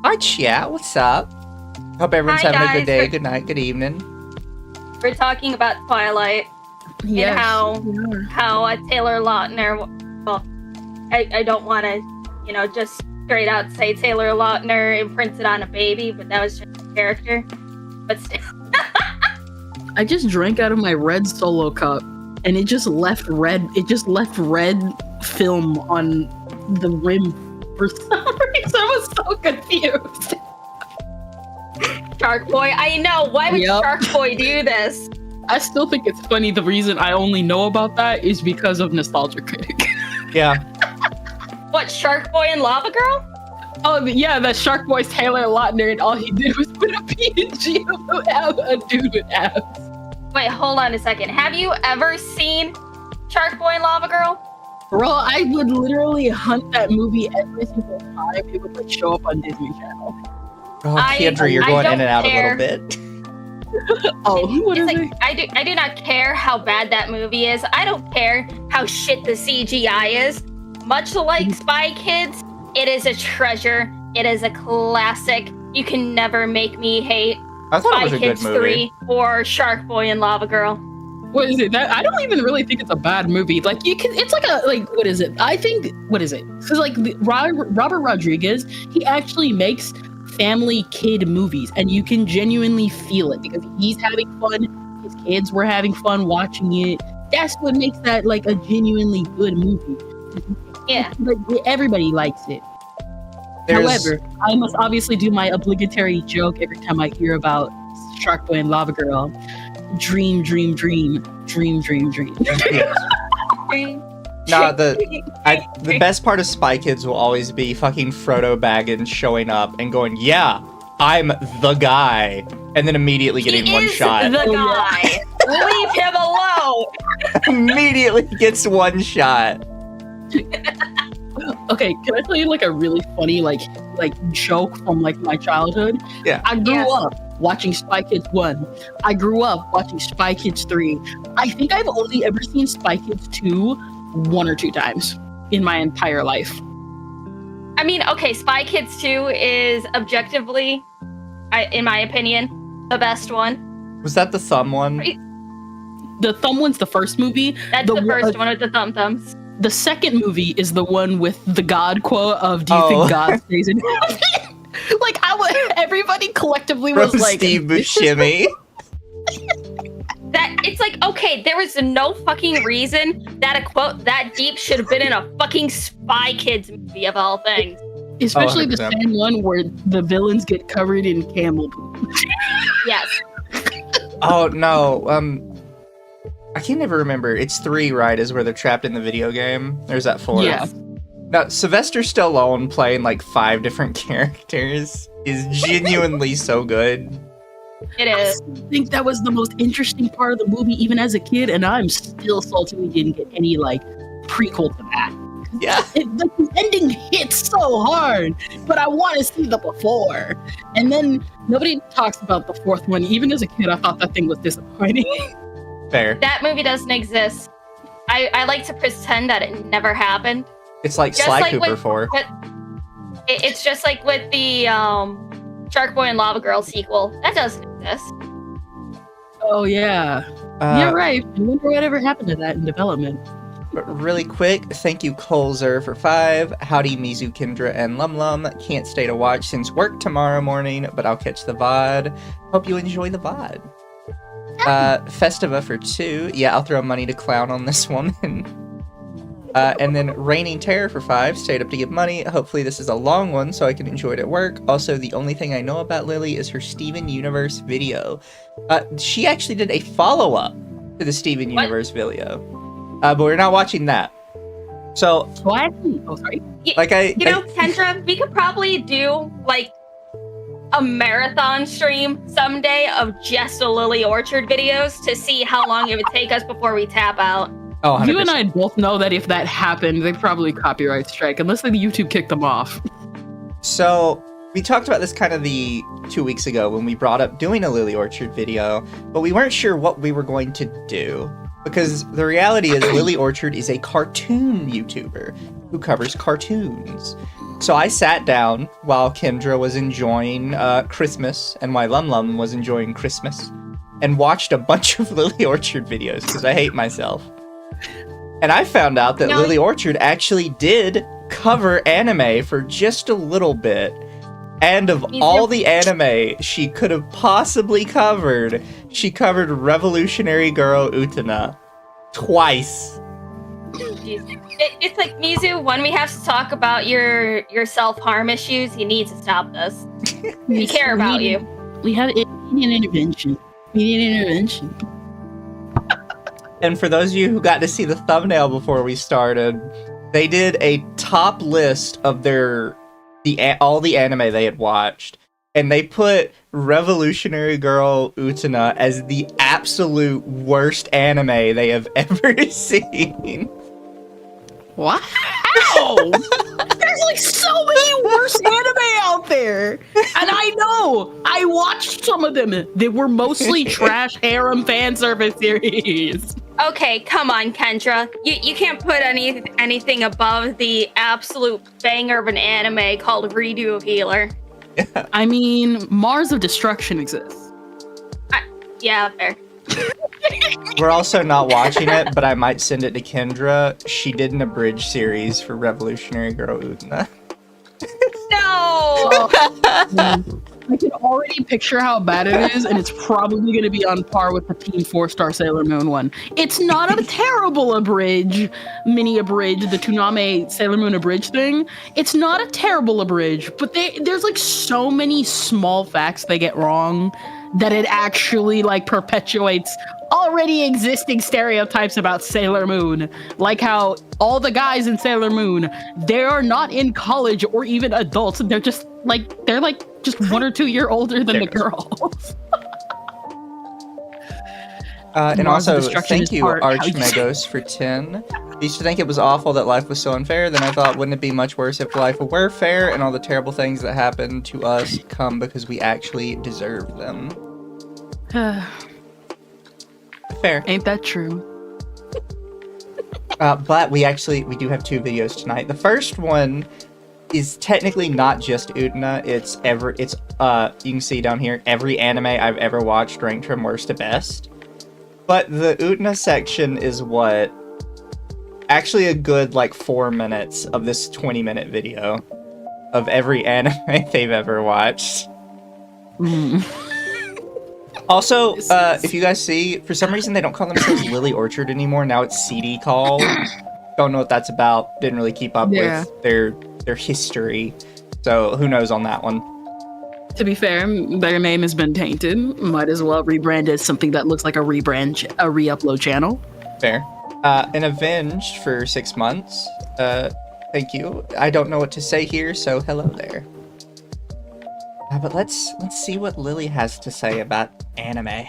Hi, chat. What's up? Hope everyone's Hi, having a good guys. day, good night, good evening. We're talking about Twilight Yes. and how Taylor Lautner. Well, I don't want to, just straight out say Taylor Lautner imprinted on a baby, but that was just a character. But still, I just drank out of my red solo cup, and it just left red. It just left red film on the rim for some reason. I was so confused. Shark Boy. I know. Why would Yep. Shark Boy do this? I still think it's funny. The reason I only know about that is because of Nostalgia Critic. Yeah. What, Shark Boy and Lava Girl? Oh yeah, that Shark Boy's Taylor Lautner, and all he did was put a PNG of a dude with abs. Wait, hold on a second. Have you ever seen Shark Boy and Lava Girl? Bro, I would literally hunt that movie every single time it would like show up on Disney Channel. Oh, I- Kendra, you're I going don't in and out care. a little bit. Oh, what It's is like it? I do not care how bad that movie is. I don't care how shit the CGI is. Much like Spy Kids, it is a treasure. It is a classic. You can never make me hate I thought it Spy was a Kids good movie. 3 or Shark Boy and Lava Girl. What is it? That I don't even really think it's a bad movie. Like you can, it's like a like what is it? I think what is it? Because like Robert Rodriguez, he actually makes family kid movies, and you can genuinely feel it because he's having fun. His kids were having fun watching it. That's what makes that like a genuinely good movie. Yeah. Like everybody likes it. However, I must obviously do my obligatory joke every time I hear about Shark Boy and Lava Girl. Dream, dream, dream, dream, dream, dream. No, the best part of Spy Kids will always be fucking Frodo Baggins showing up and going, "Yeah, I'm the guy," and then immediately getting He one is shot. the guy. Leave him alone. Immediately gets one shot. Okay, can I tell you like a really funny like joke from like my childhood? Yeah. I grew Yes. up watching Spy Kids 1. I grew up watching Spy Kids 3. I think I've only ever seen Spy Kids 2 1 or 2 times in my entire life. I mean, okay, Spy Kids 2 is objectively, in my opinion, the best one. Was that the thumb one? The thumb one's the first movie. That's the first one with the thumbs. The second movie is the one with the God quote of "Do you think God stays in?" Like everybody collectively was From like, Steve Buscemi. That it's like, okay, there was no fucking reason that a quote that deep should have been in a fucking Spy Kids movie of all things. Especially the 100%. same one where the villains get covered in camel poop. Yes. Oh no, I can't ever remember. It's 3, right? Is where they're trapped in the video game. There's that 4. Yeah. Now, Sylvester Stallone playing like 5 different characters is genuinely so good. It I is. still think that was the most interesting part of the movie, even as a kid, and I'm still salty we didn't get any like prequel to that. Yeah. The ending hits so hard, but I want to see the before. And then nobody talks about the 4th one. Even as a kid, I thought that thing was disappointing. Fair. That movie doesn't exist. I like to pretend that it never happened. It's like Just Sly like Cooper with- 4. It's just like with the Shark Boy and Lava Girl sequel. That doesn't exist. Oh yeah, you're right. I wonder whatever happened to that in development. But really quick, thank you Colzer for 5. Howdy Mizu, Kendra, and Lum Lum. Can't stay to watch since work tomorrow morning, but I'll catch the VOD. Hope you enjoy the VOD. Festiva for 2. Yeah, I'll throw money to clown on this woman. And then Reigning Terror for 5. Stayed up to give money. Hopefully this is a long one so I can enjoy it at work. Also, the only thing I know about Lily is her Steven Universe video. She actually did a follow-up to the Steven What? Universe video. But we're not watching that. So, So I actually, oh sorry. like Kendra, we could probably do like a marathon stream someday of just the Lily Orchard videos to see how long it would take us before we tap out. Oh, 100%. You and I both know that if that happened, they'd probably copyright strike, unless the YouTube kicked them off. So, we talked about this kind of 2 weeks ago when we brought up doing a Lily Orchard video, but we weren't sure what we were going to do. Because the reality is Lily Orchard is a cartoon YouTuber who covers cartoons. So I sat down while Kendra was enjoying Christmas and while Lum Lum was enjoying Christmas and watched a bunch of Lily Orchard videos because I hate myself. And I found out that Lily Orchard actually did cover anime for just a little bit. And of all the anime she could have possibly covered, she covered Revolutionary Girl Utena twice. It's like, Mizu, when we have to talk about your self-harm issues, you need to stop this. We care about you. We have an intervention. We need an intervention. And for those of you who got to see the thumbnail before we started, they did a top list of all the anime they had watched, and they put Revolutionary Girl Utena as the absolute worst anime they have ever seen. Wow! There's like so many worse anime out there, and I watched some of them. They were mostly trash harem fan service series. Okay, come on, Kendra. You can't put anything above the absolute banger of an anime called Redo Healer. I mean, Mars of Destruction exists. Yeah, fair. We're also not watching it, but I might send it to Kendra. She did an abridged series for Revolutionary Girl Utena. No! I can already picture how bad it is, and it's probably going to be on par with the Team 4-Star Sailor Moon one. It's not a terrible mini abridge, the Tooname Sailor Moon abridge thing. It's not a terrible abridge, but there's like so many small facts they get wrong that it actually like perpetuates already existing stereotypes about Sailor Moon. Like how all the guys in Sailor Moon, they are not in college or even adults. They're just just 1 or 2 years older than the girls. And also, thank you, Archmegos, for 10. I used to think it was awful that life was so unfair. Then I thought, wouldn't it be much worse if life were fair and all the terrible things that happen to us come because we actually deserve them? Fair. Ain't that true? But we do have 2 videos tonight. The first one is technically not just Utena. It's you can see down here, every anime I've ever watched ranked from worst to best. But the Utena section is what actually a good like 4 minutes of this 20-minute video of every anime they've ever watched. Also, if you guys see, for some reason they don't call themselves Lily Orchard anymore. Now it's CD Call. Don't know what that's about. Didn't really keep up with their history. So who knows on that one. To be fair, their name has been tainted. Might as well rebrand as something that looks like a re-upload channel. Fair. And Avenged for 6 months. Thank you. I don't know what to say here, so hello there. But let's see what Lily has to say about anime.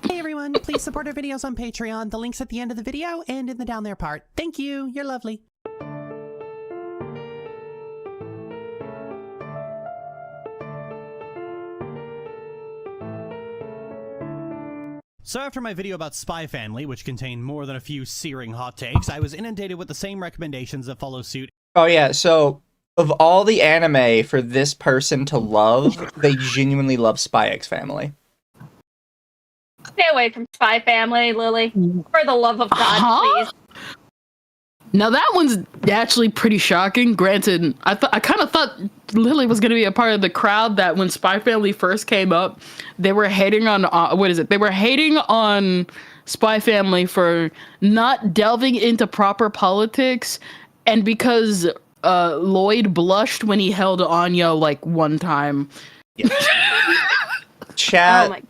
Hey everyone, please support our videos on Patreon. The link's at the end of the video and in the down there part. Thank you, you're lovely. So after my video about Spy Family, which contained more than a few searing hot takes, I was inundated with the same recommendations that follow suit. Oh yeah, so of all the anime for this person to love, they genuinely love Spy X Family. Stay away from Spy Family, Lily. For the love of God, please. Now that one's actually pretty shocking. Granted, I kind of thought Lily was going to be a part of the crowd that when Spy Family first came up, they were hating on They were hating on Spy Family for not delving into proper politics, and because Lloyd blushed when he held Anya like one time. Yeah. Chat. Oh my.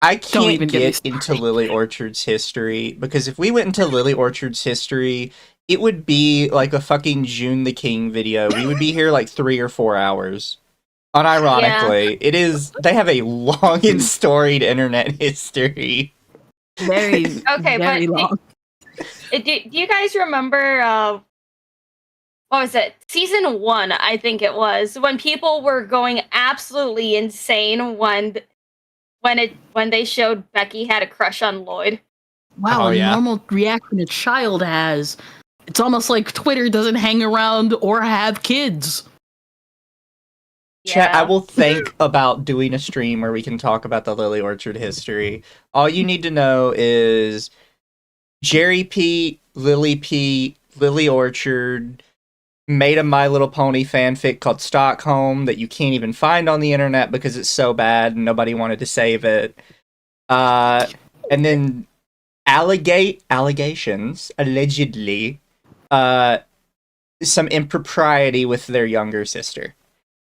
I can't get into Lily Orchard's history, because if we went into Lily Orchard's history, it would be like a fucking June the King video. We would be here like 3 or 4 hours. Unironically, it is. They have a long and storied internet history. Very okay, very long. Do you guys remember? What was it? Season 1, I think it was, when people were going absolutely insane when they showed Becky had a crush on Lloyd. wow, Oh, a yeah. normal reaction a child has. It's almost like Twitter doesn't hang around or have kids. Chat, I Yeah. will think about doing a stream where we can talk about the Lily Orchard history. All you need to know is Jerry Pete, Lily Orchard made a My Little Pony fanfic called Stockholm that you can't even find on the internet because it's so bad and nobody wanted to save it. And then allegations, allegedly, some impropriety with their younger sister.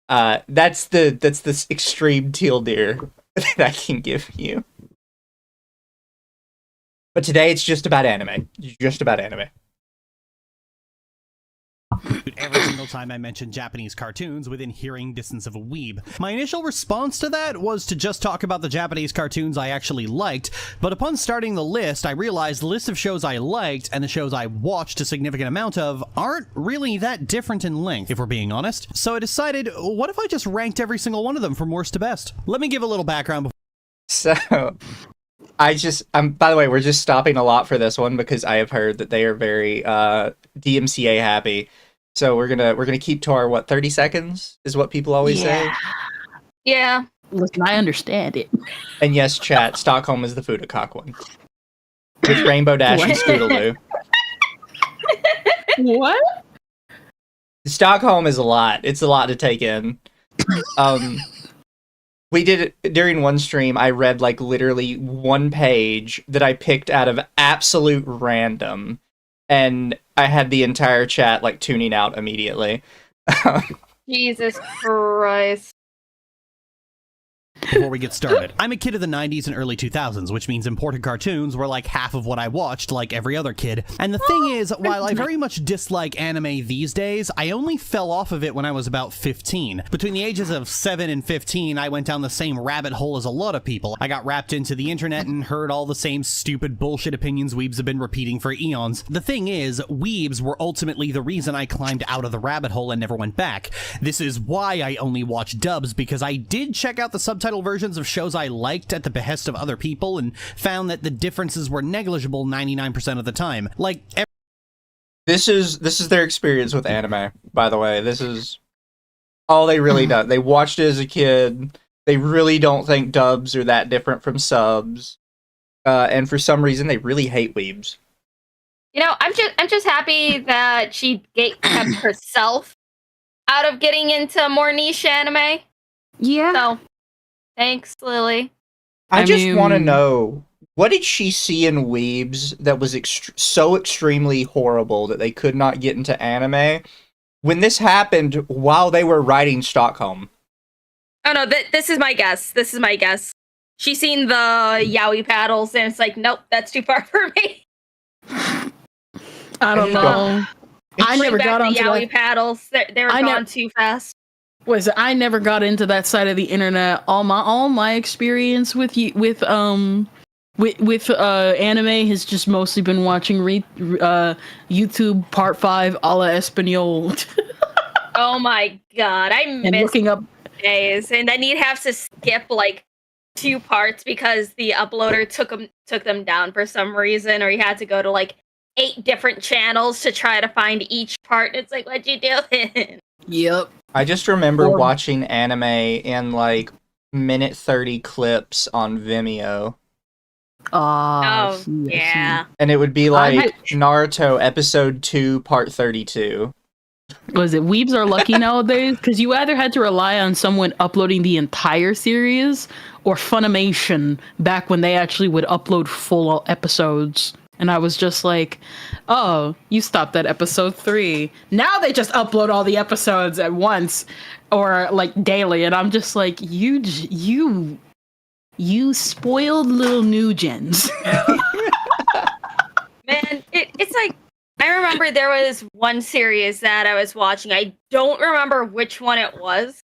That's the extreme teal deer that I can give you. But today it's just about anime. Just about anime. Every single time I mentioned Japanese cartoons within hearing distance of a weeb. My initial response to that was to just talk about the Japanese cartoons I actually liked, but upon starting the list, I realized the list of shows I liked and the shows I watched a significant amount of aren't really that different in length, if we're being honest. So I decided, what if I just ranked every single one of them from worst to best? Let me give a little background before. So, by the way, we're just stopping a lot for this one because I have heard that they are very DMCA happy. So we're gonna keep to our 30 seconds is what people always say. Yeah. Listen, I understand it. And yes, chat, Stockholm is the Fudacock one. With Rainbow Dash and Scootaloo. What? Stockholm is a lot. It's a lot to take in. We did it during one stream. I read like literally one page that I picked out of absolute random, and I had the entire chat like tuning out immediately. Jesus Christ. Before we get started, I'm a kid of the 90s and early 2000s, which means imported cartoons were like half of what I watched, like every other kid. And the thing is, while I very much dislike anime these days, I only fell off of it when I was about 15. Between the ages of 7 and 15, I went down the same rabbit hole as a lot of people. I got wrapped into the internet and heard all the same stupid bullshit opinions weebs have been repeating for eons. The thing is, weebs were ultimately the reason I climbed out of the rabbit hole and never went back. This is why I only watch dubs, because I did check out the subtitle versions of shows I liked at the behest of other people and found that the differences were negligible 99% of the time. Like, This is their experience with anime, by the way. This is all they really do. They watched it as a kid. They really don't think dubs are that different from subs. And for some reason, they really hate weebs. You know, I'm just happy that she kept herself out of getting into more niche anime. Yeah. So, thanks, Lily. I just mean- want to know, what did she see in weebs that was so extremely horrible that they could not get into anime when this happened while they were writing Stockholm? Oh no, this is my guess. This is my guess. She's seen the yaoi paddles and it's like, nope, that's too far for me. I don't know. I Bring never back got the onto yaoi that. paddles. They were gone too fast. I never got into that side of the internet. All my experience with anime has just mostly been watching YouTube Part 5 a la Espanol. Oh my god, I and miss looking up. days. And then you'd have to skip like 2 parts because the uploader took them down for some reason, or you had to go to like 8 different channels to try to find each part. It's like, what you doing? Yep. I just remember Or- watching anime in like minute 30 clips on Vimeo. Oh, I see. yeah. And it would be I like had- Naruto episode 2 part 32. Was it weebs are lucky nowadays? Because you either had to rely on someone uploading the entire series or Funimation back when they actually would upload full episodes. And I was just like, oh, you stopped at episode 3. Now they just upload all the episodes at once or like daily. And I'm just like, you spoiled little new gens. Man, it's like, I remember there was one series that I was watching. I don't remember which one it was,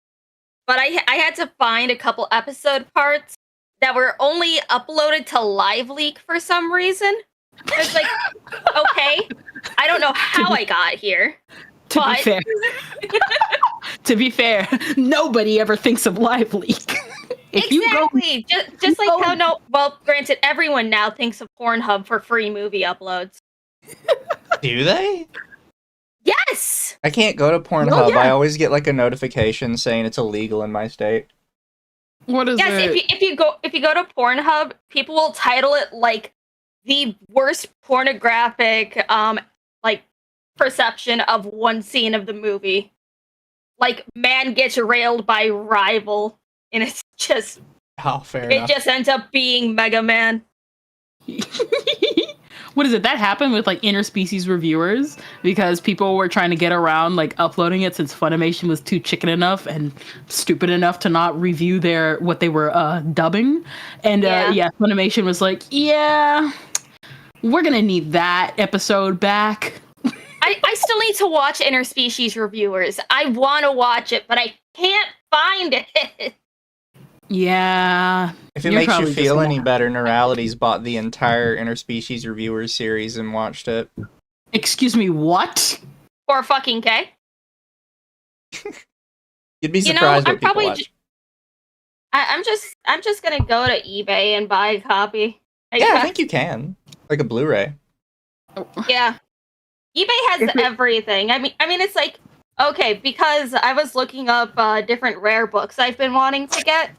but I had to find a couple episode parts that were only uploaded to Live Leak for some reason. It's like, okay, I don't know how I got here. To be fair, nobody ever thinks of Live Leak. If you go, exactly. Just like how granted, everyone now thinks of Pornhub for free movie uploads. Do they? Yes. I can't go to Pornhub. Oh, yeah. I always get like a notification saying it's illegal in my state. what is Yes, it? if you go to Pornhub, people will title it like the worst pornographic like perception of one scene of the movie. Like man gets railed by rival, and it's just Oh, fair it enough. just ends up being Mega Man. What is it? That happened with like interspecies reviewers because people were trying to get around like uploading it since Funimation was too chicken enough and stupid enough to not review what they were dubbing. And Funimation was like, yeah, we're gonna need that episode back. I still need to watch interspecies reviewers. I want to watch it, but I can't find it. Yeah. If it You're makes you probably feel just any not- better, Neurality's bought the entire Interspecies Reviewers series and watched it. Excuse me, what? Or fucking K. You'd be You know, surprised I'm what people probably watch. I'm just gonna go to eBay and buy a copy. Yeah, I think you can. Like a Blu-ray. Yeah. eBay has everything. I mean it's like okay, because I was looking up different rare books I've been wanting to get,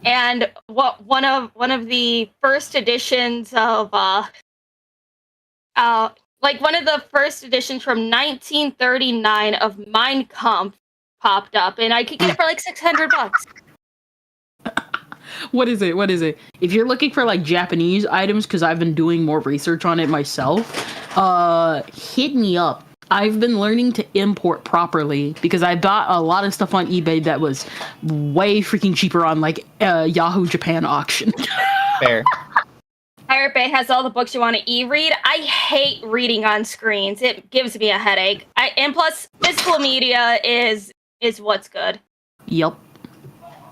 and one of the first editions of like one of the first editions from 1939 of Mein Kampf popped up, and I could get it for like $600. What is it? What is it? If you're looking for like Japanese items, because I've been doing more research on it myself, hit me up. I've been learning to import properly because I bought a lot of stuff on eBay that was way freaking cheaper on like Yahoo Japan auction. Fair. Pirate Bay has all the books you want to e-read. I hate reading on screens. It gives me a headache. And plus, physical media is what's good. Yep.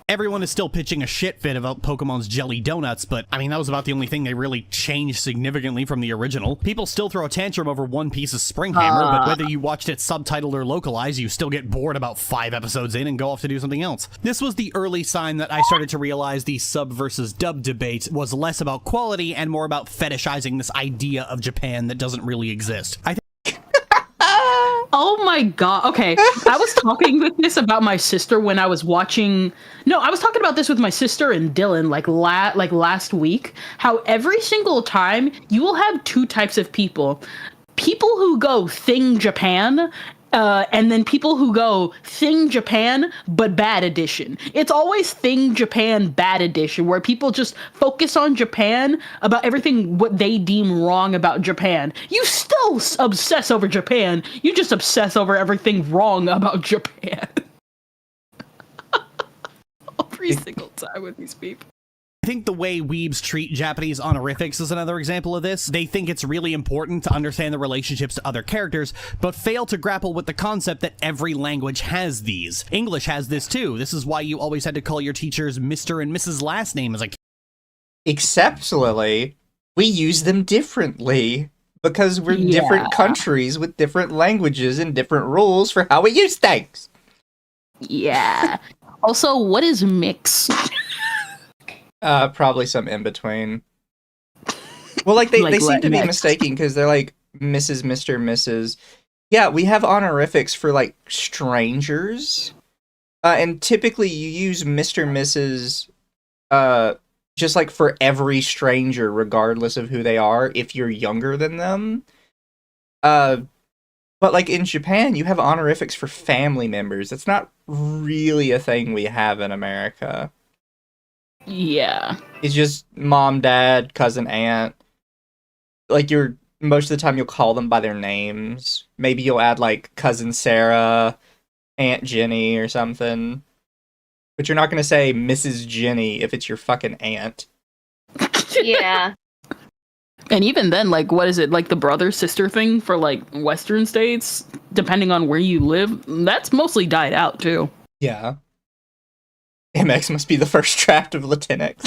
Everyone is still pitching a shit fit about Pokemon's Jelly Donuts, but I mean, that was about the only thing they really changed significantly from the original. People still throw a tantrum over One Piece's Spring Hammer, but whether you watched it subtitled or localized, you still get bored about 5 episodes in and go off to do something else. This was the early sign that I started to realize the sub versus dub debate was less about quality and more about fetishizing this idea of Japan that doesn't really exist. Oh my god. Okay. I was talking with this about my sister when I was watching. No, I was talking about this with my sister and Dylan like last week. How every single time you will have two types of people. People who go Thing Japan, and then people who go Thing Japan, but bad edition. It's always Thing Japan bad edition, where people just focus on Japan about everything what they deem wrong about Japan. You still obsess over Japan. You just obsess over everything wrong about Japan. Every single time with these people. I think the way weebs treat Japanese honorifics is another example of this. They think it's really important to understand the relationships to other characters, but fail to grapple with the concept that every language has these. English has this too. This is why you always had to call your teachers Mr. and Mrs. last name as a kid. Except, Lily, we use them differently because we're different countries with different languages and different rules for how we use things. Yeah. Also, what is mix? Probably some in between. Well, like they seem to be mistaking because they're like Mrs., Mr., Mrs. Yeah, we have honorifics for like strangers, and typically you use Mr., Mrs. Just like for every stranger, regardless of who they are, if you're younger than them. But like in Japan, you have honorifics for family members. That's not really a thing we have in America. Yeah. It's just mom, dad, cousin, aunt. Like most of the time you'll call them by their names. Maybe you'll add like cousin Sarah, Aunt Jenny or something. But you're not going to say Mrs. Jenny if it's your fucking aunt. Yeah. And even then, like, what is it? Like the brother-sister thing for like Western states, depending on where you live, that's mostly died out too. Yeah. MX must be the first draft of Latinx.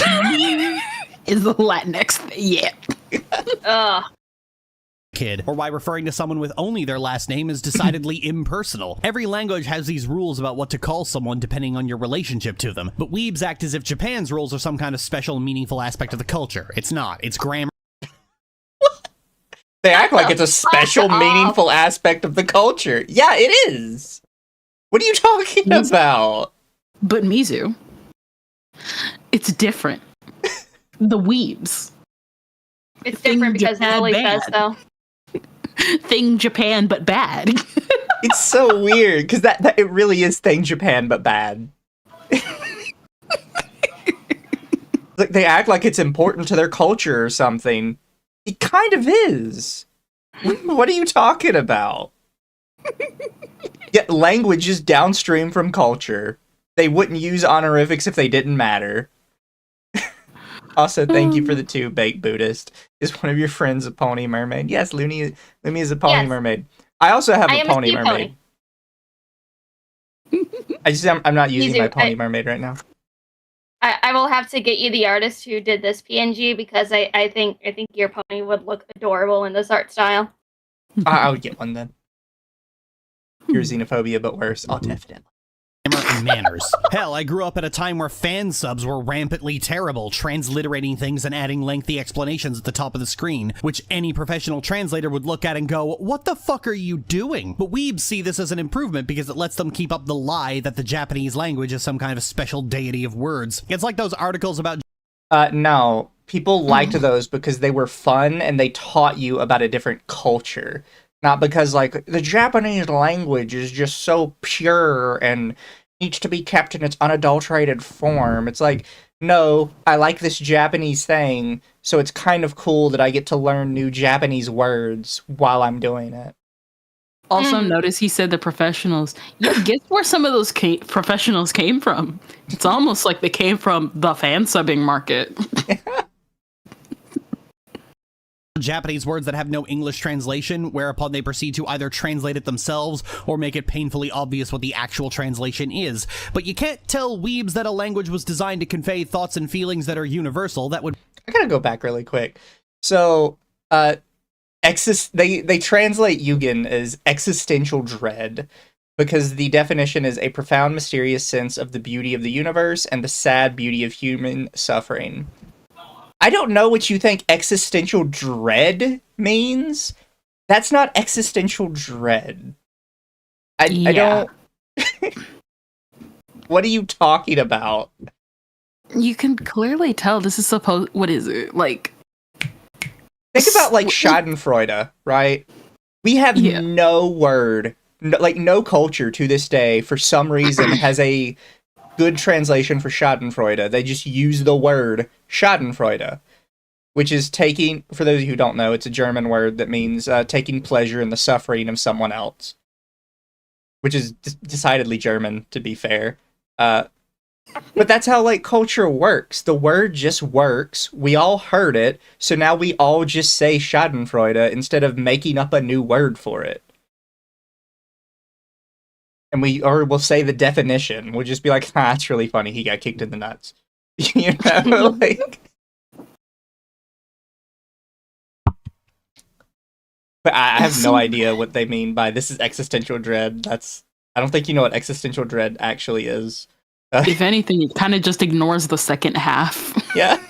Is the Latinx? Yeah. Ugh. kid, or why referring to someone with only their last name is decidedly impersonal. Every language has these rules about what to call someone depending on your relationship to them, but weebs act as if Japan's rules are some kind of special, meaningful aspect of the culture. It's not. It's grammar. They act like it's a special, meaningful aspect of the culture. Yeah, it is. What are you talking about? But Mizu, it's different. The weebs. It's different because it's really fast, though. Thing Japan, but bad. It's so weird, because that it really is Thing Japan, but bad. Like, they act like it's important to their culture or something. It kind of is. What are you talking about? Yet language is downstream from culture. They wouldn't use honorifics if they didn't matter. Also, thank you for the 2, Baked Buddhist. Is one of your friends a pony mermaid? Yes, Lumi is a pony mermaid. I also have a pony mermaid. I'm not using my pony mermaid right now. I will have to get you the artist who did this PNG because I think your pony would look adorable in this art style. I would get one then. Your xenophobia, but worse. I'll definitely. And manners. Hell, I grew up at a time where fan subs were rampantly terrible, transliterating things and adding lengthy explanations at the top of the screen, which any professional translator would look at and go, what the fuck are you doing? But weebs see this as an improvement because it lets them keep up the lie that the Japanese language is some kind of special deity of words. It's like those articles about... No. People liked those because they were fun and they taught you about a different culture. Not because, like, the Japanese language is just so pure and needs to be kept in its unadulterated form. It's like, no, I like this Japanese thing, so it's kind of cool that I get to learn new Japanese words while I'm doing it. Also, notice he said the professionals. Yeah, guess where some of those professionals came from? It's almost like they came from the fan subbing market. Japanese words that have no English translation, whereupon they proceed to either translate it themselves or make it painfully obvious what the actual translation is. But you can't tell weebs that a language was designed to convey thoughts and feelings that are universal. That would... I gotta go back really quick. So, they translate Yugen as existential dread, because the definition is a profound, mysterious sense of the beauty of the universe and the sad beauty of human suffering. I don't know what you think existential dread means. That's not existential dread. I don't... What are you talking about? You can clearly tell this is supposed... What is it? Like... Think about, like, schadenfreude, right? We have no word, no culture to this day, for some reason, has a good translation for schadenfreude. They just use the word schadenfreude, which is taking, for those of you who don't know, it's a German word that means taking pleasure in the suffering of someone else, which is decidedly German, to be fair. But that's how, like, culture works. The word just works. We all heard it, so now we all just say schadenfreude instead of making up a new word for it. And we'll say the definition. We'll just be like, it's really funny. He got kicked in the nuts. You know, like. But I have no idea what they mean by this is existential dread. I don't think you know what existential dread actually is. If anything, it kind of just ignores the second half. Yeah.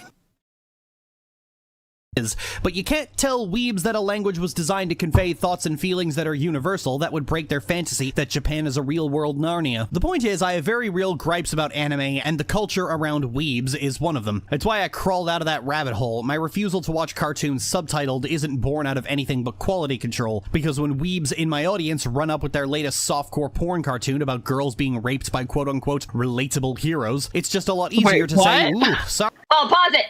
But you can't tell weebs that a language was designed to convey thoughts and feelings that are universal. That would break their fantasy that Japan is a real-world Narnia. The point is, I have very real gripes about anime, and the culture around weebs is one of them. It's why I crawled out of that rabbit hole. My refusal to watch cartoons subtitled isn't born out of anything but quality control, because when weebs in my audience run up with their latest softcore porn cartoon about girls being raped by quote-unquote relatable heroes, it's just a lot easier to say, ooh, sorry. Oh, pause it!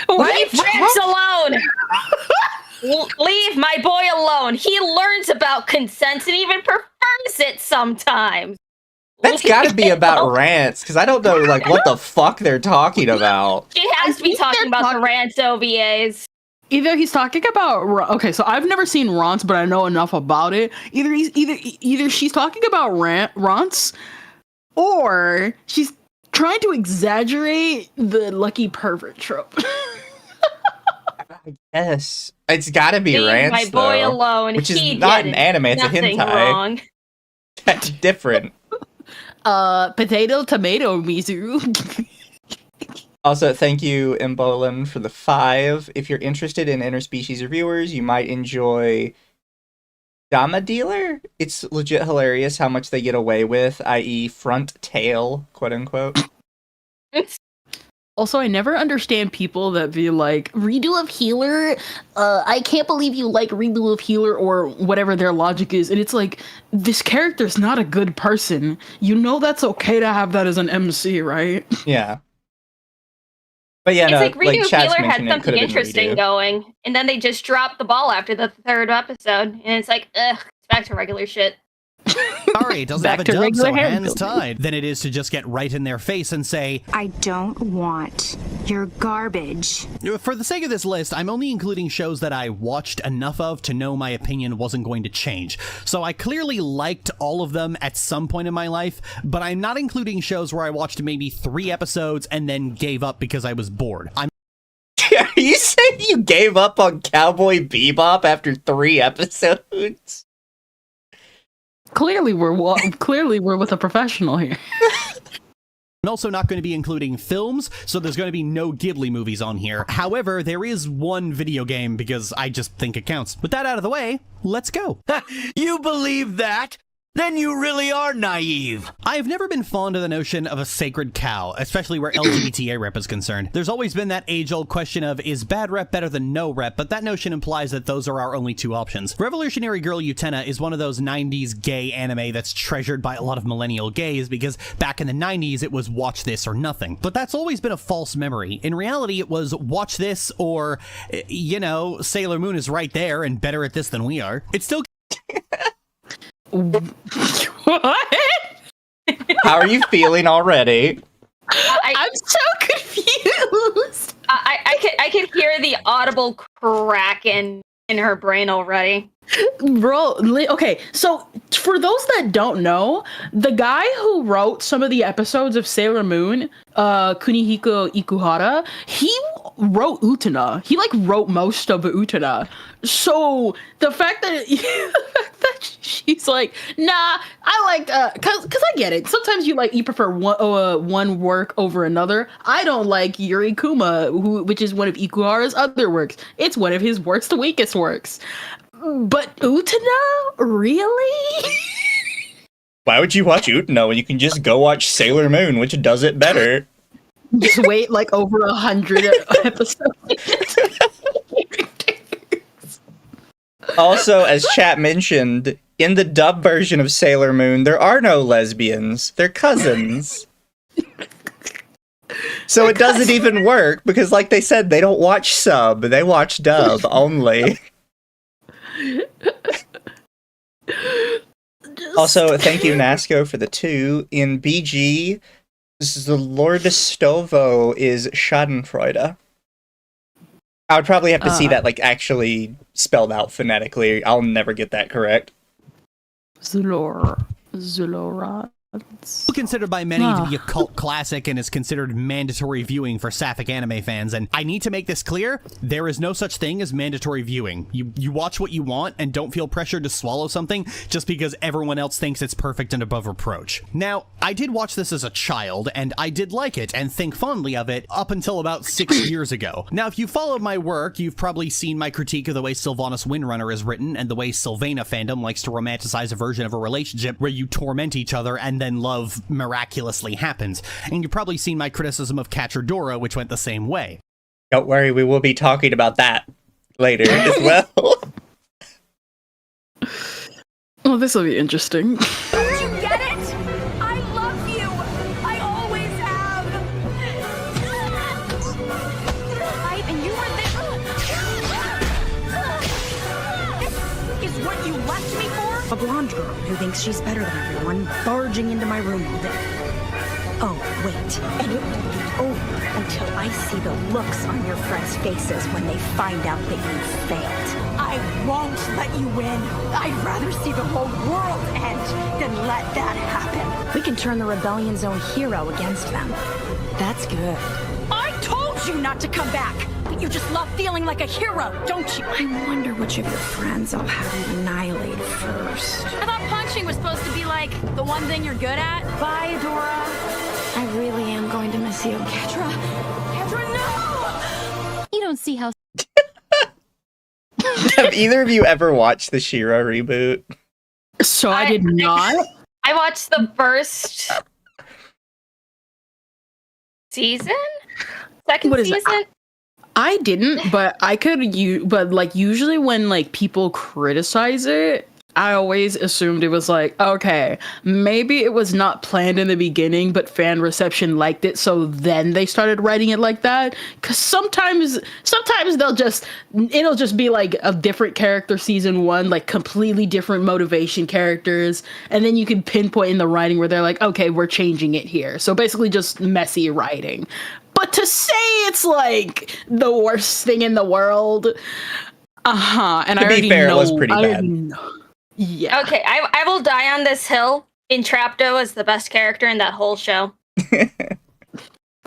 Leave Rance alone! Leave my boy alone. He learns about consent and even prefers it sometimes. That's gotta be about Rance, because I don't know, like, what the fuck they're talking about. She has to be talking about the Rance OVAs. Either he's talking about... Okay, so I've never seen Rance, but I know enough about it. Either she's talking about Rance, or she's trying to exaggerate the lucky pervert trope. Yes, it's gotta be Leave Rance, my boy though, alone. which is He not did an anime, it's a nothing hentai. wrong. That's different. Potato, tomato, Mizu. Also, thank you, Embolin, for the 5. If you're interested in interspecies reviewers, you might enjoy Dama Dealer. It's legit hilarious how much they get away with, i.e. front tail, quote unquote. Also, I never understand people that be like, redo of healer, I can't believe you like redo of healer or whatever their logic is. And it's like, this character's not a good person. You know that's okay to have that as an MC, right? Yeah. But yeah, It's no, like Redo of Chad's Healer had mentioned it, something could've been interesting Redo. going, and then they just dropped the ball after the 3rd episode, and it's like, ugh, it's back to regular shit. Sorry, it doesn't Back have a to dub, regular so hand hands building. tied. Than it is to just get right in their face and say, I don't want your garbage. for the sake of this list, I'm only including shows that I watched enough of to know my opinion wasn't going to change. So I clearly liked all of them at some point in my life, but I'm not including shows where I watched maybe 3 episodes and then gave up because I was bored. Are you saying you gave up on Cowboy Bebop after 3 episodes? Clearly, we're with a professional here. I'm also not going to be including films, so there's going to be no Ghibli movies on here. However, there is one video game because I just think it counts. With that out of the way, let's go. You believe that? Then you really are naive. I've never been fond of the notion of a sacred cow, especially where LGBTA rep is concerned. There's always been that age-old question of, is bad rep better than no rep? But that notion implies that those are our only 2 options. Revolutionary Girl Utena is one of those 90s gay anime that's treasured by a lot of millennial gays because back in the 90s it was watch this or nothing. But that's always been a false memory. In reality, it was watch this or, you know, Sailor Moon is right there and better at this than we are. It's still... What? How are you feeling already? I'm so confused. I can hear the audible crack in her brain already. Bro, okay, so for those that don't know, the guy who wrote some of the episodes of Sailor Moon, Kunihiko Ikuhara, he wrote Utena. He wrote most of Utena. So the fact that she's like, nah, I like cause I get it. Sometimes you prefer one work over another. I don't like Yuri Kuma, which is one of Ikuhara's other works. It's one of his works, the weakest works. But Utena? Really? Why would you watch Utena when you can just go watch Sailor Moon, which does it better? Just wait over 100 episodes. Also, as chat mentioned, in the dub version of Sailor Moon, there are no lesbians. They're cousins. So it doesn't even work, because like they said, they don't watch sub, they watch dub only. Also, thank you, Nasco, for the 2. In BG, the Lord Stovo is Schadenfreude. I would probably have to see that, actually spelled out phonetically. I'll never get that correct. Zulora. Considered by many to be a cult classic and is considered mandatory viewing for sapphic anime fans, and I need to make this clear, there is no such thing as mandatory viewing. You watch what you want and don't feel pressured to swallow something just because everyone else thinks it's perfect and above reproach. Now, I did watch this as a child, and I did like it and think fondly of it up until about 6 years ago. Now, if you followed my work, you've probably seen my critique of the way Sylvanas Windrunner is written and the way Sylvana fandom likes to romanticize a version of a relationship where you torment each other and then love miraculously happens. And you've probably seen my criticism of Catcher Dora, which went the same way. Don't worry, we will be talking about that later as well. Oh, this will be interesting. Don't you get it? I love you. I always have. And you were there. This is what you left me for? A blonde girl who thinks she's better than everyone, barging into my room all day. Oh, wait. And it won't be over until I see the looks on your friends' faces when they find out that you failed. I won't let you win. I'd rather see the whole world end than let that happen. We can turn the rebellion's own hero against them. That's good. I told you not to come back, but You just love feeling like a hero, don't you? I wonder which of your friends I'll have you annihilate first. I thought punching was supposed to be like the one thing you're good at. Bye, Dora. I really am going to miss you. Ketra! Ketra, no! You don't see how Have either of you ever watched the She-Ra reboot? So I did not. I watched the first season? Second What is it? season? I didn't, but I could but like usually when like people criticize it, I always assumed it was like, okay, maybe it was not planned in the beginning, but fan reception liked it, so then they started writing it like that. Cause sometimes it'll just be like a different character season one, like completely different motivation characters, and then you can pinpoint in the writing where they're like, okay, we're changing it here. So basically just messy writing. But to say it's like the worst thing in the world, and To be fair, it was pretty bad. Yeah. Okay, I will die on this hill. Entrapto is the best character in that whole show.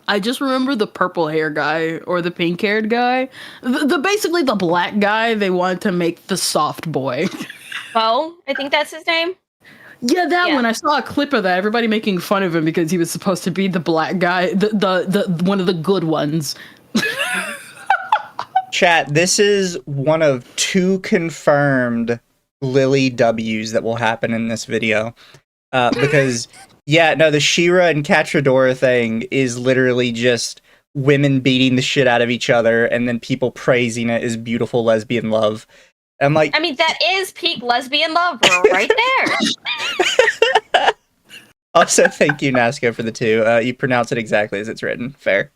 I just remember the purple hair guy or the pink haired guy. The basically the black guy they wanted to make the soft boy. Bo, I think that's his name. Yeah, that one. I saw a clip of that. Everybody making fun of him because he was supposed to be the black guy, the one of the good ones. Chat, this is one of 2 confirmed Lily W's that will happen in this video. Because, yeah, no, the She-Ra and Catradora thing is literally just women beating the shit out of each other and then people praising it as beautiful lesbian love. I'm like... I mean, that is peak lesbian love right there. Also, thank you, Nasco, for the 2. You pronounce it exactly as it's written. Fair.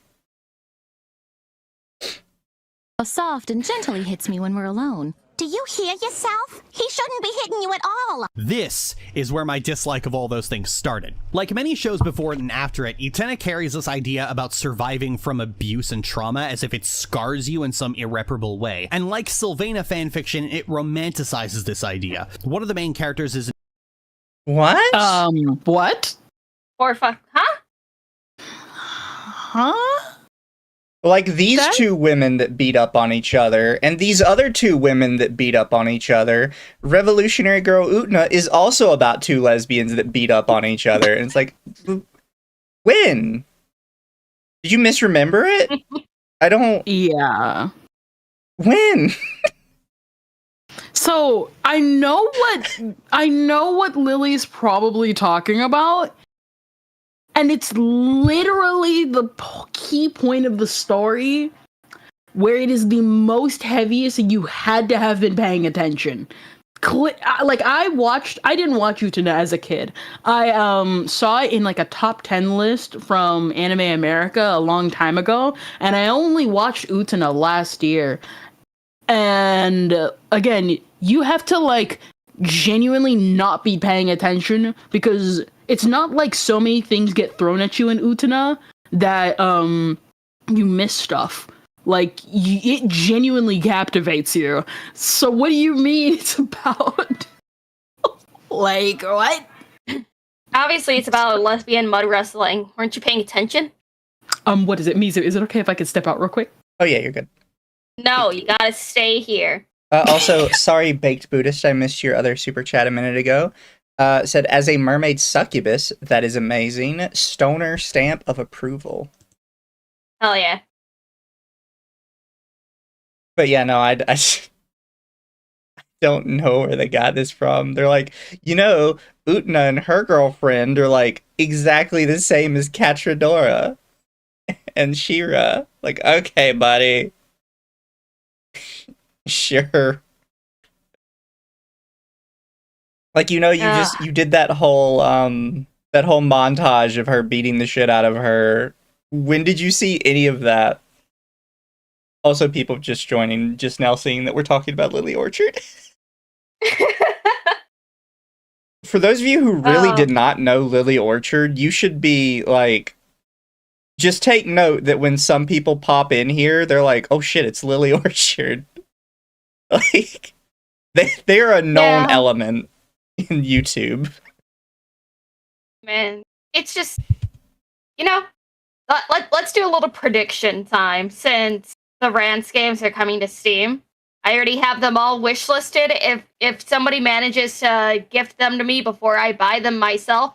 soft and gently hits me when we're alone. Do you hear yourself? He shouldn't be hitting you at all. This is where my dislike of all those things started. Like many shows before it and after it, Utena carries this idea about surviving from abuse and trauma as if it scars you in some irreparable way. And like Sylvana fanfiction, it romanticizes this idea. One of the main characters is... What? What? Or fuck, huh? Huh? Like these 2 women that beat up on each other, and these other 2 women that beat up on each other. Revolutionary Girl Utena is also about 2 lesbians that beat up on each other. And it's like, when? Did you misremember it? I don't... Yeah. When? So, I know what Lily's probably talking about. And it's literally the key point of the story where it is the most heaviest and you had to have been paying attention. I didn't watch Utena as a kid. I saw it in like a top 10 list from Anime America a long time ago, and I only watched Utena last year. And again, you have to like genuinely not be paying attention because it's not like so many things get thrown at you in Utena that you miss stuff. Like it genuinely captivates you. So what do you mean it's about? Like what? Obviously, it's about lesbian mud wrestling. Weren't you paying attention? What is it, Mizu? Is it okay if I could step out real quick? Oh yeah, you're good. No, you gotta stay here. Also, sorry, Baked Buddhist, I missed your other super chat a minute ago. Said, as a mermaid succubus, that is amazing. Stoner stamp of approval. Hell yeah. But yeah, no, I don't know where they got this from. They're like, you know, Utena and her girlfriend are like exactly the same as Catradora and She-Ra. Like, okay, buddy. Sure. Like, you know, you did that whole montage of her beating the shit out of her. When did you see any of that? Also, people just joining, just now seeing that we're talking about Lily Orchard. For those of you who really did not know Lily Orchard, you should be, like, just take note that when some people pop in here, they're like, oh shit, it's Lily Orchard. Like, they are a known element in YouTube. Man, it's just, you know, let's do a little prediction time since the Rance games are coming to Steam. I already have them all wishlisted. If somebody manages to gift them to me before I buy them myself,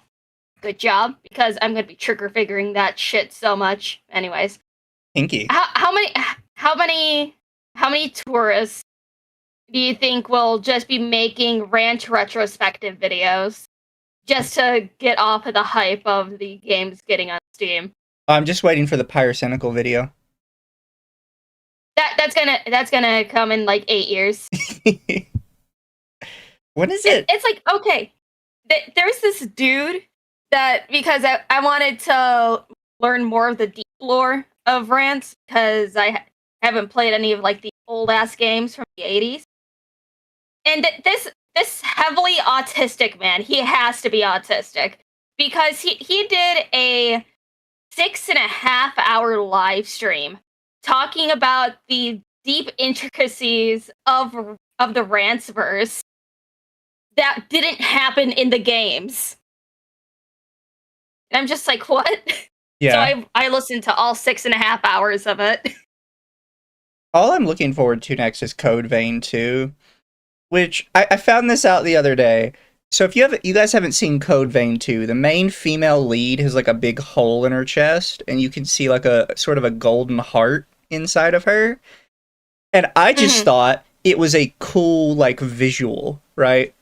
good job, because I'm gonna be trigger figuring that shit so much. Anyways, Kinky. how many tourists do you think will just be making Ranch retrospective videos just to get off of the hype of the games getting on Steam? I'm just waiting for the pyrocynical video. That's gonna come in like 8 years. When is it? It's like, okay, there's this dude that, because I wanted to learn more of the deep lore of Rance, because I haven't played any of like the old ass games from the 80s. And this heavily autistic man, he has to be autistic, because he did a 6.5 hour live stream talking about the deep intricacies of the Ranceverse that didn't happen in the games. And I'm just like, what? Yeah. So I listened to all 6.5 hours of it. All I'm looking forward to next is Code Vein 2, which I found this out the other day. So if you guys haven't seen Code Vein 2, the main female lead has like a big hole in her chest, and you can see like a sort of a golden heart inside of her. And I just thought it was a cool like visual, right?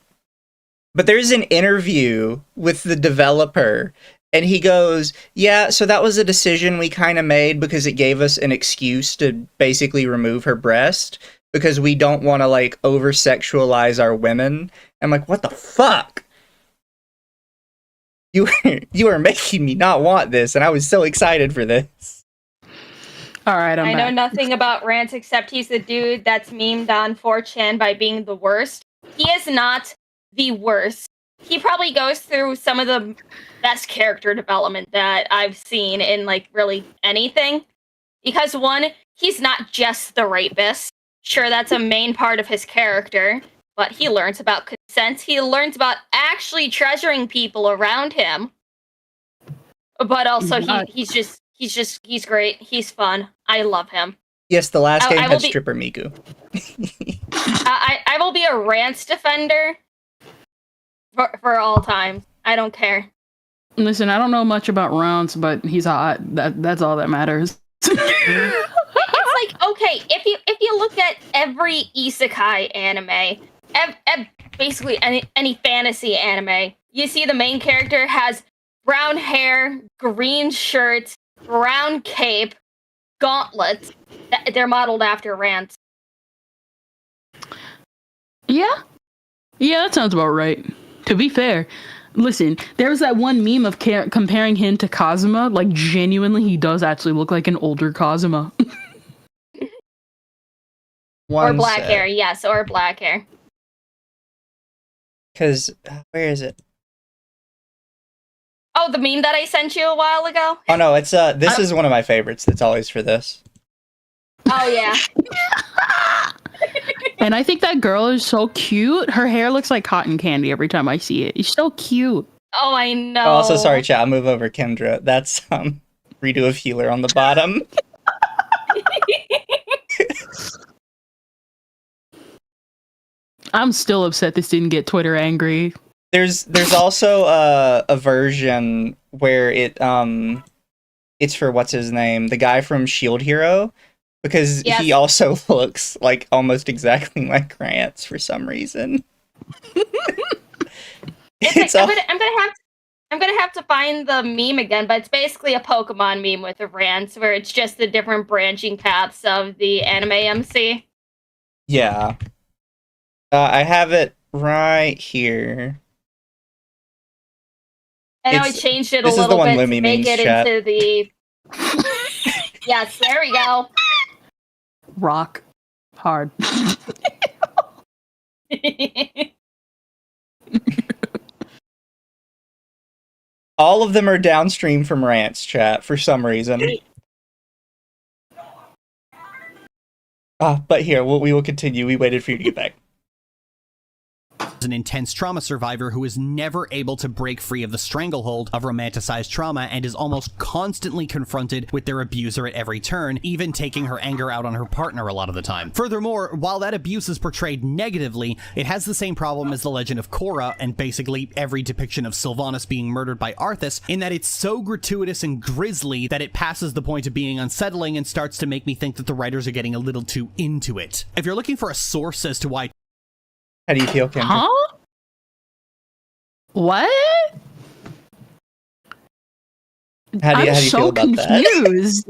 But there's an interview with the developer, and he goes, yeah, so that was a decision we kind of made because it gave us an excuse to basically remove her breast because we don't want to like over-sexualize our women. I'm like, what the fuck? You are making me not want this, and I was so excited for this. All right, I back. know nothing about Rance except he's the dude that's memed on 4chan by being the worst. He is not the worst. He probably goes through some of the best character development that I've seen in like really anything. Because one, he's not just the rapist. Sure, that's a main part of his character, but he learns about consent. He learns about actually treasuring people around him. But also, he's great. He's fun. I love him. Yes, the last game had Stripper Miku. I will be a Rance defender for all time. I don't care. Listen, I don't know much about Rance, but he's hot. That's all that matters. It's like, okay, if you look at every isekai anime, basically any fantasy anime, you see the main character has brown hair, green shirt, brown cape, gauntlets. They're modeled after Rance. Yeah, that sounds about right. To be fair, listen, there was that one meme of comparing him to Kazuma. Like, genuinely, he does actually look like an older Kazuma. Or black hair, yes, or black hair. Because, where is it? Oh, the meme that I sent you a while ago? Oh no, it's this is one of my favorites. That's always for this. Oh yeah. And I think that girl is so cute. Her hair looks like cotton candy every time I see it. It's so cute. Oh, I know. Oh, also, sorry, chat. I'll move over Kendra. That's redo of healer on the bottom. I'm still upset this didn't get Twitter angry. There's also a version where it's for what's his name, the guy from Shield Hero, because he also looks like almost exactly like Rance for some reason. I'm gonna have to find the meme again, but it's basically a Pokemon meme with a Rance, where it's just the different branching paths of the anime MC. Yeah. I have it right here. I know I changed it a little bit to make it into the... Yes, there we go. Rock hard. All of them are downstream from Rance, chat, for some reason. But here, we will continue. We waited for you to get back. an intense trauma survivor who is never able to break free of the stranglehold of romanticized trauma and is almost constantly confronted with their abuser at every turn, even taking her anger out on her partner a lot of the time. Furthermore, while that abuse is portrayed negatively, it has the same problem as the Legend of Korra and basically every depiction of Sylvanas being murdered by Arthas, in that it's so gratuitous and grisly that it passes the point of being unsettling and starts to make me think that the writers are getting a little too into it. If you're looking for a source as to why... How do you feel, Kendra? Huh? What? How do you feel about confused.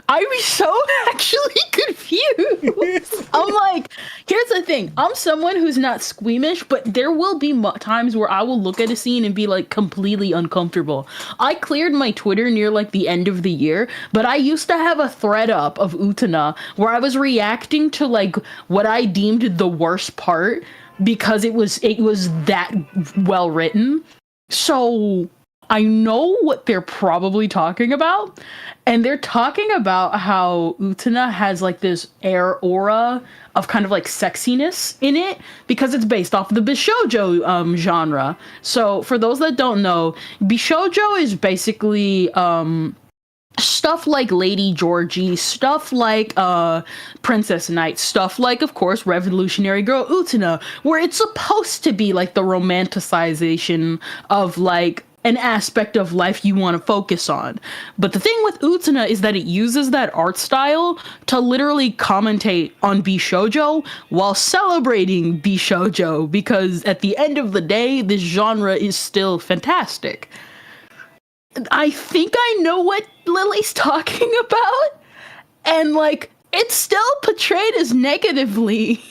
I'm so actually confused. I'm like, here's the thing. I'm someone who's not squeamish, but there will be times where I will look at a scene and be like completely uncomfortable. I cleared my Twitter near like the end of the year, but I used to have a thread up of Utena where I was reacting to like what I deemed the worst part because it was that well written. So I know what they're probably talking about, and they're talking about how Utena has like this aura of kind of like sexiness in it because it's based off of the Bishoujo genre. So for those that don't know, Bishoujo is basically stuff like Lady Georgie, stuff like Princess Knight, stuff like, of course, Revolutionary Girl Utena, where it's supposed to be like the romanticization of like an aspect of life you want to focus on. But the thing with Utena is that it uses that art style to literally commentate on Bishoujo while celebrating Bishoujo, because at the end of the day, this genre is still fantastic. I think I know what Lily's talking about, and like, it's still portrayed as negatively.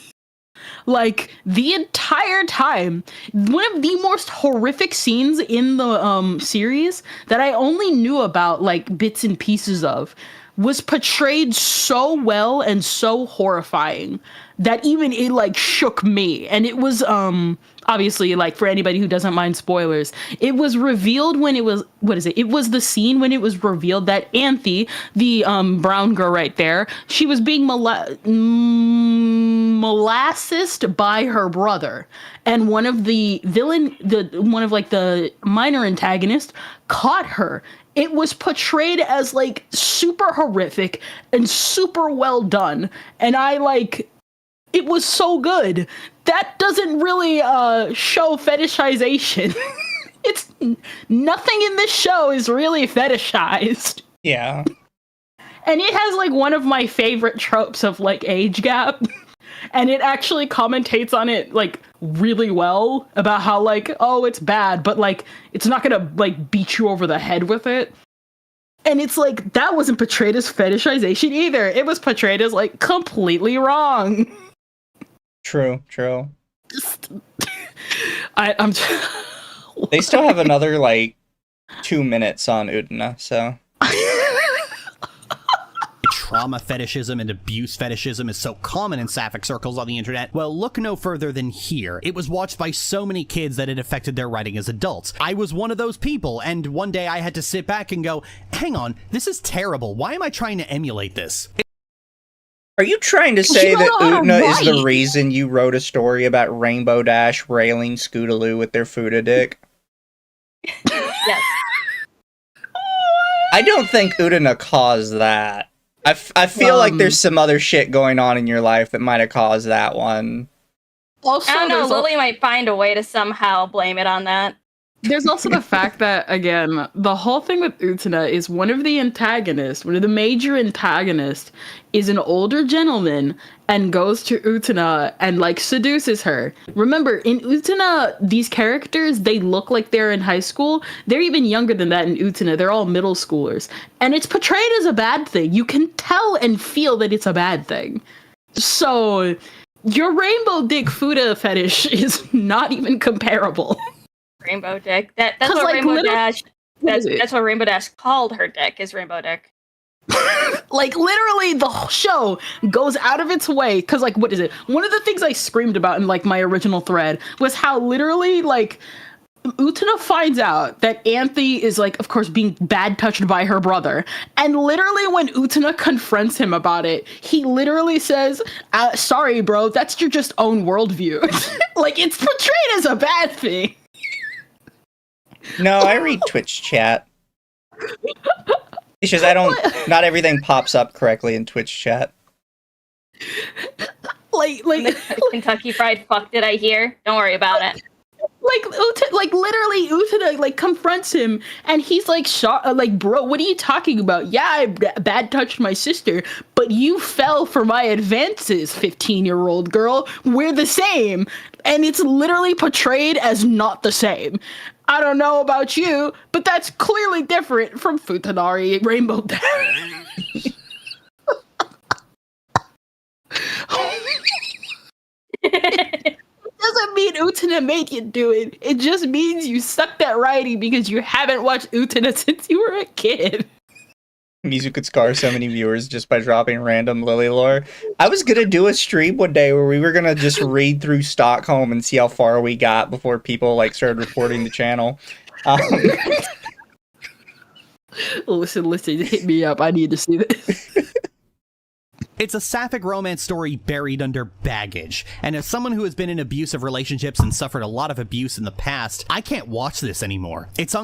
Like, the entire time. One of the most horrific scenes in the series that I only knew about, like, bits and pieces of, was portrayed so well and so horrifying that even it, like, shook me. And it was, obviously, like, for anybody who doesn't mind spoilers, it was revealed when it was, it was the scene when it was revealed that Anthe, the brown girl right there, she was being molassed by her brother. And one of the the minor antagonists caught her. It was portrayed as, like, super horrific and super well done. And it was so good. That doesn't really show fetishization. It's nothing in this show is really fetishized. Yeah. And it has like one of my favorite tropes of like age gap. And it actually commentates on it like really well about how like, oh, it's bad, but like it's not gonna like beat you over the head with it. And it's like, that wasn't portrayed as fetishization either. It was portrayed as like completely wrong. True. I'm They still have another like 2 minutes on Utena, so. Trauma fetishism and abuse fetishism is so common in sapphic circles on the internet. Well, look no further than here. It was watched by so many kids that it affected their writing as adults. I was one of those people, and one day I had to sit back and go, hang on, this is terrible. Why am I trying to emulate this? Are you trying to say that Utena is the reason you wrote a story about Rainbow Dash railing Scootaloo with their Fuda dick? Yes. I don't think Utena caused that. I feel like there's some other shit going on in your life that might have caused that one. Also, I don't know, Lily might find a way to somehow blame it on that. There's also the fact that, again, the whole thing with Utena is one of the major antagonists is an older gentleman and goes to Utena and, like, seduces her. Remember, in Utena, these characters, they look like they're in high school. They're even younger than that in Utena. They're all middle schoolers. And it's portrayed as a bad thing. You can tell and feel that it's a bad thing. So, your rainbow dick Fuda fetish is not even comparable. Rainbow dick. That's what like, Rainbow Dash. That's what Rainbow Dash called her dick. Is Rainbow dick. Like literally, the whole show goes out of its way because, like, what is it? One of the things I screamed about in like my original thread was how literally like Utena finds out that Anthe is, like, of course, being bad touched by her brother. And literally when Utena confronts him about it, he literally says, sorry, bro, that's your just own worldview. Like, it's portrayed as a bad thing. No, I read Twitch chat. It's just not everything pops up correctly in Twitch chat. Like Kentucky Fried Fuck did I hear? Don't worry about it. Literally Utena like confronts him and he's like like, bro, what are you talking about? Yeah, I bad touched my sister, but you fell for my advances, 15-year-old girl. We're the same. And it's literally portrayed as not the same. I don't know about you, but that's clearly different from Futanari Rainbow Dash. Doesn't mean Utena made you do it. It just means you sucked at writing because you haven't watched Utena since you were a kid. Mizu could scar so many viewers just by dropping random Lily lore. I was gonna do a stream one day where we were gonna just read through Stockholm and see how far we got before people like started reporting the channel. Listen, hit me up. I need to see this. It's a sapphic romance story buried under baggage, and as someone who has been in abusive relationships and suffered a lot of abuse in the past, I can't watch this anymore. It's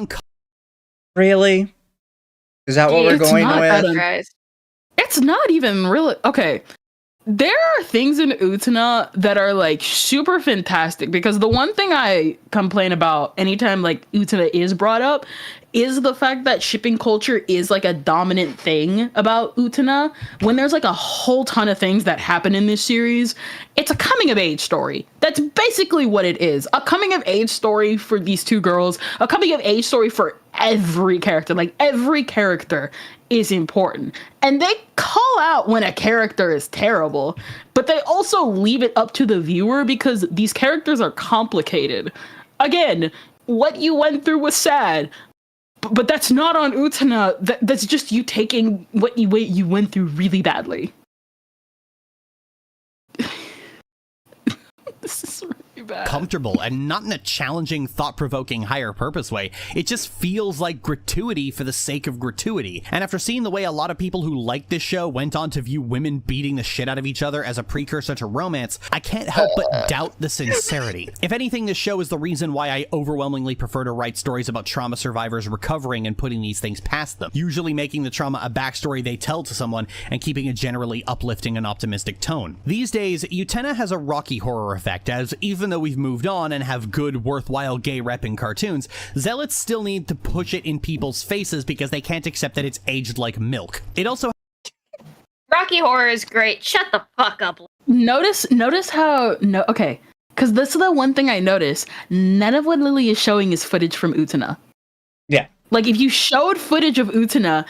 Really? Is that what we're going with? It's not even really... Okay, there are things in Utena that are, like, super fantastic, because the one thing I complain about anytime, like, Utena is brought up is the fact that shipping culture is, like, a dominant thing about Utena. When there's, like, a whole ton of things that happen in this series, it's a coming-of-age story. That's basically what it is. A coming-of-age story for these two girls, a coming-of-age story for every character. Like, every character is important. And they call out when a character is terrible, but they also leave it up to the viewer because these characters are complicated. Again, what you went through was sad, but that's not on Utena. That's just you taking what you went through really badly. This is really bad. Comfortable and not in a challenging, thought-provoking, higher purpose way. It just feels like gratuity for the sake of gratuity. And after seeing the way a lot of people who like this show went on to view women beating the shit out of each other as a precursor to romance, I can't help but doubt the sincerity. If anything, this show is the reason why I overwhelmingly prefer to write stories about trauma survivors recovering and putting these things past them, usually making the trauma a backstory they tell to someone and keeping a generally uplifting and optimistic tone. These days, Utena has a rocky horror effect, as even though we've moved on and have good, worthwhile gay rep in cartoons, zealots still need to push it in people's faces because they can't accept that it's aged like milk. It also... Rocky Horror is great. Shut the fuck up. Notice how... No, okay. Because this is the one thing I noticed. None of what Lily is showing is footage from Utena. Yeah. Like, if you showed footage of Utena,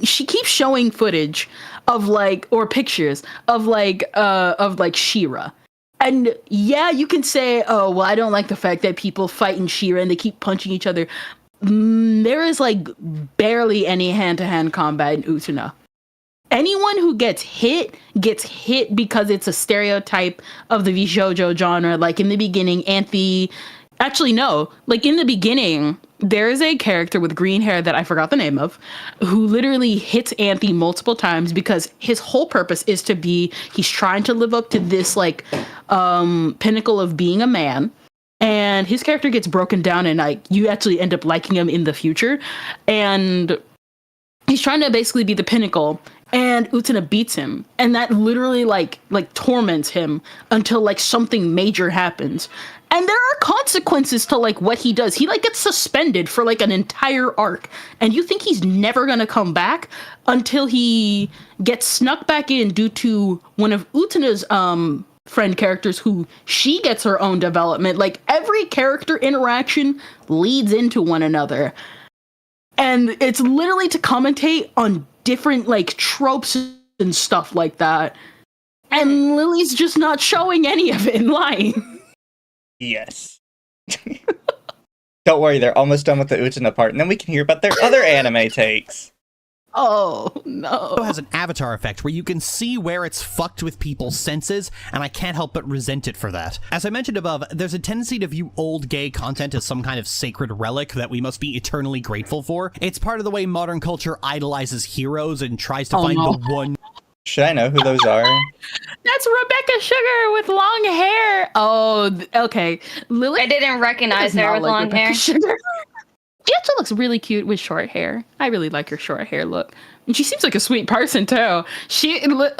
she keeps showing footage of, like, or pictures of She-Ra. And yeah, you can say, oh, well, I don't like the fact that people fight in She-Ra and they keep punching each other. There is, like, barely any hand-to-hand combat in Utena. Anyone who gets hit because it's a stereotype of the VShojo genre. Like, in the beginning, Anthe... Actually, no. Like, in the beginning, there is a character with green hair that I forgot the name of, who literally hits Anthe multiple times because his whole purpose is to be... He's trying to live up to this, like, pinnacle of being a man. And his character gets broken down and, like, you actually end up liking him in the future. And he's trying to basically be the pinnacle. And Utena beats him, and that literally like torments him until like something major happens. And there are consequences to like what he does. He like gets suspended for like an entire arc, and you think he's never gonna come back until he gets snuck back in due to one of Utena's friend characters who she gets her own development. Like every character interaction leads into one another. And it's literally to commentate on different, like, tropes and stuff like that. And Lily's just not showing any of it in line. Yes. Don't worry, they're almost done with the Utena part, and then we can hear about their other anime takes. Oh, no. It has an avatar effect where you can see where it's fucked with people's senses, and I can't help but resent it for that. As I mentioned above, there's a tendency to view old gay content as some kind of sacred relic that we must be eternally grateful for. It's part of the way modern culture idolizes heroes and tries to find the one... Should I know who those are? That's Rebecca Sugar with long hair. Oh, okay. Lily, I didn't recognize her with long hair. Sugar. She actually looks really cute with short hair. I really like her short hair look. And she seems like a sweet person, too.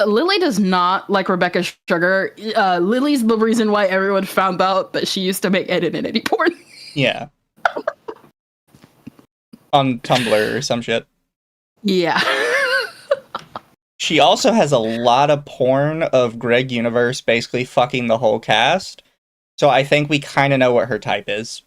Lily does not like Rebecca Sugar. Lily's the reason why everyone found out that she used to make edit porn. Yeah. On Tumblr or some shit. Yeah. She also has a lot of porn of Greg Universe basically fucking the whole cast. So I think we kind of know what her type is.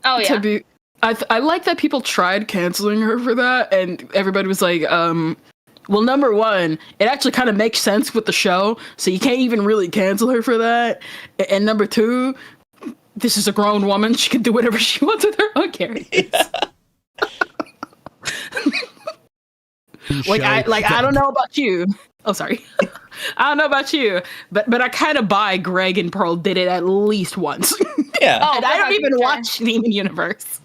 Oh, yeah. I like that people tried canceling her for that, and everybody was like, well, number one, it actually kind of makes sense with the show, so you can't even really cancel her for that. And number two, this is a grown woman. She can do whatever she wants with her own characters. Yeah. I don't know about you. Oh, sorry. I don't know about you, but I kind of buy Greg and Pearl did it at least once. Yeah. And I don't even watch Demon Universe.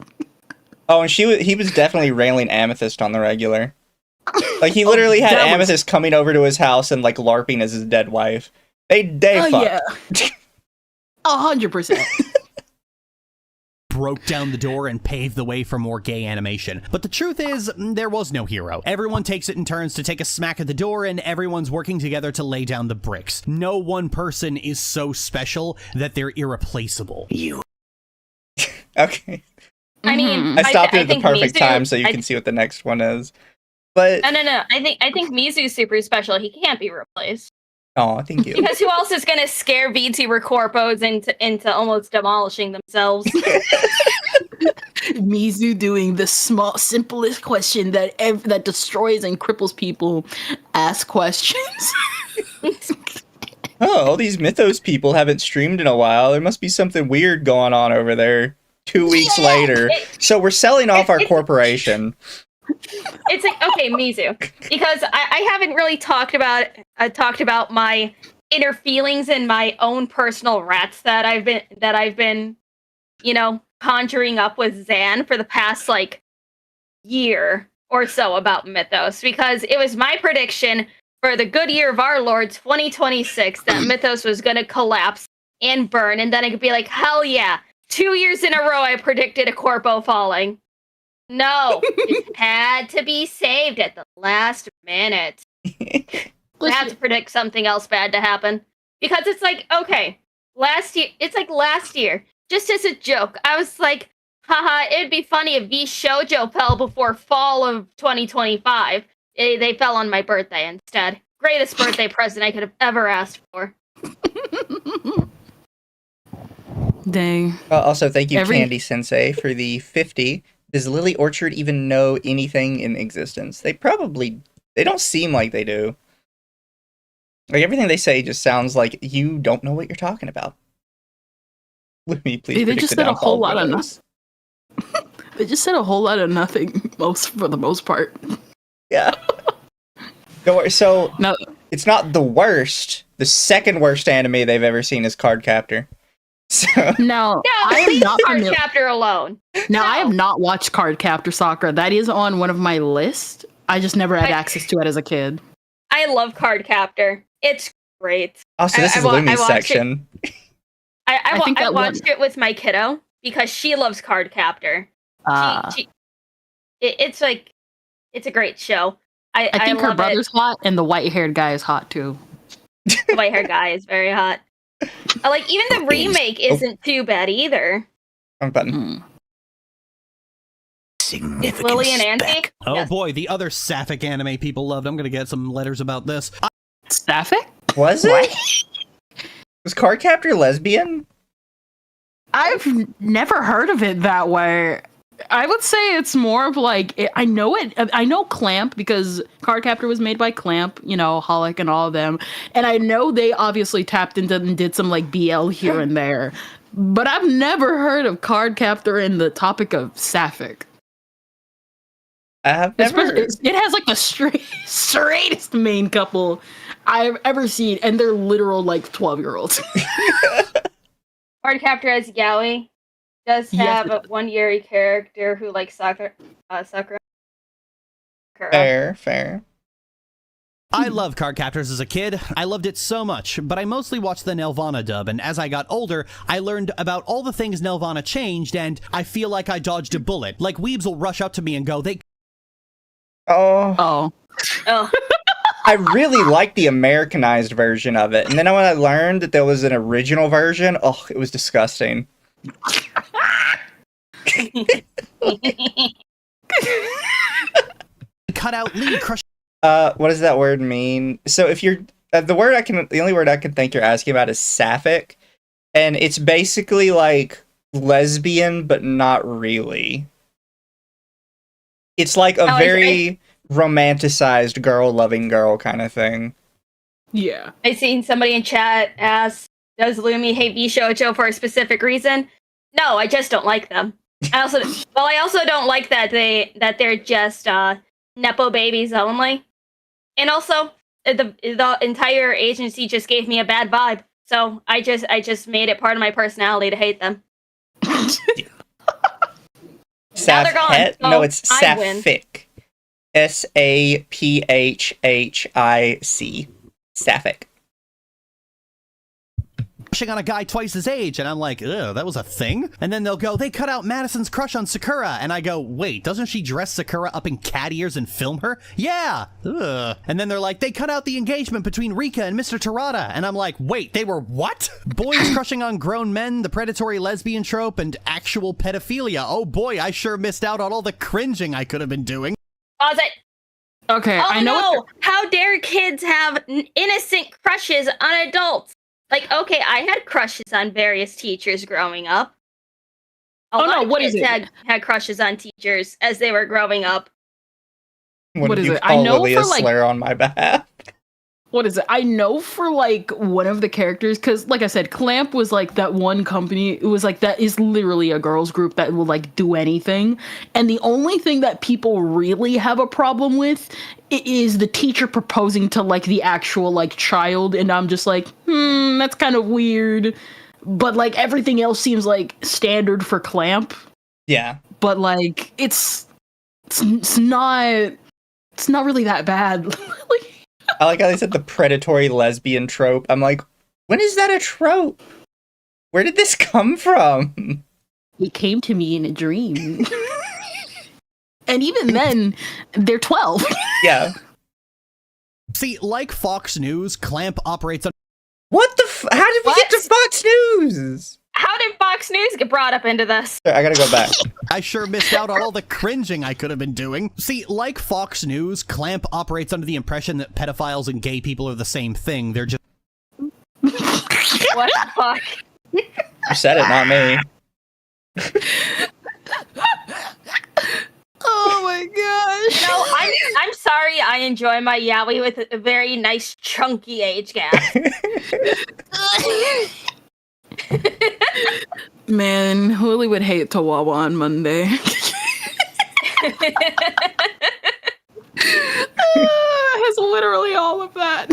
Oh, and he was definitely railing Amethyst on the regular. Like, he literally had Amethyst coming over to his house and, like, LARPing as his dead wife. They fucked. Yeah. 100%. Broke down the door and paved the way for more gay animation. But the truth is, there was no hero. Everyone takes it in turns to take a smack at the door, and everyone's working together to lay down the bricks. No one person is so special that they're irreplaceable. You. Okay. I mean, I stopped it at the perfect Mizu, time so you can see what the next one is. But no. I think Mizu's super special. He can't be replaced. Oh, thank you. Because who else is going to scare VTuber corpos into almost demolishing themselves? Mizu doing the simplest question that destroys and cripples people. Ask questions. Oh, all these Mythos people haven't streamed in a while. There must be something weird going on over there. 2 weeks later. So we're selling off our corporation. It's like, okay, Mizu, because I haven't really talked about my inner feelings and my own personal rats that I've been, conjuring up with Zan for the past like year or so about Mythos, because it was my prediction for the good year of our Lord 2026 that Mythos was going to collapse and burn, and then I could be like, hell yeah, 2 years in a row I predicted a corpo falling. No, it had to be saved at the last minute. I had to predict something else bad to happen. Because it's like, okay, last year, just as a joke, I was like, haha, it'd be funny if these shoujo fell before fall of 2025. They fell on my birthday instead. Greatest birthday present I could have ever asked for. Dang. Also, thank you, Candy Sensei, for the 50. Does Lily Orchard even know anything in existence? They don't seem like they do. Like, everything they say just sounds like you don't know what you're talking about. Let me please. They just said a whole lot of nothing. They just said a whole lot of nothing, for the most part. Yeah. Don't worry. So, no, it's not the worst. The second worst anime they've ever seen is Cardcaptor. So. No, I am not Cardcaptor alone. Now, I have not watched Cardcaptor Sakura. That is on one of my lists. I just never had access to it as a kid. I love Cardcaptor. It's great. Also, this is Lumi's section. I watched it with my kiddo because she loves Cardcaptor. It's a great show. I think her brother's hot, and the white-haired guy is hot too. The white-haired guy is very hot. Like, even the remake isn't too bad either. Wrong button. Significant Lily and Auntie? Oh Yes. boy, the other sapphic anime people loved. I'm gonna get some letters about this. Sapphic? Was it? Was Cardcaptor lesbian? I've never heard of it that way. I would say it's more of like, I know Clamp because Cardcaptor was made by Clamp, Holic and all of them. And I know they obviously tapped into and did some like BL here and there. But I've never heard of Cardcaptor in the topic of sapphic. I have never. It has like the straightest main couple I've ever seen, and they're literal like 12-year-olds. Cardcaptor as Yaoi does have a one Yuri character who likes Sakura. Fair. I loved Cardcaptors as a kid. I loved it so much, but I mostly watched the Nelvana dub, and as I got older, I learned about all the things Nelvana changed, and I feel like I dodged a bullet. Like, weebs will rush up to me and go, Oh. I really liked the Americanized version of it, and then when I learned that there was an original version, it was disgusting. Cut out lead crush. What does that word mean? So if you're the only word I can think you're asking about is sapphic, and it's basically like lesbian, but not really. It's like a very romanticized girl-loving girl kind of thing. Yeah. I seen somebody in chat ask, "Does Lumi hate Bishoujo for a specific reason?" No, I just don't like them. I also don't like that they're just nepo babies only. And also, the entire agency just gave me a bad vibe. So I just made it part of my personality to hate them. Now they're gone. So no, it's I win. sapphic. SAPHHIC. Sapphic. Crushing on a guy twice his age, and I'm like, ugh, that was a thing? And then they'll go, they cut out Madison's crush on Sakura, and I go, wait, doesn't she dress Sakura up in cat ears and film her? Yeah! Ugh. And then they're like, they cut out the engagement between Rika and Mr. Tarada, and I'm like, wait, they were what? Boys crushing on grown men, the predatory lesbian trope, and actual pedophilia. Oh boy, I sure missed out on all the cringing I could have been doing. Pause it! Okay, I know. No! How dare kids have innocent crushes on adults? Like, okay, I had crushes on various teachers growing up. What is it? Had crushes on teachers as they were growing up. What is it? I know Lily for like slur on my behalf. What is it? I know for like one of the characters, because like I said, Clamp was like that one company. It was like that is literally a girls group that will like do anything. And the only thing that people really have a problem with is the teacher proposing to like the actual like child. And I'm just like, that's kind of weird. But like everything else seems like standard for Clamp. Yeah. But like it's not really that bad. I like how they said the predatory lesbian trope. I'm like, when is that a trope? Where did this come from? It came to me in a dream. And even then, they're 12. Yeah. See, like Fox News, Clamp operates on... What the how did we get to Fox News? How did Fox News get brought up into this? I gotta go back. I sure missed out on all the cringing I could have been doing. See, like Fox News, Clamp operates under the impression that pedophiles and gay people are the same thing. They're just... What the fuck? You said it, not me. Oh my gosh. No, I'm sorry. I enjoy my yaoi with a very nice chunky age gap. Man, Willie would hate Tawawa on Monday. Has literally all of that.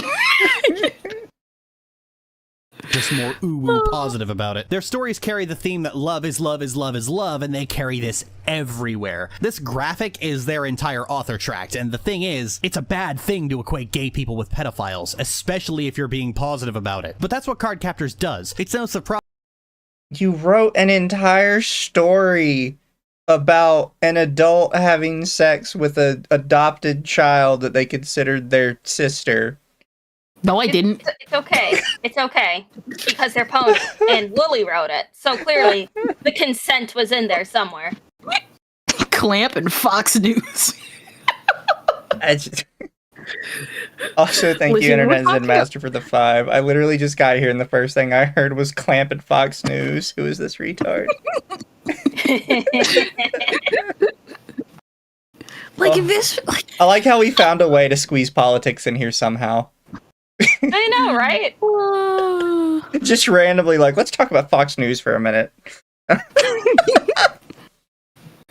Just more ooh positive about it. Their stories carry the theme that love is love is love is love, and they carry this everywhere. This graphic is their entire author tract, and the thing is, it's a bad thing to equate gay people with pedophiles, especially if you're being positive about it. But that's what Cardcaptors does. It's no surprise. You wrote an entire story about an adult having sex with an adopted child that they considered their sister. No, I didn't. It's okay. It's okay. Because they're ponies, and Lily wrote it. So clearly, the consent was in there somewhere. Clamp and Fox News. Also, thank you, Internet Zen Master, for the 5. I literally just got here, and the first thing I heard was Clamp and Fox News. Who is this retard? I like how we found a way to squeeze politics in here somehow. I know, right? Just randomly, like, let's talk about Fox News for a minute.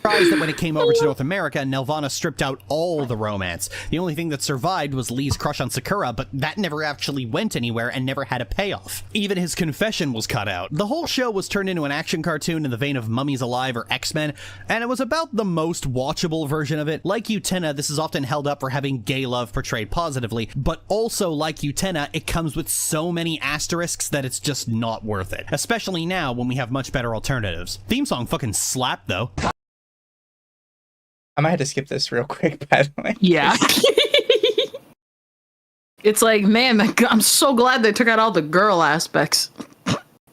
Surprised that when it came over to North America, Nelvana stripped out all the romance. The only thing that survived was Lee's crush on Sakura, but that never actually went anywhere and never had a payoff. Even his confession was cut out. The whole show was turned into an action cartoon in the vein of Mummies Alive or X-Men, and it was about the most watchable version of it. Like Utena, this is often held up for having gay love portrayed positively, but also like Utena, it comes with so many asterisks that it's just not worth it. Especially now when we have much better alternatives. Theme song fucking slapped though. I might have to skip this real quick, by the way. Yeah. It's like, man, I'm so glad they took out all the girl aspects.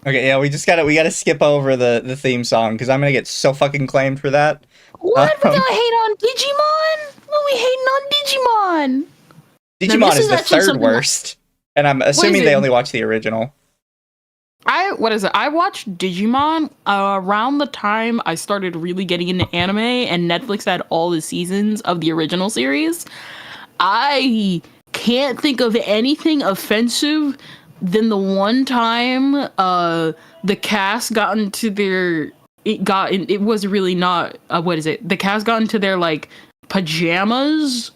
Okay, yeah, we gotta skip over the theme song, because I'm gonna get so fucking claimed for that. What? We gonna hate on Digimon? What we hating on Digimon? Digimon is the third worst, and I'm assuming they only watch the original. I watched Digimon around the time I started really getting into anime, and Netflix had all the seasons of the original series. I can't think of anything offensive than the one time the cast got into their it was really not the cast got into their like pajamas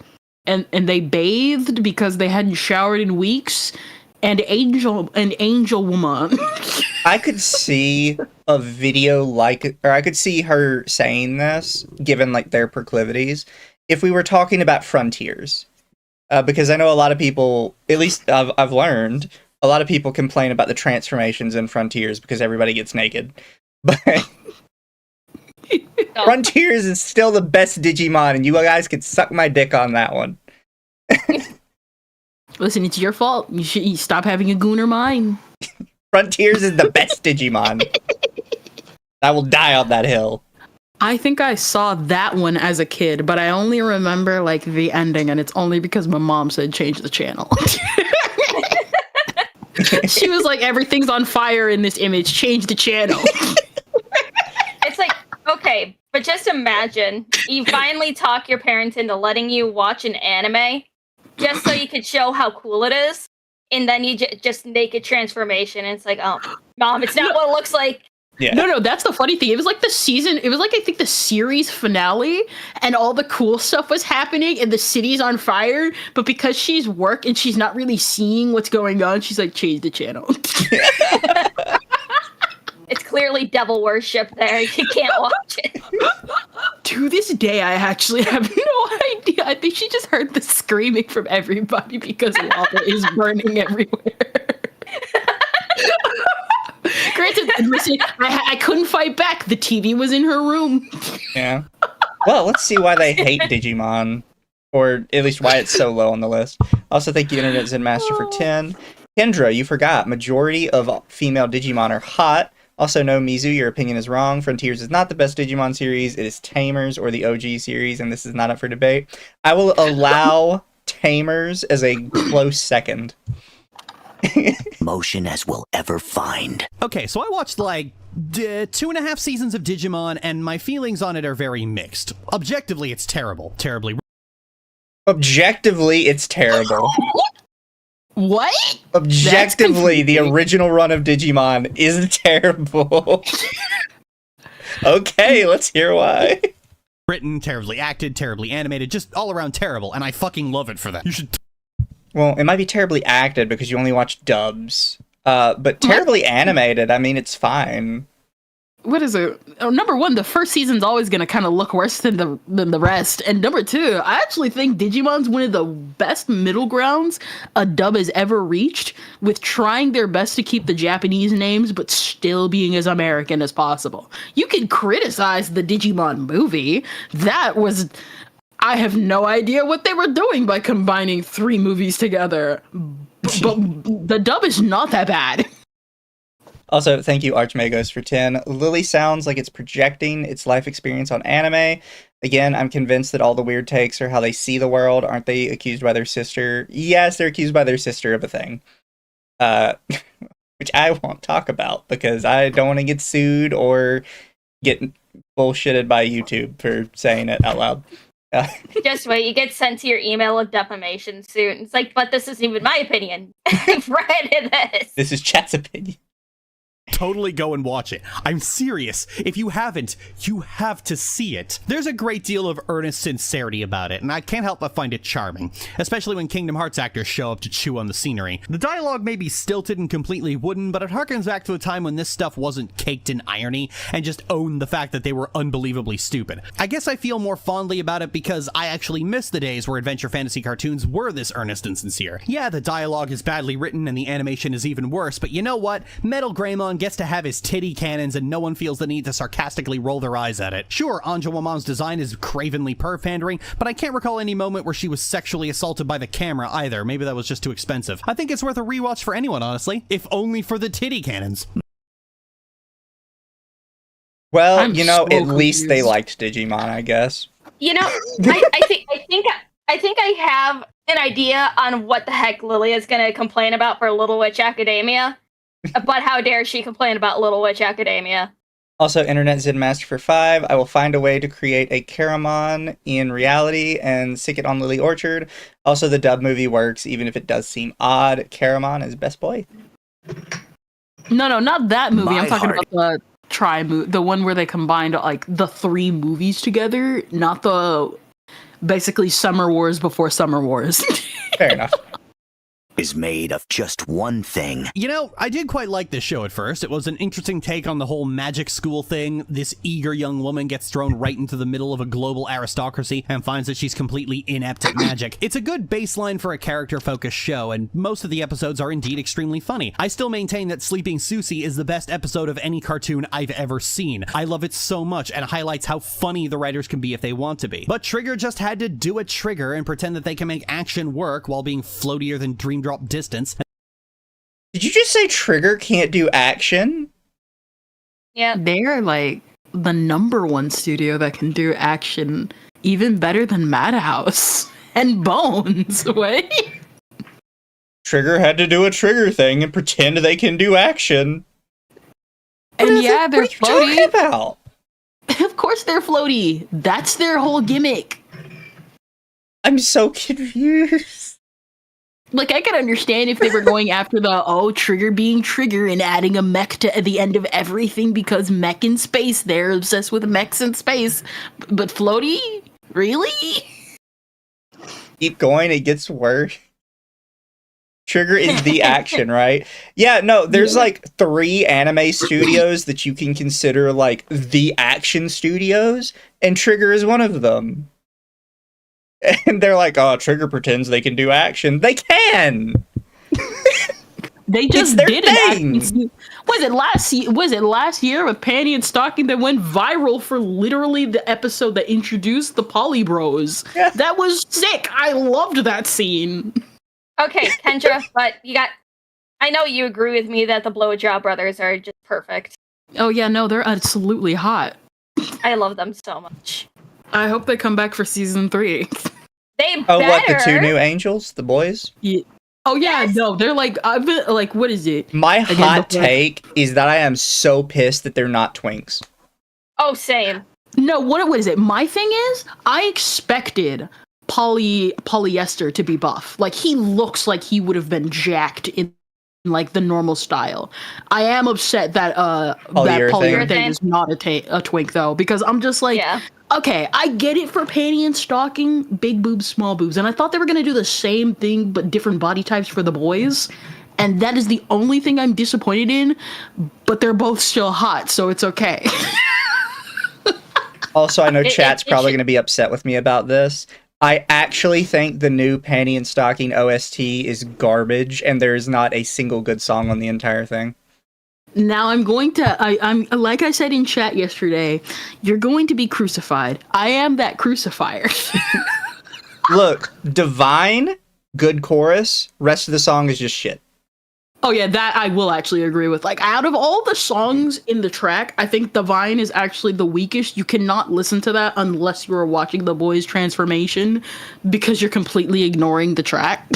and they bathed because they hadn't showered in weeks. And Angel Woman. I could see a video or I could see her saying this, given like their proclivities, if we were talking about Frontiers. Because I know a lot of people, at least I've learned, a lot of people complain about the transformations in Frontiers because everybody gets naked. But Frontiers is still the best Digimon, and you guys could suck my dick on that one. Listen, it's your fault. You should stop having a gooner mind. Frontiers is the best Digimon. I will die on that hill. I think I saw that one as a kid, but I only remember like the ending, and it's only because my mom said change the channel. She was like, everything's on fire in this image, change the channel. It's like, okay, but just imagine you finally talk your parents into letting you watch an anime just so you could show how cool it is, and then you just make a transformation, and it's like, oh, Mom, it's not what it looks like. Yeah. No, that's the funny thing. It was like I think the series finale, and all the cool stuff was happening, and the city's on fire, but because she's work and she's not really seeing what's going on, she's like, change the channel. It's clearly devil worship there. You can't watch it. To this day, I actually have no idea. I think she just heard the screaming from everybody because lava is burning everywhere. Granted, listen, I couldn't fight back. The TV was in her room. Yeah. Well, let's see why they hate Digimon, or at least why it's so low on the list. Also, thank you, Internet Zen Master, for 10. Kendra, you forgot. Majority of female Digimon are hot. Also, no, Mizu, your opinion is wrong. Frontiers is not the best Digimon series. It is Tamers or the OG series, and this is not up for debate. I will allow Tamers as a close second. Motion as we'll ever find. Okay, so I watched like 2.5 seasons of Digimon, and my feelings on it are very mixed. Objectively, it's terrible. Objectively, it's terrible. What? Objectively, the original run of Digimon is terrible. Okay, let's hear why. Written, terribly acted, terribly animated, just all around terrible, and I fucking love it for that. You should. Well, it might be terribly acted because you only watch dubs. But terribly animated, I mean, it's fine. What is it? Oh, number one, the first season's always going to kind of look worse than the rest. And number two, I actually think Digimon's one of the best middle grounds a dub has ever reached, with trying their best to keep the Japanese names but still being as American as possible. You can criticize the Digimon movie. I have no idea what they were doing by combining 3 movies together. But the dub is not that bad. Also, thank you, Archmagos, for 10. Lily sounds like it's projecting its life experience on anime. Again, I'm convinced that all the weird takes are how they see the world. Aren't they accused by their sister? Yes, they're accused by their sister of a thing. Which I won't talk about because I don't want to get sued or get bullshitted by YouTube for saying it out loud. Just wait, you get sent to your email of defamation soon. It's like, but this isn't even my opinion. I've read this. This is chat's opinion. totally go and watch it. I'm serious. If you haven't, you have to see it. There's a great deal of earnest sincerity about it, and I can't help but find it charming, especially when Kingdom Hearts actors show up to chew on the scenery. The dialogue may be stilted and completely wooden, but it harkens back to a time when this stuff wasn't caked in irony and just owned the fact that they were unbelievably stupid. I guess I feel more fondly about it because I actually miss the days where adventure fantasy cartoons were this earnest and sincere. Yeah, the dialogue is badly written and the animation is even worse, but you know what? Metal Greymon gets to have his titty cannons and no one feels the need to sarcastically roll their eyes at it. Sure, Anjuwamon's design is cravenly perv-pandering, but I can't recall any moment where she was sexually assaulted by the camera either. Maybe that was just too expensive. I think it's worth a rewatch for anyone, honestly, if only for the titty cannons. Well, I'm so at least they confused. liked Digimon, I guess. I think I have an idea on what the heck Lily is going to complain about for Little Witch Academia. But how dare she complain about Little Witch Academia? Also, Internet Zen Master for 5. I will find a way to create a Caramon in reality and stick it on Lily Orchard. Also, the dub movie works, even if it does seem odd. Caramon is best boy. No, not that movie. My I'm talking heart. about the one where they combined like the 3 movies together, not the basically Summer Wars before Summer Wars. Fair enough. Is made of just one thing. You know, I did quite like this show at first. It was an interesting take on the whole magic school thing. This eager young woman gets thrown right into the middle of a global aristocracy and finds that she's completely inept at magic. It's a good baseline for a character-focused show, and most of the episodes are indeed extremely funny. I still maintain that Sleeping Susie is the best episode of any cartoon I've ever seen. I love it so much, and highlights how funny the writers can be if they want to be. But Trigger just had to do a Trigger and pretend that they can make action work while being floatier than Dream Drop Distance. Did you just say Trigger can't do action? Yeah. They're like the #1 studio that can do action even better than Madhouse and Bones. Wait. Trigger had to do a Trigger thing and pretend they can do action. And yeah, they're what are you talking floaty. about? Of course they're floaty. That's their whole gimmick. I'm so confused. Like, I could understand if they were going after the, Trigger being Trigger and adding a mech to the end of everything because mech in space. They're obsessed with mechs in space. But floaty? Really? Keep going, it gets worse. Trigger is the action, right? Yeah, no, there's like 3 anime studios that you can consider like the action studios, and Trigger is one of them. And they're like, oh, Trigger pretends they can do action. They can! They just It's their did thing. it. Was it last year with Panty and Stocking that went viral for literally the episode that introduced the Poly Bros? Yeah. That was sick. I loved that scene. Okay, Kendra, but I know you agree with me that the Blowjob brothers are just perfect. Oh yeah, no, they're absolutely hot. I love them so much. I hope they come back for season 3. They Oh, better. what, the 2 new angels? The boys? Yeah. Oh yeah, Yes. no, they're like I've been like, what is it? My Again, hot before- take is that I am so pissed that they're not twinks. Oh, same. No, what is it? My thing is, I expected polyester to be buff. Like he looks like he would have been jacked in like the normal style. I am upset that that polyurethane is not a twink though, because I'm just like, Yeah. okay, I get it for Panty and Stocking, big boobs, small boobs, and I thought they were gonna do the same thing but different body types for the boys. And that is the only thing I'm disappointed in, but they're both still hot, so it's okay. Also, I know chat's it probably should- going to be upset with me about this. I actually think the new Panty and Stocking OST is garbage, and there is not a single good song on the entire thing. Now I'm going to, I'm like I said in chat yesterday, you're going to be crucified. I am that crucifier. Look, Divine, good chorus, rest of the song is just shit. Oh yeah, that I will actually agree with. Like, out of all the songs in the track, I think Divine is actually the weakest. You cannot listen to that unless you are watching the boys' transformation, because you're completely ignoring the track.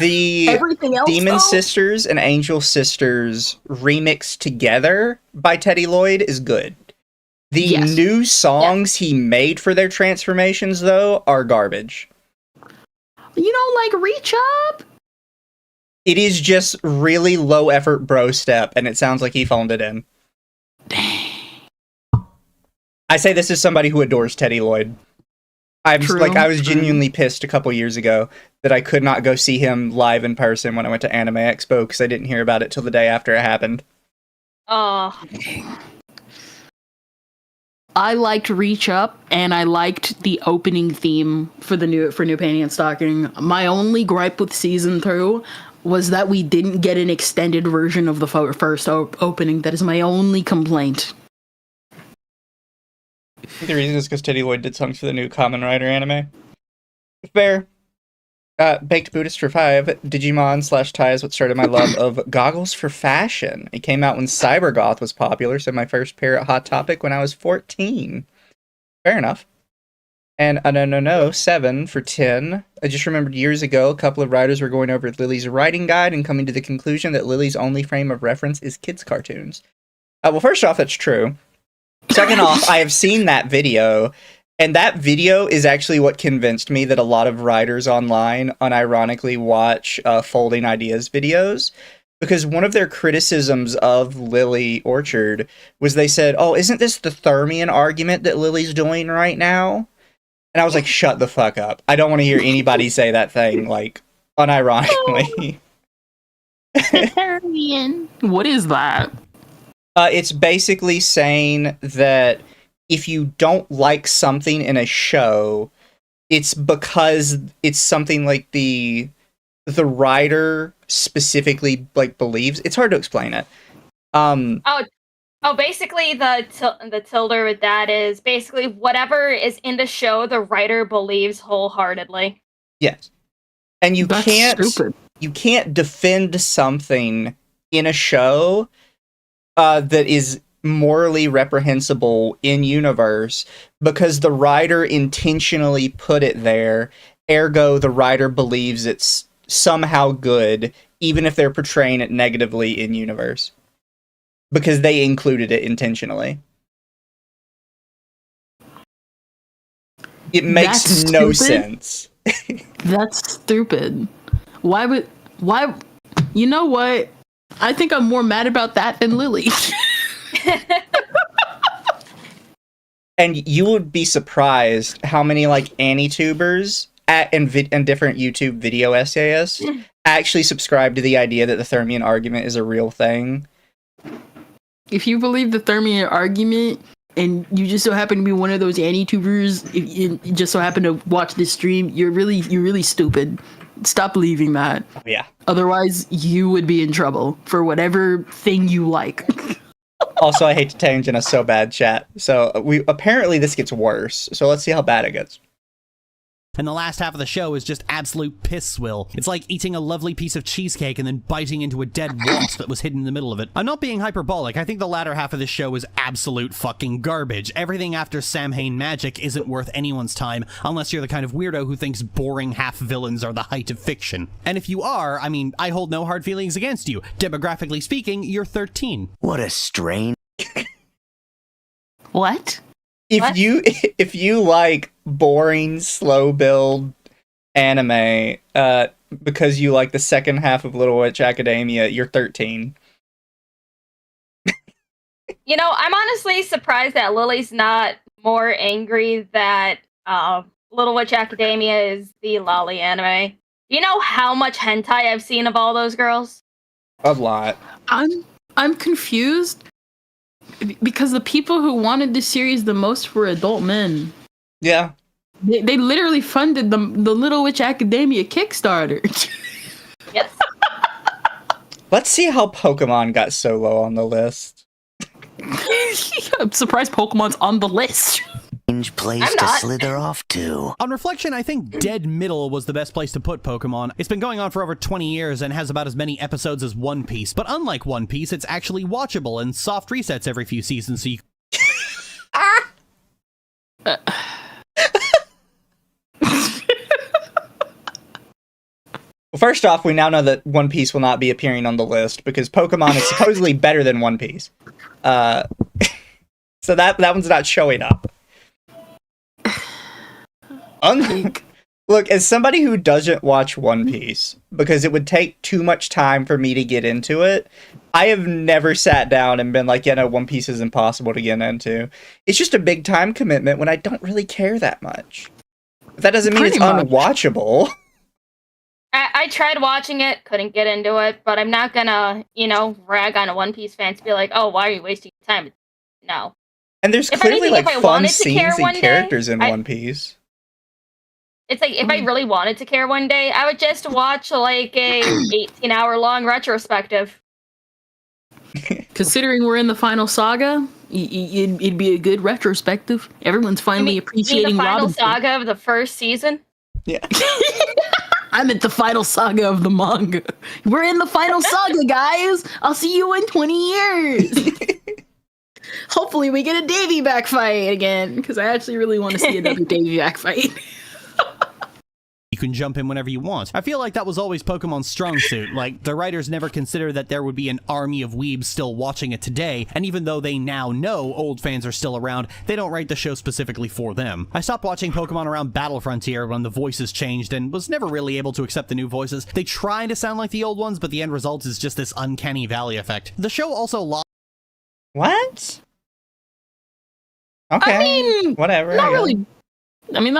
The Everything else, Demon though? Sisters and Angel Sisters remix together by Teddy Lloyd is good. The Yes. new songs he made for their transformations, though, are garbage. You know, like Reach Up. It is just really low effort bro step, and it sounds like he phoned it in. Dang. I say this as somebody who adores Teddy Lloyd. I was genuinely pissed a couple years ago that I could not go see him live in person when I went to Anime Expo because I didn't hear about it till the day after it happened. Oh. I liked Reach Up, and I liked the opening theme for New Panty and Stocking. My only gripe with season 2 was that we didn't get an extended version of the first opening. That is my only complaint. The reason is because Teddy Lloyd did songs for the new Kamen Rider anime. Fair. Baked Buddhist for 5. Digimon / Tai is what started my love of goggles for fashion. It came out when Cybergoth was popular, so my first pair at Hot Topic when I was 14. Fair enough. And no, 7 for 10. I just remembered years ago, a couple of writers were going over Lily's writing guide and coming to the conclusion that Lily's only frame of reference is kids' cartoons. Well, first off, that's true. Second off, I have seen that video, and that video is actually what convinced me that a lot of writers online unironically watch Folding Ideas videos, because one of their criticisms of Lily Orchard was they said, oh, isn't this the Thermian argument that Lily's doing right now? And I was like, shut the fuck up. I don't want to hear anybody say that thing, like, unironically. Thermian. What is that? It's basically saying that if you don't like something in a show, it's because it's something like the writer specifically like believes. It's hard to explain it. Basically the tilde with that is basically whatever is in the show the writer believes wholeheartedly. Yes. And you can't defend something in a show that is morally reprehensible in universe because the writer intentionally put it there, ergo the writer believes it's somehow good, even if they're portraying it negatively in universe. Because they included it intentionally. It makes no sense. That's stupid. Why? You know what? I think I'm more mad about that than Lily. And you would be surprised how many like Anitubers and different YouTube video essayists actually subscribe to the idea that the Thermian argument is a real thing. If you believe the Thermian argument and you just so happen to be one of those Anitubers, if you just so happen to watch this stream, you're really stupid. Stop believing that. Yeah. Otherwise, you would be in trouble for whatever thing you like. Also, I hate to tangent us so bad, chat. So apparently this gets worse. So let's see how bad it gets. And the last half of the show is just absolute piss swill. It's like eating a lovely piece of cheesecake and then biting into a dead wasp that was hidden in the middle of it. I'm not being hyperbolic. I think the latter half of this show is absolute fucking garbage. Everything after Samhain magic isn't worth anyone's time unless you're the kind of weirdo who thinks boring half-villains are the height of fiction. And if you are, I mean, I hold no hard feelings against you. Demographically speaking, you're 13. What a strain. What? If you like boring, slow build anime, because you like the second half of Little Witch Academia, you're 13. You know, I'm honestly surprised that Lily's not more angry that Little Witch Academia is the lolly anime. Do you know how much hentai I've seen of all those girls? A lot. I'm confused. Because the people who wanted this series the most were adult men. Yeah. They literally funded the Little Witch Academia Kickstarter. Yes. Let's see how Pokemon got so low on the list. I'm surprised Pokemon's on the list. Strange place to slither off to. On reflection, I think dead middle was the best place to put Pokemon. It's been going on for over 20 years and has about as many episodes as One Piece, but unlike One Piece, it's actually watchable and soft resets every few seasons, so you... Well, first off, we now know that One Piece will not be appearing on the list because Pokemon is supposedly better than One Piece. So that one's not showing up. Look, as somebody who doesn't watch One Piece, because it would take too much time for me to get into it, I have never sat down and been like, yeah, no, One Piece is impossible to get into. It's just a big time commitment when I don't really care that much. But that doesn't mean it's unwatchable. I tried watching it, couldn't get into it, but I'm not gonna, rag on a One Piece fan to be like, oh, why are you wasting your time? No. And there's clearly, fun scenes and characters in One Piece. It's like, if I really wanted to care one day, I would just watch, a 18-hour-long retrospective. Considering we're in the final saga, it'd be a good retrospective. Everyone's finally appreciating the final Robinson. saga of the first season? Yeah. I meant the final saga of the manga. We're in the final saga, guys! I'll see you in 20 years! Hopefully we get a Davy back fight again, because I actually really want to see another Davy back fight. You can jump in whenever you want. I feel like that was always Pokemon's strong suit. Like, the writers never considered that there would be an army of weebs still watching it today, and even though they now know old fans are still around, they don't write the show specifically for them. I stopped watching Pokemon around Battle Frontier when the voices changed and was never really able to accept the new voices. They try to sound like the old ones, but the end result is just this uncanny valley effect. The show also lost... What? Okay, I mean, whatever. Not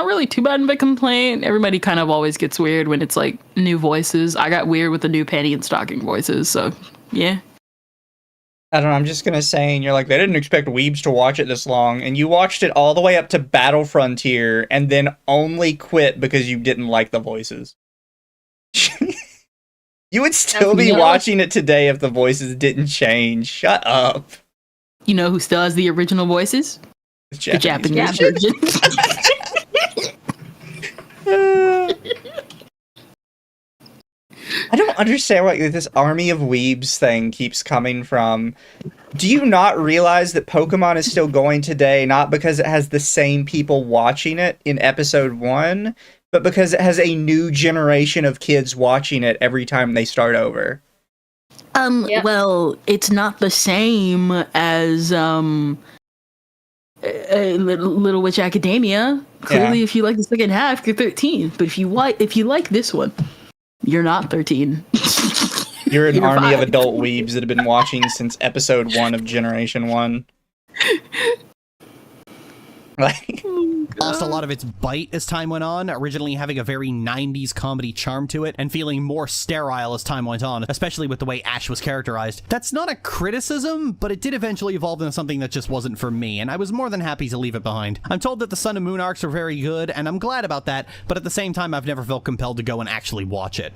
really too bad of a complaint. Everybody kind of always gets weird when it's like new voices. I got weird with the new panty and stocking voices, so yeah. I don't know, I'm just gonna say, and you're like, they didn't expect weebs to watch it this long, and you watched it all the way up to Battle Frontier, and then only quit because you didn't like the voices. You would still be watching it today if the voices didn't change. Shut up. You know who still has the original voices? The Japanese version. I don't understand where this army of weebs thing keeps coming from. Do you not realize that Pokemon is still going today, not because it has the same people watching it in episode 1, but because it has a new generation of kids watching it every time they start over? Well, it's not the same as Little Witch Academia. Clearly, if you like the second half, you're 13. But if you like this one, you're not 13. You're an army of adult weebs that have been watching since episode 1 of Generation 1. Lost a lot of its bite as time went on, originally having a very 90s comedy charm to it, and feeling more sterile as time went on, especially with the way Ash was characterized. That's not a criticism, but it did eventually evolve into something that just wasn't for me, and I was more than happy to leave it behind. I'm told that the Sun and Moon arcs are very good, and I'm glad about that, but at the same time, I've never felt compelled to go and actually watch it.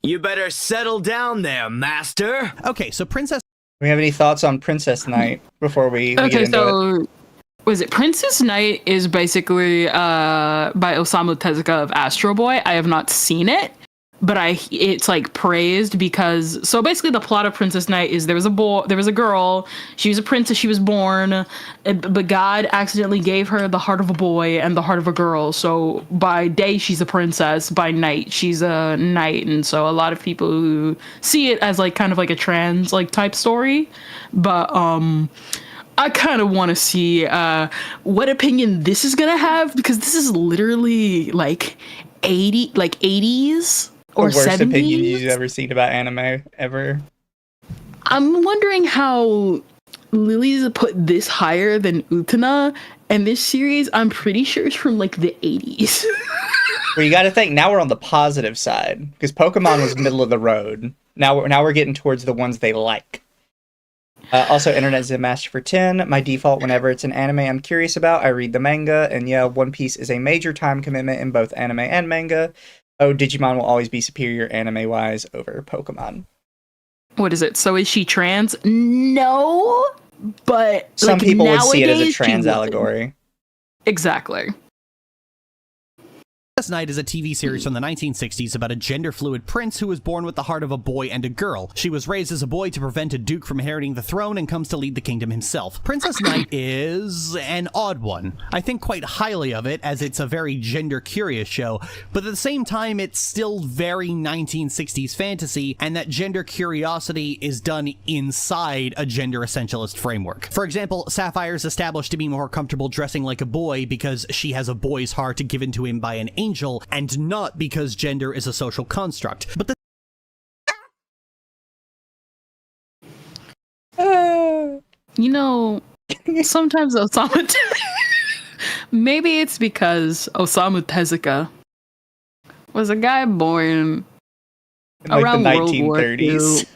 You better settle down there, master. Okay, so Princess... Do we have any thoughts on Princess Knight before we get into it? Was it Princess Knight is basically by Osamu Tezuka of Astro Boy. I have not seen it, but it's like praised because so basically the plot of Princess Knight is there was a girl, she was a princess, she was born, but God accidentally gave her the heart of a boy and the heart of a girl. So by day she's a princess, by night she's a knight, and so a lot of people who see it as like kind of like a trans like type story, but I kind of want to see what opinion this is gonna have, because this is literally like 80s or 70s. The worst opinion you've ever seen about anime ever. I'm wondering how Lily's put this higher than Utena, and this series I'm pretty sure is from like the 80s. Well, you got to think now we're on the positive side, because Pokemon was middle of the road. Now we're getting towards the ones they like. Also, Internet Zen Master for 10. My default whenever it's an anime I'm curious about, I read the manga. And yeah, One Piece is a major time commitment in both anime and manga. Oh, Digimon will always be superior anime-wise over Pokemon. What is it? So is she trans? No, but some people would see it as a trans allegory. Exactly. Princess Knight is a TV series from the 1960s about a gender-fluid prince who was born with the heart of a boy and a girl. She was raised as a boy to prevent a duke from inheriting the throne and comes to lead the kingdom himself. Princess Knight is an odd one. I think quite highly of it, as it's a very gender-curious show, but at the same time, it's still very 1960s fantasy, and that gender curiosity is done inside a gender-essentialist framework. For example, Sapphire is established to be more comfortable dressing like a boy because she has a boy's heart given to him by an angel, angel, and not because gender is a social construct. But the You know, sometimes Osamu... Maybe it's because Osamu Tezuka was a guy born In, like, around the World War 1930s.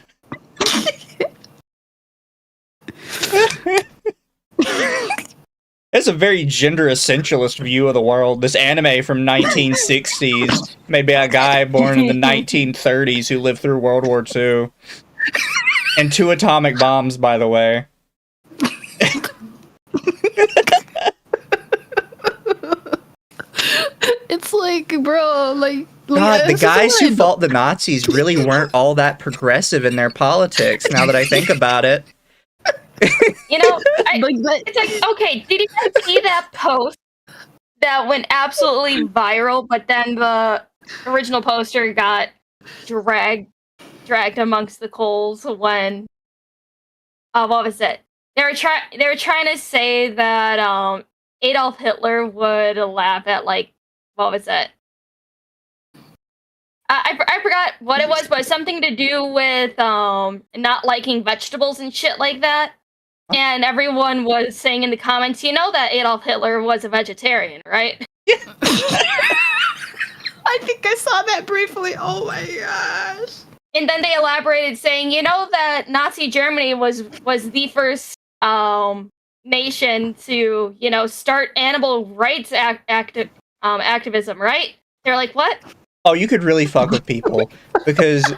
It's a very gender essentialist view of the world. This anime from 1960s, maybe a guy born in the 1930s who lived through World War II. And 2 atomic bombs, by the way. It's like, bro, like God, the this is guys who what I fought the Nazis really weren't all that progressive in their politics, now that I think about it. You know, Like that- it's like, okay, did you guys see that post that went absolutely viral, but then the original poster got dragged amongst the coals when what was it? They were trying to say that Adolf Hitler would laugh at, like, what was it? I forgot what it was, but something to do with not liking vegetables and shit like that. And everyone was saying in the comments, you know that Adolf Hitler was a vegetarian, right? I think I saw that briefly. Oh my gosh. And then they elaborated saying, you know that Nazi Germany was the first nation to, you know, start animal rights activism, right? They're like, what? Oh, you could really fuck with people, because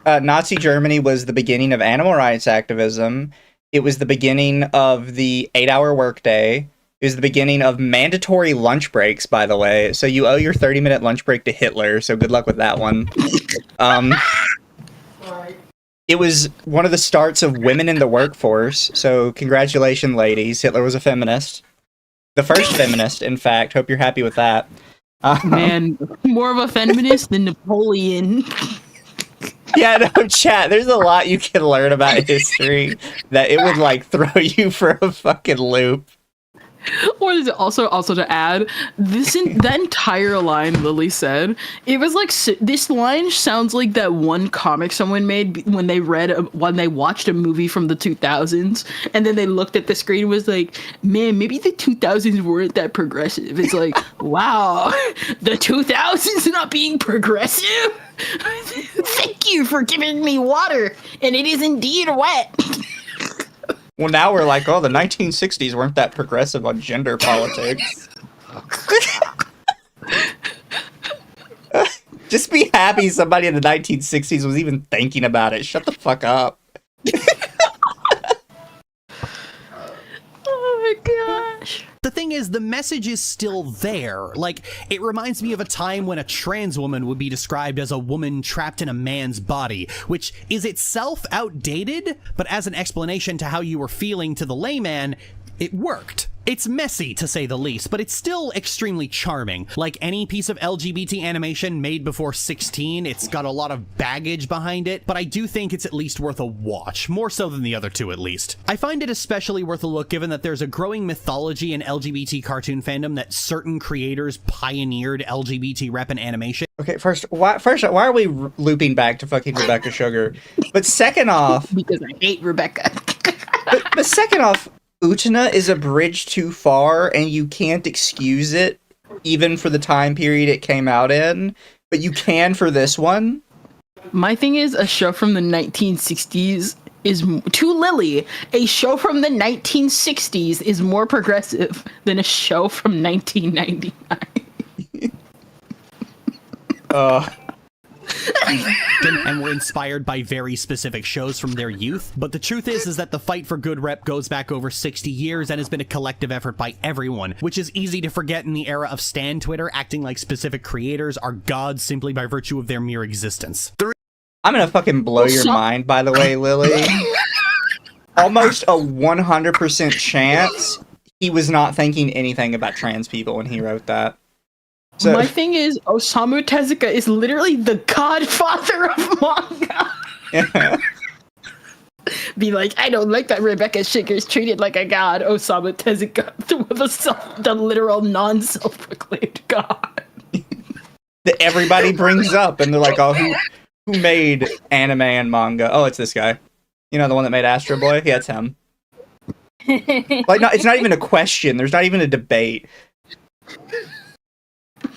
Nazi Germany was the beginning of animal rights activism. It was the beginning of the 8-hour workday. It was the beginning of mandatory lunch breaks, by the way. So you owe your 30-minute lunch break to Hitler, so good luck with that one. It was one of the starts of women in the workforce, so congratulations, ladies. Hitler was a feminist. The first feminist, in fact. Hope you're happy with that. Man, more of a feminist than Napoleon. Yeah, no, chat, there's a lot you can learn about history that it would, like, throw you for a fucking loop. Or is it also to add that entire line Lily said, it was like, this line sounds like that one comic someone made when they watched a movie from the 2000s, and then they looked at the screen and was like, man, maybe the 2000s weren't that progressive. It's like, wow, the 2000s not being progressive? Thank you for giving me water, and it is indeed wet. Well, now we're like, oh, the 1960s weren't that progressive on gender politics. Just be happy somebody in the 1960s was even thinking about it. Shut the fuck up. Oh my gosh. the thing is, the message is still there. Like, it reminds me of a time when a trans woman would be described as a woman trapped in a man's body, which is itself outdated, but as an explanation to how you were feeling to the layman, it worked. It's messy, to say the least, but it's still extremely charming. Like any piece of LGBT animation made before 16, it's got a lot of baggage behind it, but I do think it's at least worth a watch, more so than the other two at least. I find it especially worth a look given that there's a growing mythology in LGBT cartoon fandom that certain creators pioneered LGBT rep in animation. Okay, first, why are we looping back to fucking Rebecca Sugar? But second off... because I hate Rebecca. but second off, Utena is a bridge too far, and you can't excuse it, even for the time period it came out in, but you can for this one. My thing is, a show from the 1960s is, to Lily, a show from the 1960s is more progressive than a show from 1999. And were inspired by very specific shows from their youth, but the truth is that the fight for good rep goes back over 60 years and has been a collective effort by everyone, which is easy to forget in the era of Stan Twitter acting like specific creators are gods simply by virtue of their mere existence. I'm gonna fucking blow your mind, by the way, Lily. Almost a 100% chance he was not thinking anything about trans people when he wrote that. So, my thing is, Osamu Tezuka is literally the godfather of manga. yeah. Be like, I don't like that Rebecca Sugar is treated like a god. Osamu Tezuka, the literal non-self-proclaimed god. that everybody brings up, and they're like, "Oh, who made anime and manga?" Oh, it's this guy. You know, the one that made Astro Boy. Yeah, it's him. Like, no, it's not even a question. There's not even a debate.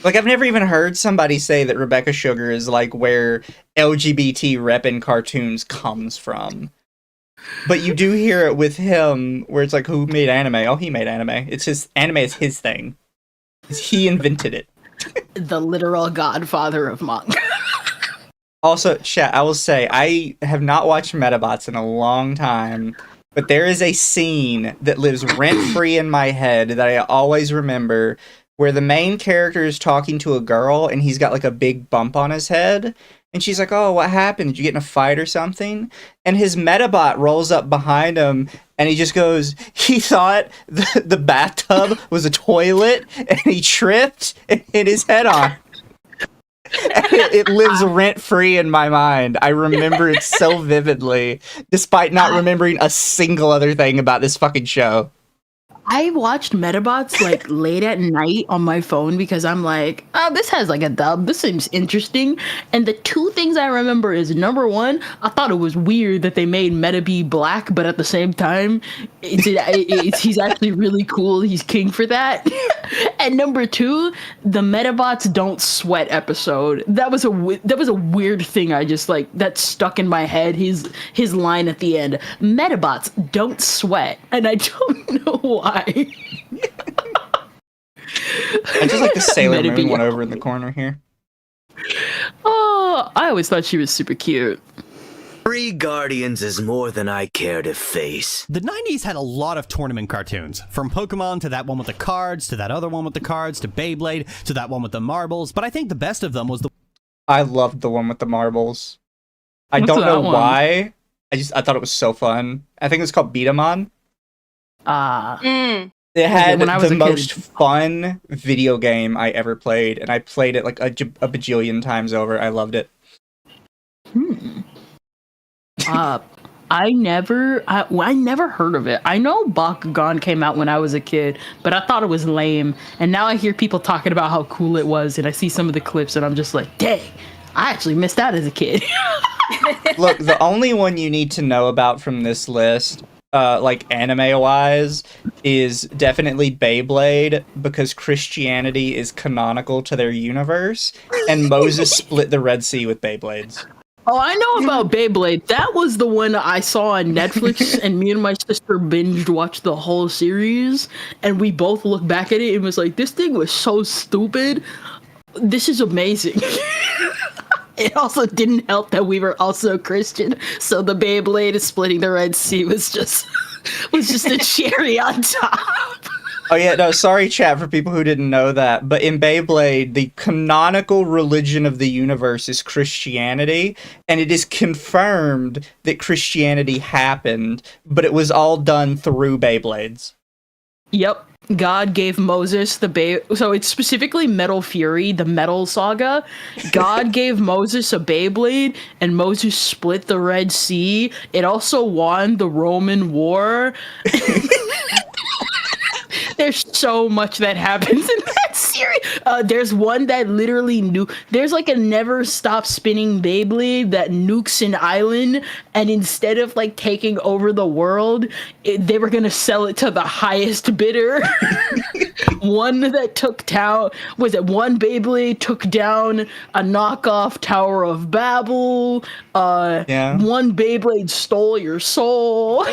Like, I've never even heard somebody say that Rebecca Sugar is, like, where LGBT rep in cartoons comes from. But you do hear it with him, where it's like, who made anime? Oh, he made anime. It's his, anime is his thing. He invented it. The literal godfather of manga. Also, chat, I will say, I have not watched Metabots in a long time, but there is a scene that lives rent-free in my head that I always remember, where the main character is talking to a girl, and he's got, like, a big bump on his head, and she's like, "Oh, what happened? Did you get in a fight or something?" And his Metabot rolls up behind him, and he just goes, he thought the bathtub was a toilet, and he tripped and hit his head on. It lives rent-free in my mind. I remember it so vividly, despite not remembering a single other thing about this fucking show. I watched Metabots like late at night on my phone because I'm like, oh, this has like a dub. This seems interesting. And the two things I remember is, number one, I thought it was weird that they made Metabee black, but at the same time, he's actually really cool. He's king for that. And number two, the Metabots don't sweat episode. That was a weird thing. I just like that stuck in my head. His line at the end, Metabots don't sweat, and I don't know why. I just like the Sailor Moon one over in the corner here. Oh, I always thought she was super cute. 3 Guardians is more than I care to face. The 90s had a lot of tournament cartoons, from Pokemon to that one with the cards, to that other one with the cards, to Beyblade, to that one with the marbles, but I think the best of them was the... I loved the one with the marbles. I don't know why. I thought it was so fun. I think it was called Beatamon. It had the most fun video game I ever played, and I played it like a bajillion times over. I loved it. I never heard of it. I know Bakugan came out when I was a kid, but I thought it was lame. And now I hear people talking about how cool it was, and I see some of the clips, and I'm just like, dang, I actually missed out as a kid. Look, the only one you need to know about from this list, like anime-wise, is definitely Beyblade, because Christianity is canonical to their universe, and Moses split the Red Sea with Beyblades. Oh, I know about Beyblade. That was the one I saw on Netflix, and me and my sister binged watched the whole series, and we both looked back at it and was like, this thing was so stupid. This is amazing. It also didn't help that we were also Christian, so the Beyblade splitting the Red Sea was just a cherry on top. Oh yeah, no, sorry chat for people who didn't know that, but in Beyblade, the canonical religion of the universe is Christianity, and it is confirmed that Christianity happened, but it was all done through Beyblades. Yep. God gave Moses so it's specifically Metal Fury, the Metal Saga. God gave Moses a Beyblade, and Moses split the Red Sea. It also won the Roman War. There's so much that happens in that series. There's one that literally there's like a never stop spinning Beyblade that nukes an island, and instead of like taking over the world, they were gonna sell it to the highest bidder. One Beyblade took down a knockoff Tower of Babel. One Beyblade stole your soul.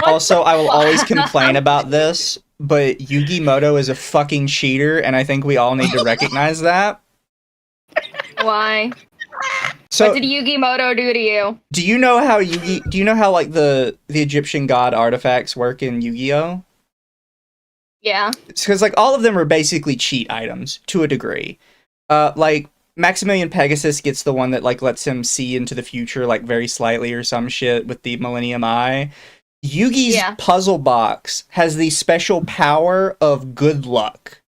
Also, I will always complain about this, but Yugi Moto is a fucking cheater, and I think we all need to recognize that. Why? So, what did Yugi Moto do to you? Do you know how like the Egyptian god artifacts work in Yu-Gi-Oh? Yeah. It's because like all of them are basically cheat items to a degree. Like Maximilian Pegasus gets the one that like lets him see into the future like very slightly or some shit with the Millennium Eye. Yugi's puzzle box has the special power of good luck.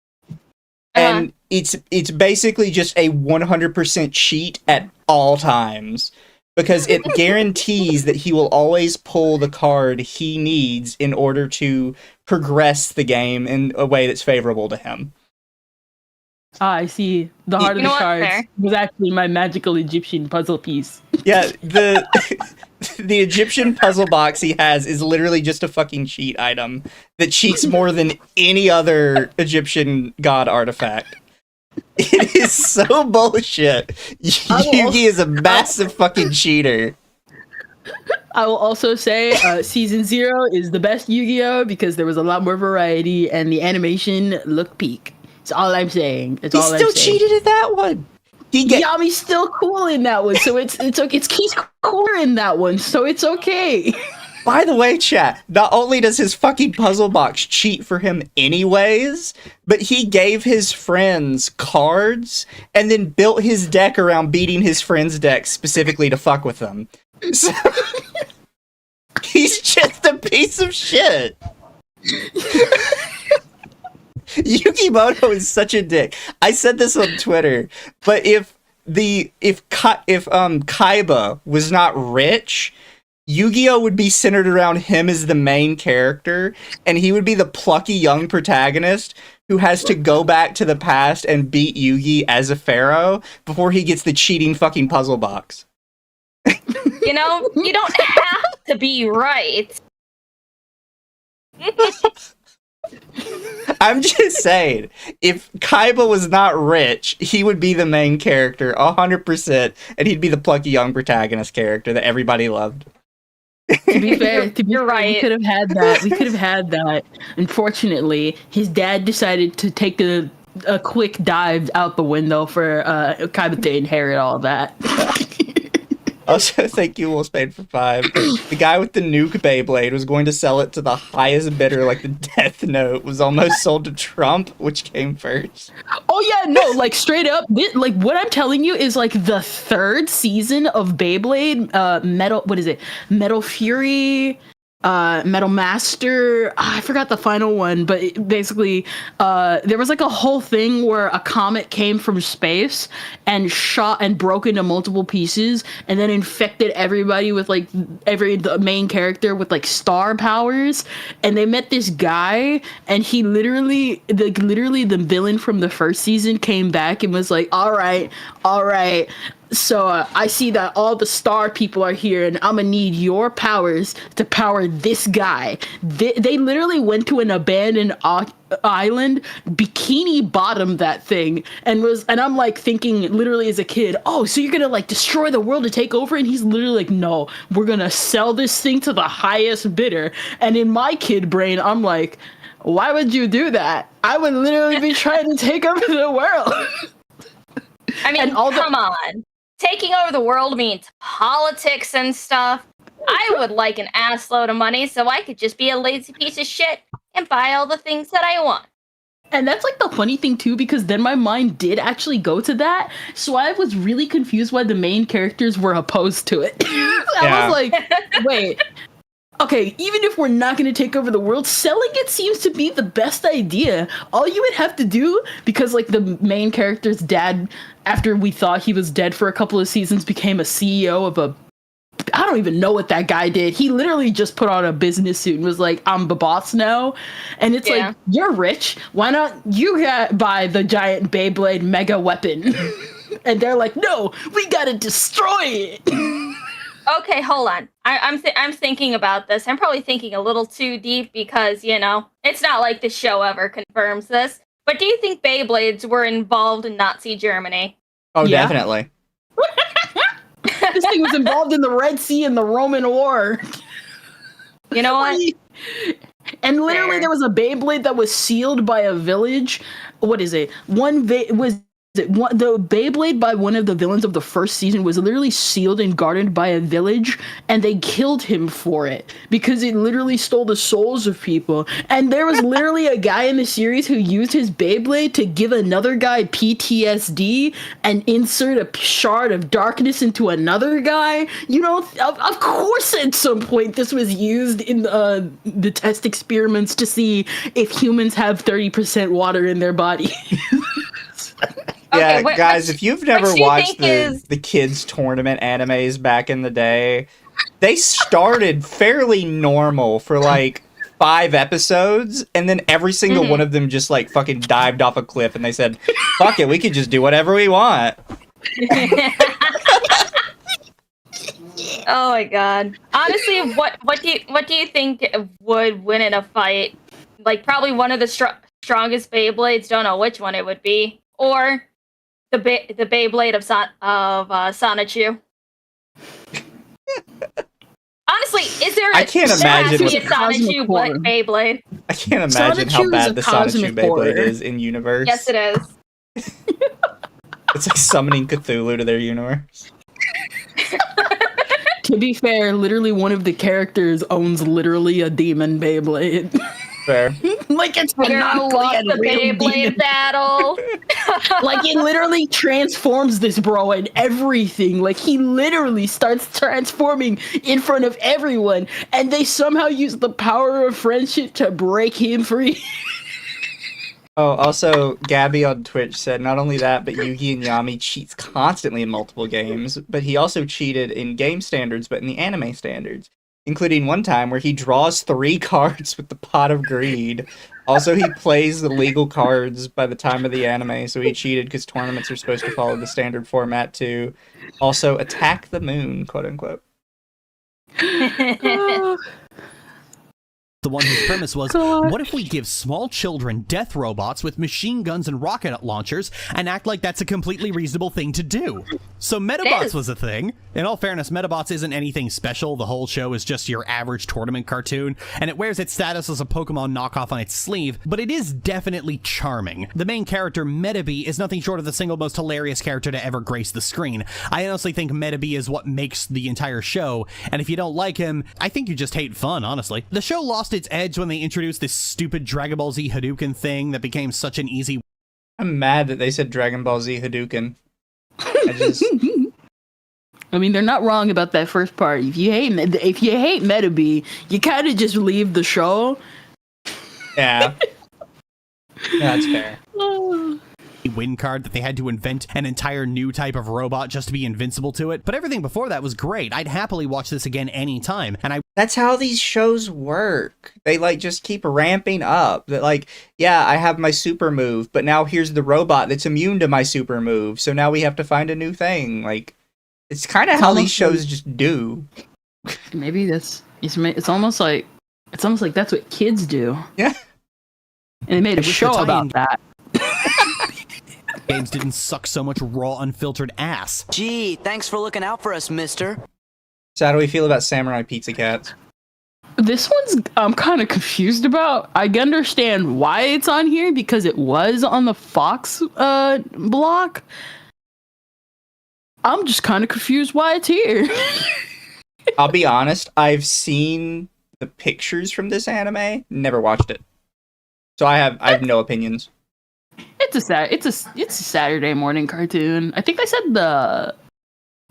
And it's basically just a 100% cheat at all times, because it guarantees that he will always pull the card he needs in order to progress the game in a way that's favorable to him. I see. The heart of the cards was actually my magical Egyptian puzzle piece. Yeah, the the Egyptian puzzle box he has is literally just a fucking cheat item that cheats more than any other Egyptian god artifact. It is so bullshit. Yugi is a massive fucking cheater. I will also say Season 0 is the best Yu-Gi-Oh! Because there was a lot more variety and the animation looked peak. That's all I'm saying. He still cheated at that one. Yami's still cool in that one, so it's he's cooler in that one, so it's okay. By the way, chat, not only does his fucking puzzle box cheat for him anyways, but he gave his friends cards and then built his deck around beating his friends' decks specifically to fuck with them. So, he's just a piece of shit. Yukimoto is such a dick. I said this on Twitter, but if Kaiba was not rich, Yu-Gi-Oh would be centered around him as the main character, and he would be the plucky young protagonist who has to go back to the past and beat Yugi as a pharaoh before he gets the cheating fucking puzzle box. You know, you don't have to be right. I'm just saying, if Kaiba was not rich, he would be the main character 100%, and he'd be the plucky young protagonist character that everybody loved. To be fair, you're right. We could have had that. Unfortunately, his dad decided to take a quick dive out the window for Kaiba to inherit all that. Also, thank you, Wolfspade, for 5. The guy with the nuke Beyblade was going to sell it to the highest bidder, like the Death Note was almost sold to Trump, which came first. Oh yeah, no, like straight up, like what I'm telling you is like the 3rd season of Beyblade, Metal Fury, Metal Master, I forgot the final one, but basically there was like a whole thing where a comet came from space and shot and broke into multiple pieces and then infected everybody with like the main character with like star powers, and they met this guy and he literally the villain from the 1st season came back and was like, all right, so I see that all the star people are here, and I'm gonna need your powers to power this guy. They literally went to an abandoned island, bikini bottomed that thing, and I'm like thinking literally as a kid, oh, so you're gonna like destroy the world to take over? And he's literally like, no, we're gonna sell this thing to the highest bidder. And in my kid brain, I'm like, why would you do that? I would literally be trying to take over the world. I mean, come on. Taking over the world means politics and stuff. I would like an assload of money so I could just be a lazy piece of shit and buy all the things that I want. And that's like the funny thing too, because then my mind did actually go to that. So I was really confused why the main characters were opposed to it. I was like, wait. Okay, even if we're not going to take over the world, selling it seems to be the best idea. All you would have to do, because like the main character's dad, after we thought he was dead for a couple of seasons, became a CEO of I don't even know what that guy did. He literally just put on a business suit and was like, I'm the boss now. And it's like, you're rich. Why not you buy the giant Beyblade mega weapon? And they're like, no, we got to destroy it. Okay, hold on. I'm thinking about this. I'm probably thinking a little too deep because, you know, it's not like the show ever confirms this. But do you think Beyblades were involved in Nazi Germany? Oh, yeah. Definitely. This thing was involved in the Red Sea and the Roman War. You know what? And literally there was a Beyblade that was sealed by a village. What is it? The Beyblade by one of the villains of the 1st season was literally sealed and guarded by a village, and they killed him for it because it literally stole the souls of people. And there was literally a guy in the series who used his Beyblade to give another guy PTSD and insert a shard of darkness into another guy. You know, of course at some point this was used in the test experiments to see if humans have 30% water in their body. Yeah, okay, guys, if you've never watched the kids' tournament animes back in the day, they started fairly normal for like 5 episodes, and then every single one of them just like fucking dived off a cliff, and they said, "Fuck it, we could just do whatever we want." Oh my god! Honestly, what do you think would win in a fight? Like probably one of the strongest Beyblades. Don't know which one it would be, or the Beyblade of Sonichu. Honestly, is there? I can't imagine there has to be a Sonichu Beyblade. I can't imagine how bad the Sonichu Beyblade is in universe. Yes, it is. It's like summoning Cthulhu to their universe. To be fair, literally one of the characters owns literally a demon Beyblade. Fair. Like it's You're gonna love the Beyblade battle. Like it literally transforms this bro and everything. Like he literally starts transforming in front of everyone, and they somehow use the power of friendship to break him free. Oh, also, Gabby on Twitch said not only that, but Yugi and Yami cheats constantly in multiple games, but he also cheated in game standards, but in the anime standards, including one time where he draws 3 cards with the Pot of Greed. Also, he plays the legal cards by the time of the anime, so he cheated because tournaments are supposed to follow the standard format too. Also, attack the moon, quote unquote. The one whose premise was, what if we give small children death robots with machine guns and rocket launchers and act like that's a completely reasonable thing to do? So Metabots was a thing. In all fairness, Metabots isn't anything special. The whole show is just your average tournament cartoon, and it wears its status as a Pokemon knockoff on its sleeve, but it is definitely charming. The main character, Metabee, is nothing short of the single most hilarious character to ever grace the screen. I honestly think Metabee is what makes the entire show, and if you don't like him, I think you just hate fun, honestly. The show lost its edge when they introduced this stupid Dragon Ball Z Hadouken thing that became such an easy... I'm mad that they said Dragon Ball Z Hadouken. I mean, they're not wrong about that first part. If you hate Metabee, you kind of just leave the show. Yeah. That's fair. Win card that they had to invent an entire new type of robot just to be invincible to it, but everything before that was great. I'd happily watch this again anytime, and that's how these shows work. They like just keep ramping up. That like, yeah, I have my super move, but now here's the robot that's immune to my super move, so now we have to find a new thing. Like, it's kind of how these shows just do. Maybe it's almost like that's what kids do. Yeah. And they made a show about that. Games didn't suck so much raw, unfiltered ass. Gee, thanks for looking out for us, mister. So how do we feel about Samurai Pizza Cats? This one's I'm kind of confused about. I understand why it's on here because it was on the Fox block. I'm just kind of confused why it's here. I'll be honest, I've seen the pictures from this anime, never watched it. So I have no opinions. It's a Saturday morning cartoon. I think I said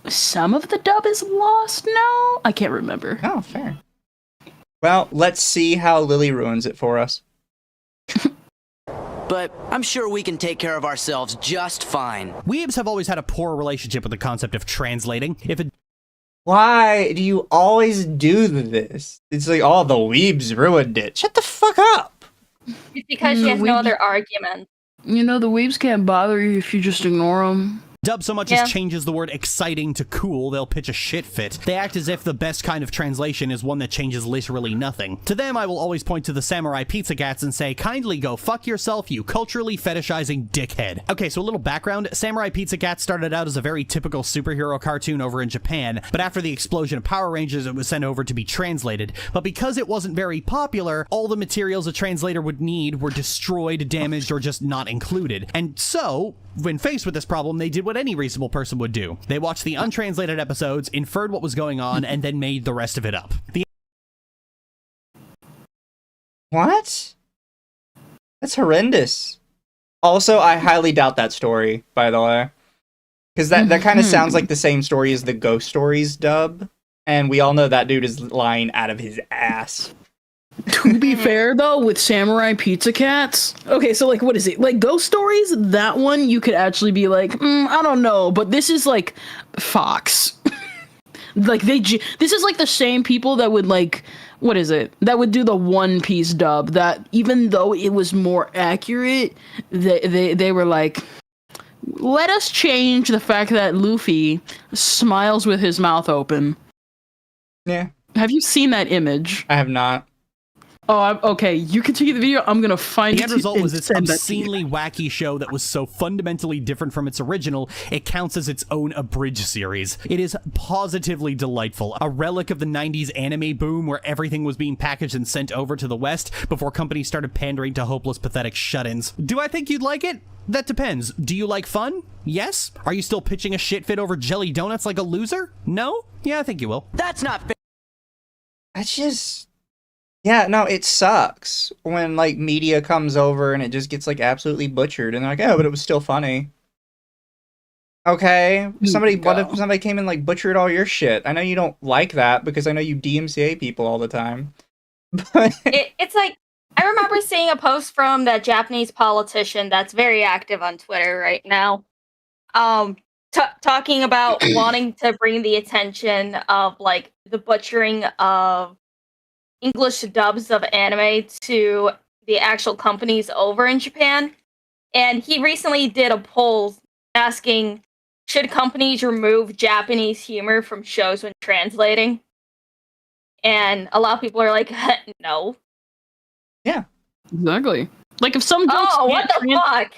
some of the dub is lost now. I can't remember. Oh, fair. Well, let's see how Lily ruins it for us. But I'm sure we can take care of ourselves just fine. Weebs have always had a poor relationship with the concept of translating. Why do you always do this? It's like, oh, the Weebs ruined it. Shut the fuck up. It's because she has no other argument. You know, the Weebs can't bother you if you just ignore them. Dub so much as changes the word exciting to cool, they'll pitch a shit fit. They act as if the best kind of translation is one that changes literally nothing. To them, I will always point to the Samurai Pizza Cats and say, kindly go fuck yourself, you culturally fetishizing dickhead. Okay, so a little background. Samurai Pizza Cats started out as a very typical superhero cartoon over in Japan, but after the explosion of Power Rangers, it was sent over to be translated. But because it wasn't very popular, all the materials a translator would need were destroyed, damaged, or just not included. And so, when faced with this problem, they did what any reasonable person would do. They watched the untranslated episodes, inferred what was going on, and then made the rest of it up. What? That's horrendous. Also, I highly doubt that story, by the way. Because that kind of sounds like the same story as the Ghost Stories dub, and we all know that dude is lying out of his ass. To be fair, though, with Samurai Pizza Cats, okay, so, like, what is it? Like, Ghost Stories, that one, you could actually be like, I don't know, but this is, like, Fox. Like, this is, like, the same people that would, like, what is it? That would do the One Piece dub. That even though it was more accurate, they were like, let us change the fact that Luffy smiles with his mouth open. Yeah. Have you seen that image? I have not. Oh, okay. You continue the video. I'm gonna find The it. end result was this obscenely wacky show that was so fundamentally different from its original, it counts as its own abridged series. It is positively delightful, a relic of the 90s anime boom where everything was being packaged and sent over to the West before companies started pandering to hopeless, pathetic shut-ins. Do I think you'd like it? That depends. Do you like fun? Yes? Are you still pitching a shit fit over jelly donuts like a loser? No? Yeah, I think you will. That's not fair. That's just... Yeah, no, it sucks when, like, media comes over and it just gets, like, absolutely butchered, and they're like, oh, but it was still funny. Okay, what if somebody came and, like, butchered all your shit? I know you don't like that, because I know you DMCA people all the time. But... It's like, I remember seeing a post from that Japanese politician that's very active on Twitter right now, talking about wanting to bring the attention of, like, the butchering of English dubs of anime to the actual companies over in Japan. And he recently did a poll asking, should companies remove Japanese humor from shows when translating? And a lot of people are like, no. Yeah. Exactly. Like if some jokes what the fuck?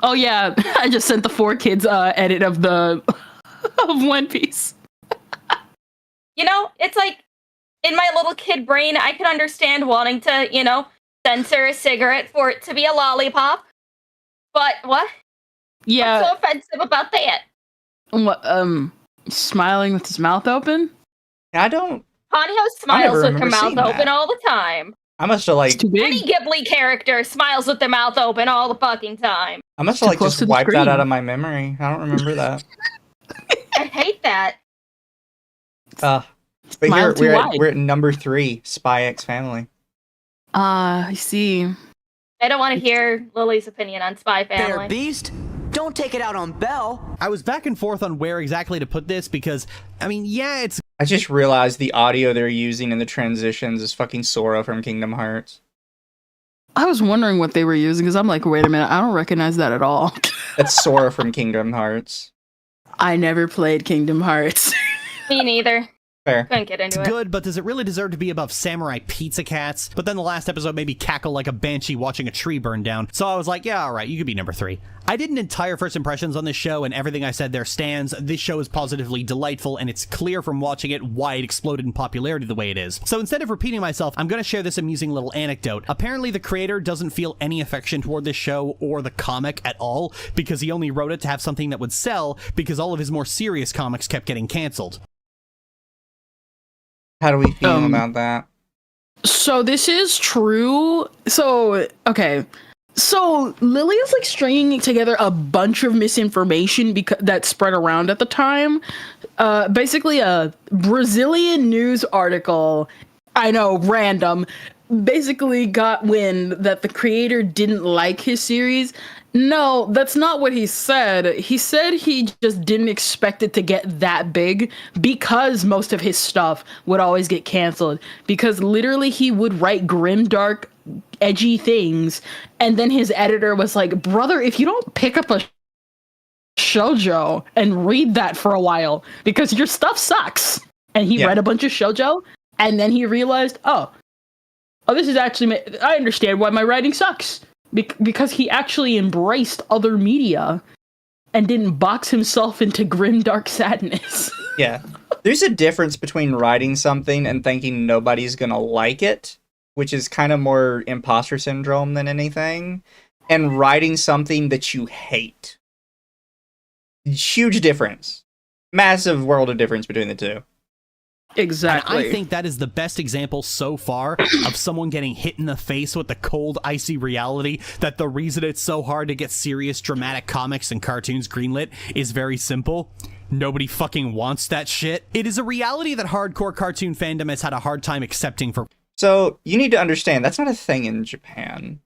Oh yeah, I just sent the 4Kids edit of the of One Piece. You know, it's like, in my little kid brain, I can understand wanting to, you know, censor a cigarette for it to be a lollipop. But what? Yeah. What's so offensive about that? What? Smiling with his mouth open? I don't... Ponyo smiles with her mouth open all the time. I must have, like... Any Ghibli character smiles with their mouth open all the fucking time. I must have, like, just wiped that out of my memory. I don't remember that. I hate that. But here, we're at number 3, Spy X Family. I see. I don't want to hear Lily's opinion on Spy Family. Fair beast? Don't take it out on Belle. I was back and forth on where exactly to put this because, I mean, yeah, it's... I just realized the audio they're using in the transitions is fucking Sora from Kingdom Hearts. I was wondering what they were using because I'm like, wait a minute, I don't recognize that at all. That's Sora from Kingdom Hearts. I never played Kingdom Hearts. Me neither. Fair. Couldn't get into It's it. good, but does it really deserve to be above Samurai Pizza Cats? But then the last episode made me cackle like a banshee watching a tree burn down, so I was like, yeah, alright, you could be number 3. I did an entire first impressions on this show, and everything I said there stands. This show is positively delightful, and it's clear from watching it why it exploded in popularity the way it is. So instead of repeating myself, I'm going to share this amusing little anecdote. Apparently the creator doesn't feel any affection toward this show or the comic at all, because he only wrote it to have something that would sell, because all of his more serious comics kept getting cancelled. How do we feel about that? So this is true. So, okay. So Lily is like stringing together a bunch of misinformation that spread around at the time. Basically a Brazilian news article, I know, random, basically got wind that the creator didn't like his series. No, that's not what he said. He said he just didn't expect it to get that big because most of his stuff would always get canceled. Because literally he would write grim, dark, edgy things, and then his editor was like, brother, if you don't pick up a shoujo and read that for a while, because your stuff sucks. And he read a bunch of shoujo, and then he realized, oh, this is actually, I understand why my writing sucks. Because he actually embraced other media and didn't box himself into grim, dark sadness. Yeah. There's a difference between writing something and thinking nobody's gonna like it, which is kind of more imposter syndrome than anything, and writing something that you hate. Huge difference. Massive world of difference between the two. Exactly. And I think that is the best example so far of someone getting hit in the face with the cold, icy reality that the reason it's so hard to get serious, dramatic comics and cartoons greenlit is very simple. Nobody fucking wants that shit. It is a reality that hardcore cartoon fandom has had a hard time accepting for... So, you need to understand, that's not a thing in Japan.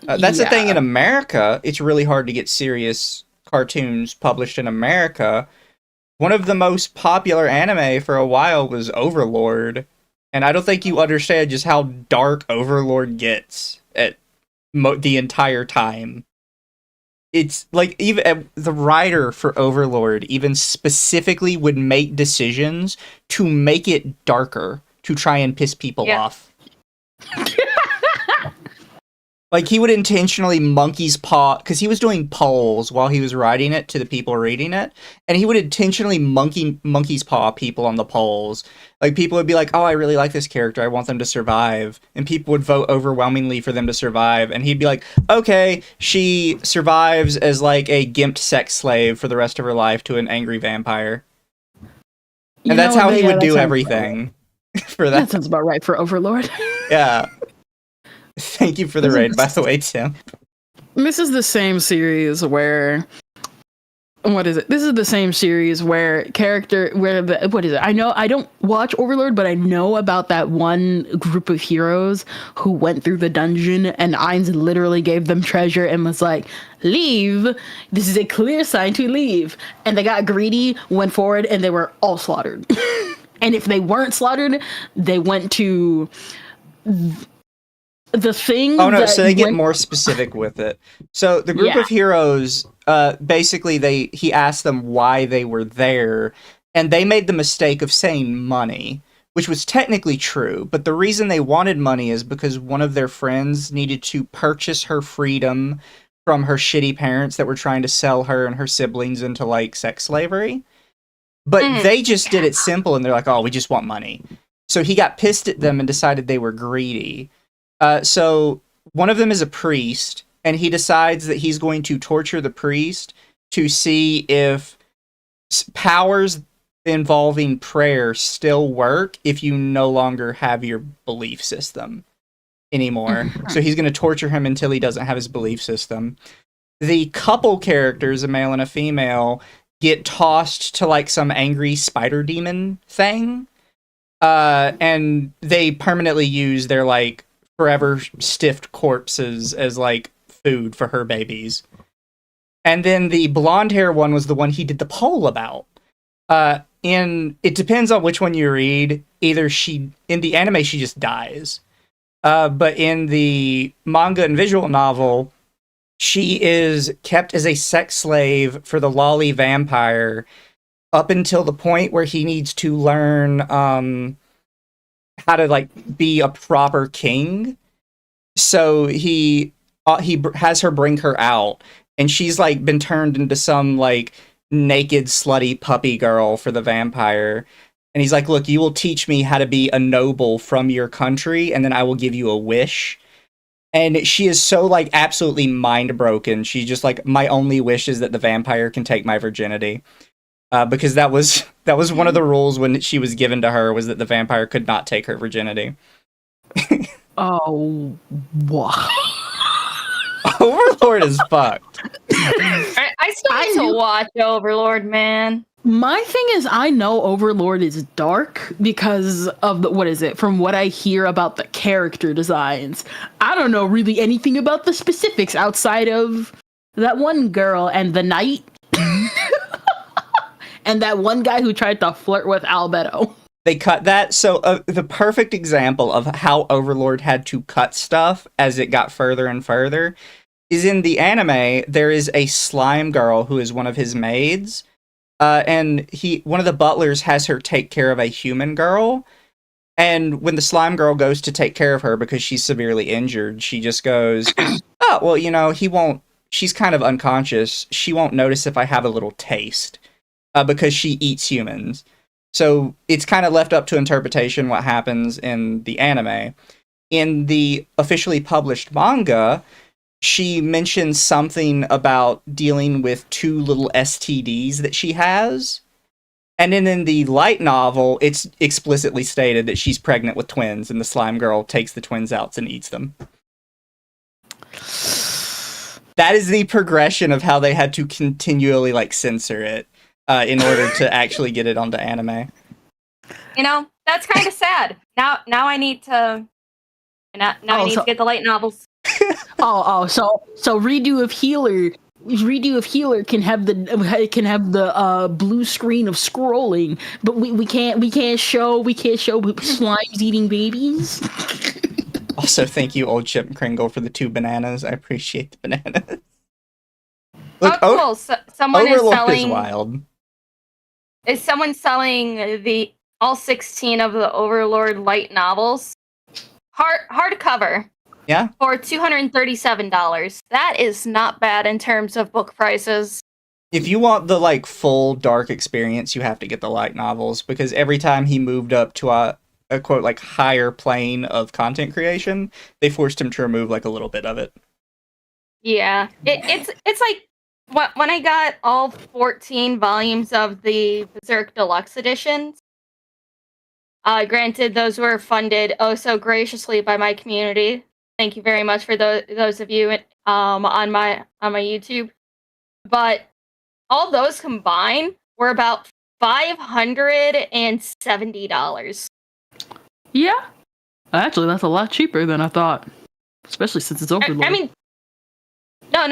That's a thing in America. It's really hard to get serious cartoons published in America. One of the most popular anime for a while was Overlord, And I don't think you understand just how dark Overlord gets at the entire time. It's like even the writer for Overlord even specifically would make decisions to make it darker to try and piss people off. Like, he would intentionally monkey's paw, because he was doing polls while he was writing it to the people reading it, and he would intentionally monkey's paw people on the polls. Like, people would be like, oh, I really like this character, I want them to survive, and people would vote overwhelmingly for them to survive, and he'd be like, okay, she survives as, like, a gimped sex slave for the rest of her life to an angry vampire. And that's how he would do everything. For that. That sounds about right for Overlord. Yeah. Thank you for the raid, by the way, Tim. This is the same series where... What is it? This is the same series where what is it? I know, I don't watch Overlord, but I know about that one group of heroes who went through the dungeon and Ainz literally gave them treasure and was like, leave. This is a clear sign to leave. And they got greedy, went forward, and they were all slaughtered. And if they weren't slaughtered, they went to... the thing. Oh no! So they get more specific with it. So the group of heroes, basically, he asked them why they were there, and they made the mistake of saying money, which was technically true. But the reason they wanted money is because one of their friends needed to purchase her freedom from her shitty parents that were trying to sell her and her siblings into like sex slavery. But they just did it simple, and they're like, "Oh, we just want money." So he got pissed at them and decided they were greedy. So one of them is a priest, and he decides that he's going to torture the priest to see if powers involving prayer still work if you no longer have your belief system anymore. So he's going to torture him until he doesn't have his belief system. The couple characters, a male and a female, get tossed to like some angry spider demon thing, and they permanently use their like forever stiffed corpses as like food for her babies. And then the blonde hair one was the one he did the poll about. It depends on which one you read. Either in the anime she just dies, but in the manga and visual novel she is kept as a sex slave for the lolly vampire up until the point where he needs to learn how to like be a proper king. So he has her bring her out, and she's like been turned into some like naked slutty puppy girl for the vampire. And he's like, look, you will teach me how to be a noble from your country, and then I will give you a wish. And she is so like absolutely mind broken. She's just like, my only wish is that the vampire can take my virginity. Because that was one of the rules when she was given to her, was that the vampire could not take her virginity. Oh, wow. Overlord is fucked. I still need to watch Overlord, man. My thing is, I know Overlord is dark because of from what I hear about the character designs. I don't know really anything about the specifics outside of that one girl and the knight. And that one guy who tried to flirt with Albedo. They cut that. So the perfect example of how Overlord had to cut stuff as it got further and further is in the anime. There is a slime girl who is one of his maids. And one of the butlers has her take care of a human girl. And when the slime girl goes to take care of her because she's severely injured, she just goes, oh, well, she's kind of unconscious. She won't notice if I have a little taste. Because she eats humans. So it's kind of left up to interpretation what happens in the anime. In the officially published manga, she mentions something about dealing with 2 little STDs that she has. And then in the light novel, it's explicitly stated that she's pregnant with twins, and the slime girl takes the twins out and eats them. That is the progression of how they had to continually like censor it. In order to actually get it onto anime. That's kind of sad. Now I need to... I need to get the light novels. So redo of Healer Redo of Healer can have the blue screen of scrolling, but we can't show slimes eating babies. Also, thank you, Old Chip Kringle, for the 2 bananas. I appreciate the bananas. Look, cool. Someone is Overlord selling. is wild. Is someone selling all 16 of the Overlord light novels? Hardcover. Yeah. For $237. That is not bad in terms of book prices. If you want the like full dark experience, you have to get the light novels, because every time he moved up to a quote like higher plane of content creation, they forced him to remove like a little bit of it. Yeah, it's like when I got all 14 volumes of the Berserk Deluxe editions. Granted, those were funded oh so graciously by my community. Thank you very much for those of you on my YouTube. But all those combined were about $570. Yeah, actually, that's a lot cheaper than I thought, especially since it's Overlord. I mean, no.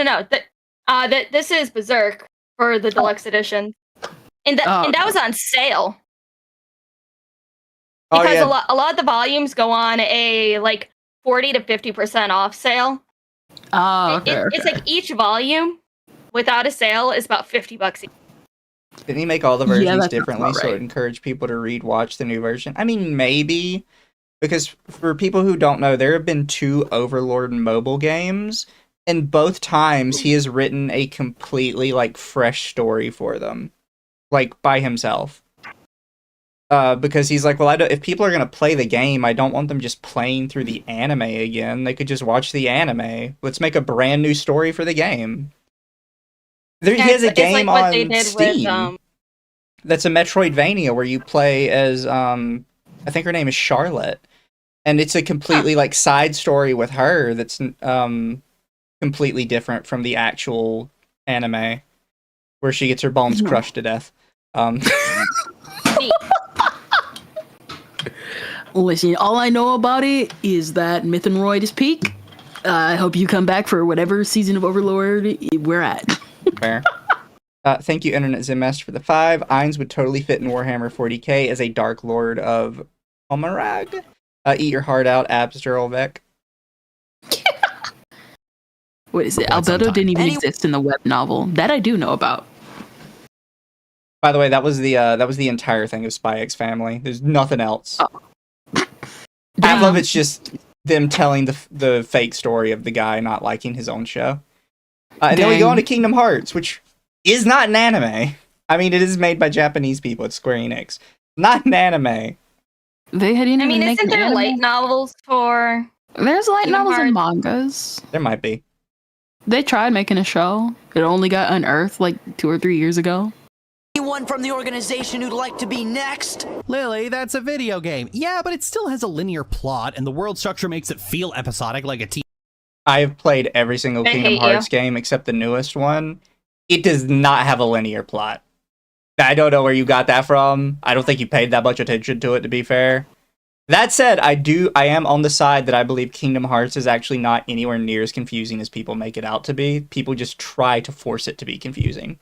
This is Berserk for the deluxe edition, and that was on sale. Because a lot of the volumes go on a like 40 to 50% off sale. Oh, okay, It's like each volume without a sale is about $50 each. Didn't he make all the versions differently right. so it encouraged people to watch the new version? I mean, maybe, because for people who don't know, there have been 2 Overlord mobile games, and both times he has written a completely like fresh story for them, like by himself. Because he's like, well, if people are going to play the game, I don't want them just playing through the anime again. They could just watch the anime. Let's make a brand new story for the game. He has a game on Steam that's a Metroidvania where you play as, I think her name is Charlotte. And it's a completely like side story with her that's completely different from the actual anime, where she gets her bones crushed to death. Listen, all I know about it is that Myth and Roid is peak. I hope you come back for whatever season of Overlord we're at. Fair. Thank you, Internet Zimmaster, for the 5. Ainz would totally fit in Warhammer 40k as a Dark Lord of Omarag. Eat your heart out, Absterolvek. What is it? Albedo didn't even exist in the web novel. That I do know about. By the way, that was the entire thing of Spy X Family. There's nothing else. Oh. Half of it's just them telling the fake story of the guy not liking his own show. And then we go on to Kingdom Hearts, which is not an anime. I mean, it is made by Japanese people. It's Square Enix. Not an anime. Isn't there light novels for... There's light Kingdom novels and Hearts? mangas. There might be. They tried making a show. It only got unearthed like 2 or 3 years ago. Anyone from the organization who'd like to be next? Lily, that's a video game. Yeah, but it still has a linear plot, and the world structure makes it feel episodic like a TV. I have played every single Kingdom Hearts game except the newest one. It does not have a linear plot. I don't know where you got that from. I don't think you paid that much attention to it, to be fair. That said, I am on the side that I believe Kingdom Hearts is actually not anywhere near as confusing as people make it out to be. People just try to force it to be confusing.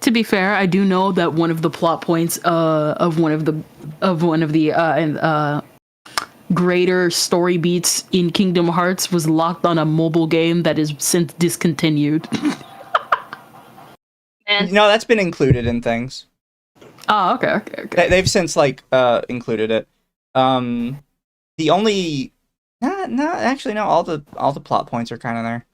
To be fair, I do know that one of the plot points of one of the greater story beats in Kingdom Hearts was locked on a mobile game that is since discontinued. No, that's been included in things. Oh, okay. They've since included it. The only actually no, all the plot points are kind of there.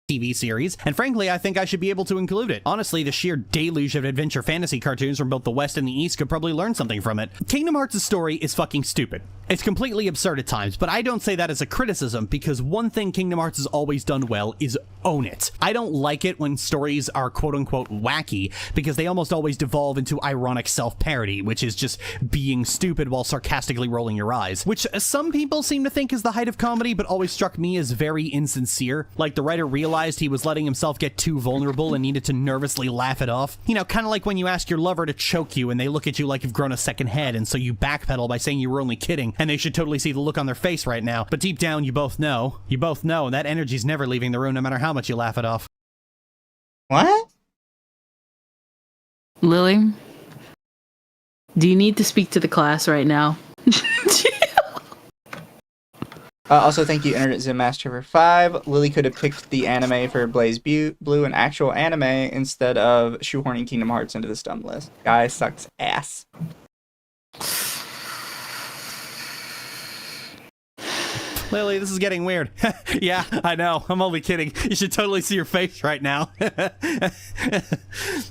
TV series, and frankly, I think I should be able to include it. Honestly, the sheer deluge of adventure fantasy cartoons from both the West and the East could probably learn something from it. Kingdom Hearts' story is fucking stupid. It's completely absurd at times, but I don't say that as a criticism, because one thing Kingdom Hearts has always done well is own it. I don't like it when stories are quote-unquote wacky, because they almost always devolve into ironic self-parody, which is just being stupid while sarcastically rolling your eyes, which some people seem to think is the height of comedy, but always struck me as very insincere. Like the writer realized he was letting himself get too vulnerable and needed to nervously laugh it off. You know, kind of like when you ask your lover to choke you and they look at you like you've grown a second head, and so you backpedal by saying you were only kidding, and they should totally see the look on their face right now. But deep down, you both know, that energy's never leaving the room no matter how much you laugh it off. What? Lily, do you need to speak to the class right now? Also, thank you, Internet Zen Master, for 5. Lily could have picked the anime for Blaze Blue, an actual anime, instead of shoehorning Kingdom Hearts into the dumb list. Guy sucks ass. Lily, this is getting weird. Yeah, I know. I'm only kidding. You should totally see your face right now.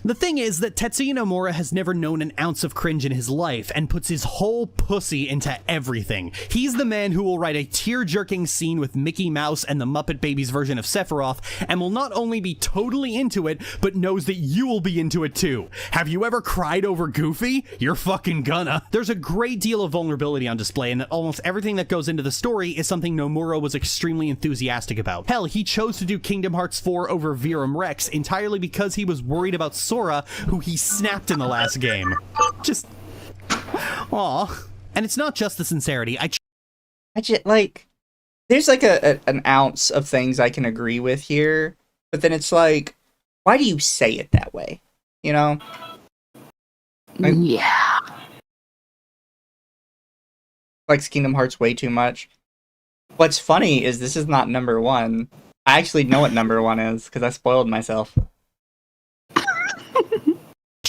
The thing is that Tetsuya Nomura has never known an ounce of cringe in his life and puts his whole pussy into everything. He's the man who will write a tear-jerking scene with Mickey Mouse and the Muppet Babies version of Sephiroth and will not only be totally into it, but knows that you will be into it too. Have you ever cried over Goofy? You're fucking gonna. There's a great deal of vulnerability on display, and that almost everything that goes into the story is something Nomura was extremely enthusiastic about. Hell, he chose to do Kingdom Hearts 4 over Virum Rex entirely because he was worried about Sora, who he snapped in the last game. Just... Aw. And it's not just the sincerity. I just, like... There's like an ounce of things I can agree with here, but then it's like, why do you say it that way? You know? Like, yeah. Likes Kingdom Hearts way too much. What's funny is this is not number 1. I actually know what number 1 is, because I spoiled myself.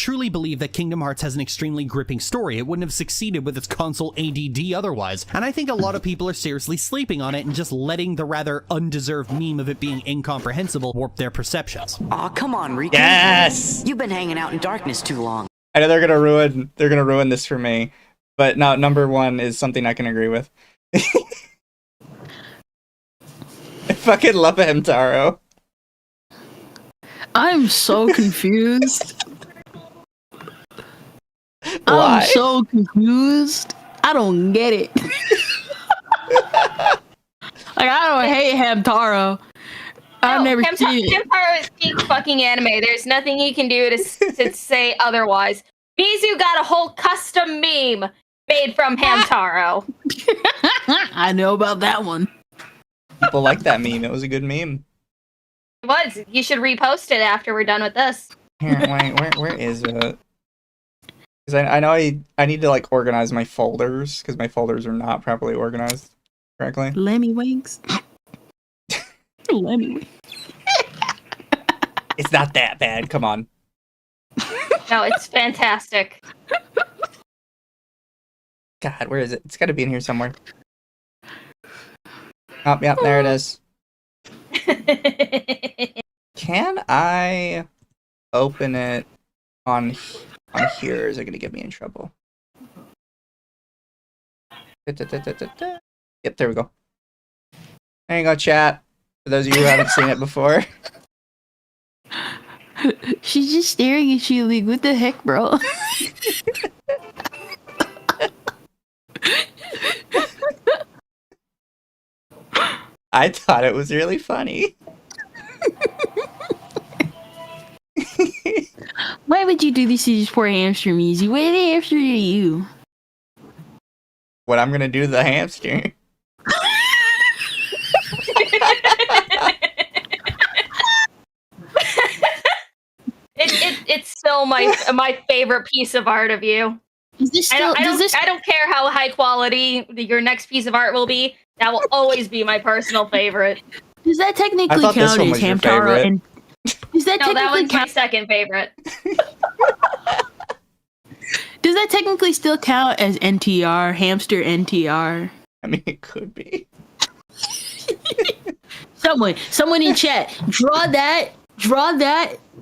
truly believe that Kingdom Hearts has an extremely gripping story. It wouldn't have succeeded with its console ADD otherwise. And I think a lot of people are seriously sleeping on it and just letting the rather undeserved meme of it being incomprehensible warp their perceptions. Aw, come on, Riku. Yes! You've been hanging out in darkness too long. I know they're gonna ruin this for me. But no, number 1 is something I can agree with. I fucking love Hamtaro. I'm so confused. Why? I'm so confused. I don't get it. Like, I don't hate Hamtaro. I've never seen it. Hamtaro is peak fucking anime. There's nothing you can do to say otherwise. Mizu got a whole custom meme made from Hamtaro. I know about that one. People like that meme. It was a good meme. It was. You should repost it after we're done with this. Here, wait, where is it? Because I know I need to like organize my folders because my folders are not properly organized correctly. Lemmy Winks. Lemmy Winks. It's not that bad. Come on. No, it's fantastic. God, where is it? It's got to be in here somewhere. Oh, yeah, there it is. Can I open it on here? Is it going to get me in trouble? Yep, there we go. There you go, chat. For those of you who haven't seen it before. She's just staring at you like, what the heck, bro? I thought it was really funny. Why would you do this to this poor hamster, Mizu? What hamster are you? What I'm gonna do to the hamster. It's still my favorite piece of art of you. Is this still, I don't care how high quality your next piece of art will be. That will always be my personal favorite. Does that technically count as Hamtaro? And does that that was my count? second favorite. Does that technically still count as NTR, hamster NTR? I mean, it could be. Someone in chat, draw that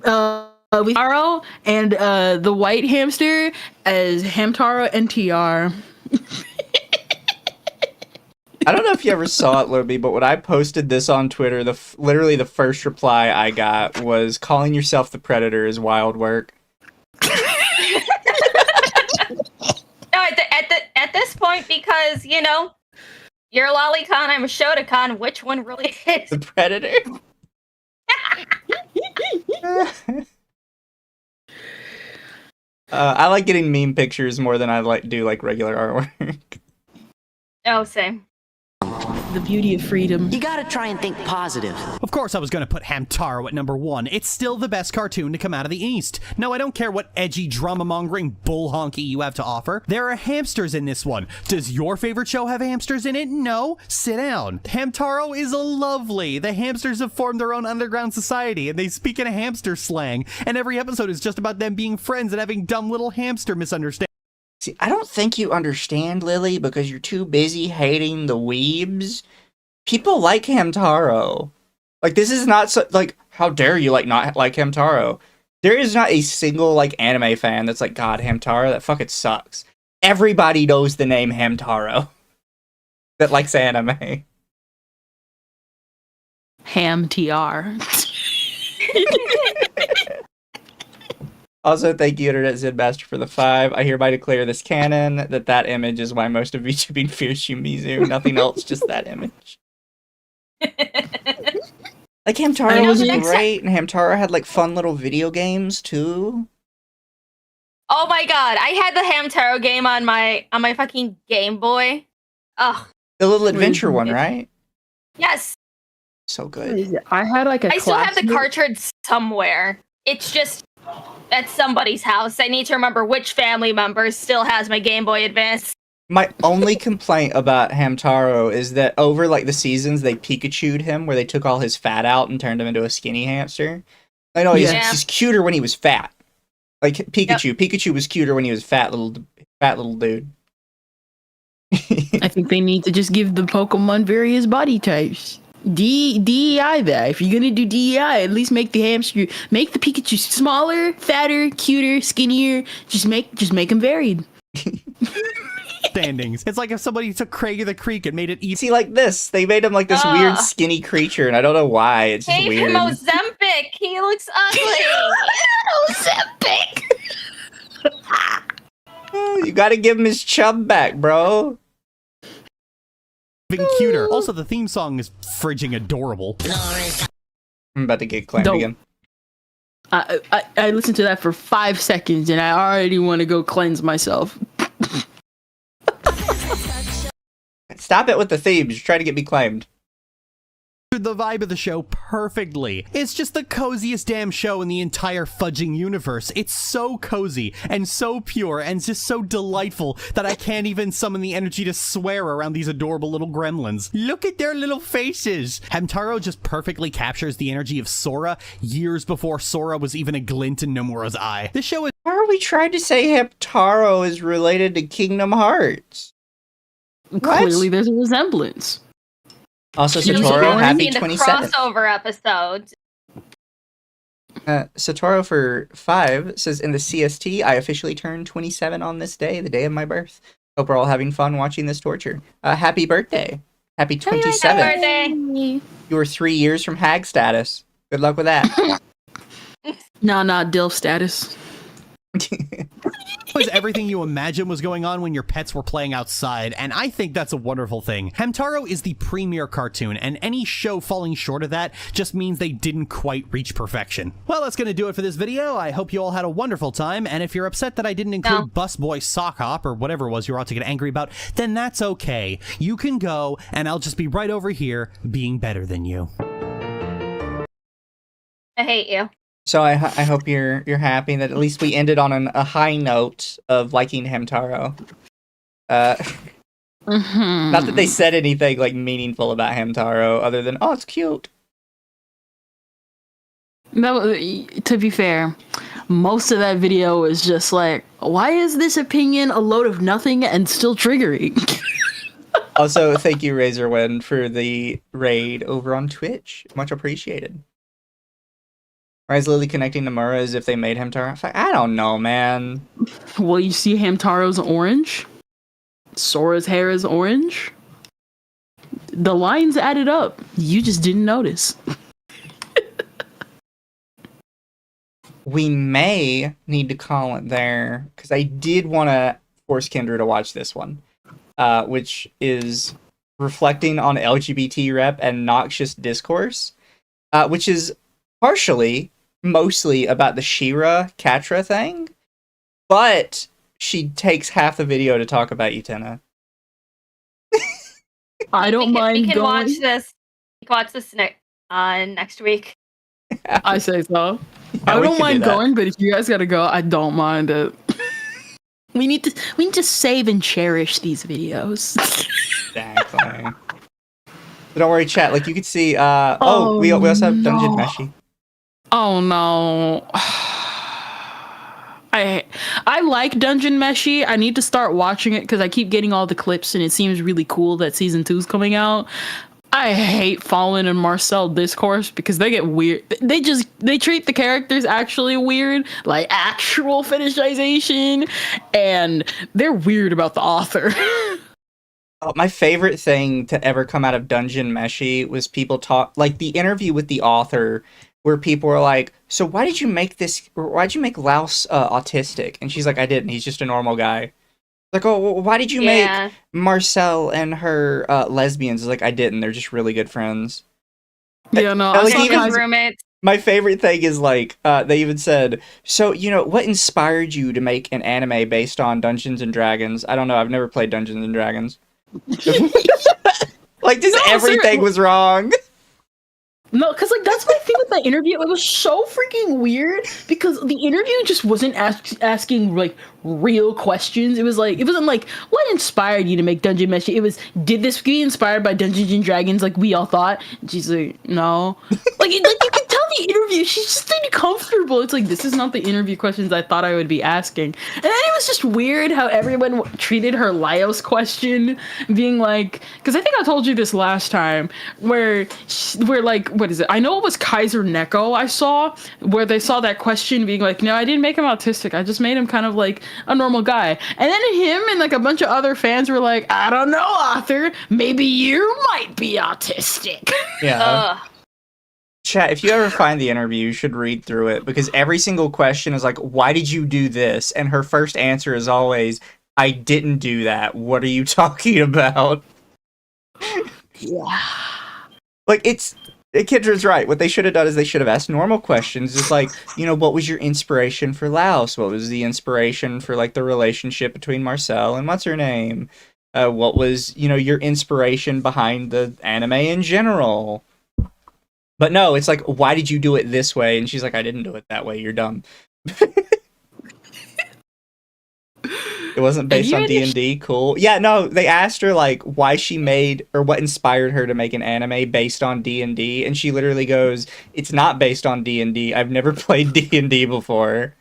with Hamtaro and the white hamster as Hamtaro NTR. I don't know if you ever saw it, Lurby, but when I posted this on Twitter, literally the first reply I got was, calling yourself the Predator is wild work. No, at this point, because, you know, you're a Lolicon, I'm a Shotokan, which one really is? The Predator? I like getting meme pictures more than I do regular artwork. Oh, same. The beauty of freedom. You gotta try and think positive. Of course I was going to put Hamtaro at number 1. It's still the best cartoon to come out of the East. No, I don't care what edgy, drama-mongering bull honky you have to offer. There are hamsters in this one. Does your favorite show have hamsters in it? No. Sit down. Hamtaro is lovely. The hamsters have formed their own underground society, and they speak in a hamster slang. And every episode is just about them being friends and having dumb little hamster misunderstandings. See, I don't think you understand, Lily, because you're too busy hating the weebs. People like Hamtaro. Like, this is not so, like, how dare you, like, not like Hamtaro? There is not a single, like, anime fan that's like, God, Hamtaro, that fucking sucks. Everybody knows the name Hamtaro that likes anime. Ham-TR. Also, thank you, Internet Zenmaster, for the 5. I hereby declare this canon that image is why most of VTubing fears you, Mizu. Nothing else, just that image. Like, Hamtaro was great, and Hamtaro had, like, fun little video games, too. Oh my god, I had the Hamtaro game on my fucking Game Boy. Ugh. The little adventure one, right? Yes. So good. I had like a I still have the cartridge somewhere. It's just at somebody's house. I need to remember which family member still has my Game Boy Advance. My only complaint about Hamtaro is that over, like, the seasons, they Pikachu'd him, where they took all his fat out and turned him into a skinny hamster. I know, he's cuter when he was fat. Like, Pikachu. Yep. Pikachu was cuter when he was fat little dude. I think they need to just give the Pokemon various body types. DEI that. If you're gonna do DEI, at least make the Pikachu smaller, fatter, cuter, skinnier. Just make them varied. Standings. It's like if somebody took Craig of the Creek and made it easy. See, like this. They made him like this weird skinny creature, and I don't know why. It's just weird. Hey, Ozempic. He looks ugly. Ozempic. You gotta give him his chub back, bro. Even cuter. Also, the theme song is frigging adorable. I'm about to get claimed again. I listened to that for 5 seconds, and I already want to go cleanse myself. Stop it with the themes. You're trying to get me claimed. The vibe of the show perfectly. It's just the coziest damn show in the entire fudging universe. It's so cozy and so pure and just so delightful that I can't even summon the energy to swear around these adorable little gremlins. Look at their little faces. Hamtaro just perfectly captures the energy of Sora years before Sora was even a glint in Nomura's eye. This show is— Why are we trying to say Hamtaro is related to Kingdom Hearts? Clearly there's a resemblance. Also, Satoru, happy 27th. Crossover episode. Satoru for 5 says, in the CST, I officially turned 27 on this day, the day of my birth. Hope we're all having fun watching this torture. Happy birthday. Happy 27th. Happy birthday. You were 3 years from hag status. Good luck with that. Nah, DILF status. It was everything you imagine was going on when your pets were playing outside, and I think that's a wonderful thing. Hamtaro is the premier cartoon, and any show falling short of that just means they didn't quite reach perfection. Well, that's gonna do it for this video. I hope you all had a wonderful time, and if you're upset that I didn't include Busboy Sock Hop, or whatever it was you were about to get angry about, then that's okay. You can go, and I'll just be right over here being better than you. I hate you. So I hope you're happy that at least we ended on a high note of liking Hamtaro. Not that they said anything like meaningful about Hamtaro other than, oh, it's cute. No, to be fair, most of that video is just like, why is this opinion a load of nothing and still triggering? Also, thank you, Razorwind, for the raid over on Twitch. Much appreciated. Why is Lily connecting to Mura as if they made Hamtaro? I don't know, man. Well, you see Hamtaro's orange. Sora's hair is orange. The lines added up. You just didn't notice. We may need to call it there, because I did want to force Kendra to watch this one, which is reflecting on LGBT rep and noxious discourse, which is mostly about the She-Ra Catra thing, but she takes half the video to talk about Utena. I don't mind We can going. watch this. We can watch this next week. I say so. Yeah, I we don't could do mind that. going, but if you guys gotta go, I don't mind it. We need to save and cherish these videos. Exactly. So don't worry, chat. Like you could see. We also have Dungeon Meshi. Oh no. I like Dungeon Meshi. I need to start watching it because I keep getting all the clips and it seems really cool that season 2 is coming out. I hate Fallen and Marcel discourse because they get weird. They treat the characters actually weird, like actual fetishization, and they're weird about the author. My favorite thing to ever come out of Dungeon Meshi was people talk, like the interview with the author, where people were like, "So why did you make this? Why'd you make Laos autistic?" And she's like, "I didn't. He's just a normal guy." Like, "Oh, well, why did you make Marcel and her lesbians?" It's like, "I didn't. They're just really good friends." Yeah, no, like, even roommates. My favorite thing is like they even said, "So what inspired you to make an anime based on Dungeons and Dragons?" I don't know. I've never played Dungeons and Dragons. Like, just everything was wrong. No, because like that's my thing with that interview. It was so freaking weird because the interview just wasn't asking like real questions. It wasn't like what inspired you to make Dungeon Meshi. It was, did this be inspired by Dungeons and Dragons like we all thought? And she's like, no. Like you can tell the interview she's just uncomfortable. It's like, this is not the interview questions I thought I would be asking. And then it was just weird how everyone treated her Laos question, being like, because I think I told you this last time, where like, what is it? I know it was Kaiser Neko I saw, where they saw that question being like, no, I didn't make him autistic. I just made him kind of like a normal guy. And then him and like a bunch of other fans were like, I don't know, author, maybe you might be autistic. Yeah. Chat, if you ever find the interview, you should read through it, because every single question is like, why did you do this? And her first answer is always, I didn't do that. What are you talking about? Yeah. Like, Kendra's right. What they should have done is they should have asked normal questions. It's like, what was your inspiration for Laos? What was the inspiration for, like, the relationship between Marcel and what's her name? What was, your inspiration behind the anime in general? But no, it's like, why did you do it this way? And she's like, I didn't do it that way. You're dumb. It wasn't based on D&D. Cool. Yeah, no, they asked her, like, why she made, or what inspired her to make an anime based on D&D, and she literally goes, it's not based on D&D. I've never played D&D before.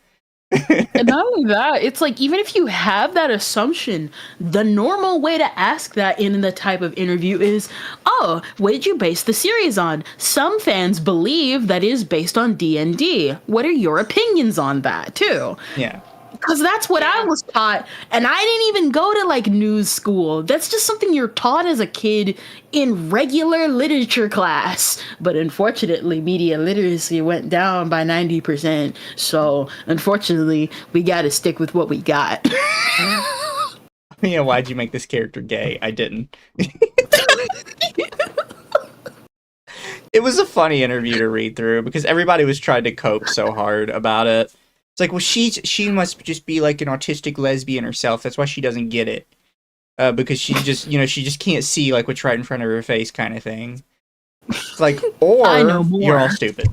And not only that, it's like, even if you have that assumption, the normal way to ask that in the type of interview is, oh, what did you base the series on? Some fans believe that is based on D&D. What are your opinions on that, too? Yeah. Because that's what I was taught, and I didn't even go to, like, news school. That's just something you're taught as a kid in regular literature class. But unfortunately, media literacy went down by 90%, so unfortunately, we gotta stick with what we got. Yeah, why'd you make this character gay? I didn't. It was a funny interview to read through, because everybody was trying to cope so hard about it. It's like, well, she must just be like an autistic lesbian herself. That's why she doesn't get it. Because she just, she just can't see like what's right in front of her face, kind of thing. It's like, or you're all stupid.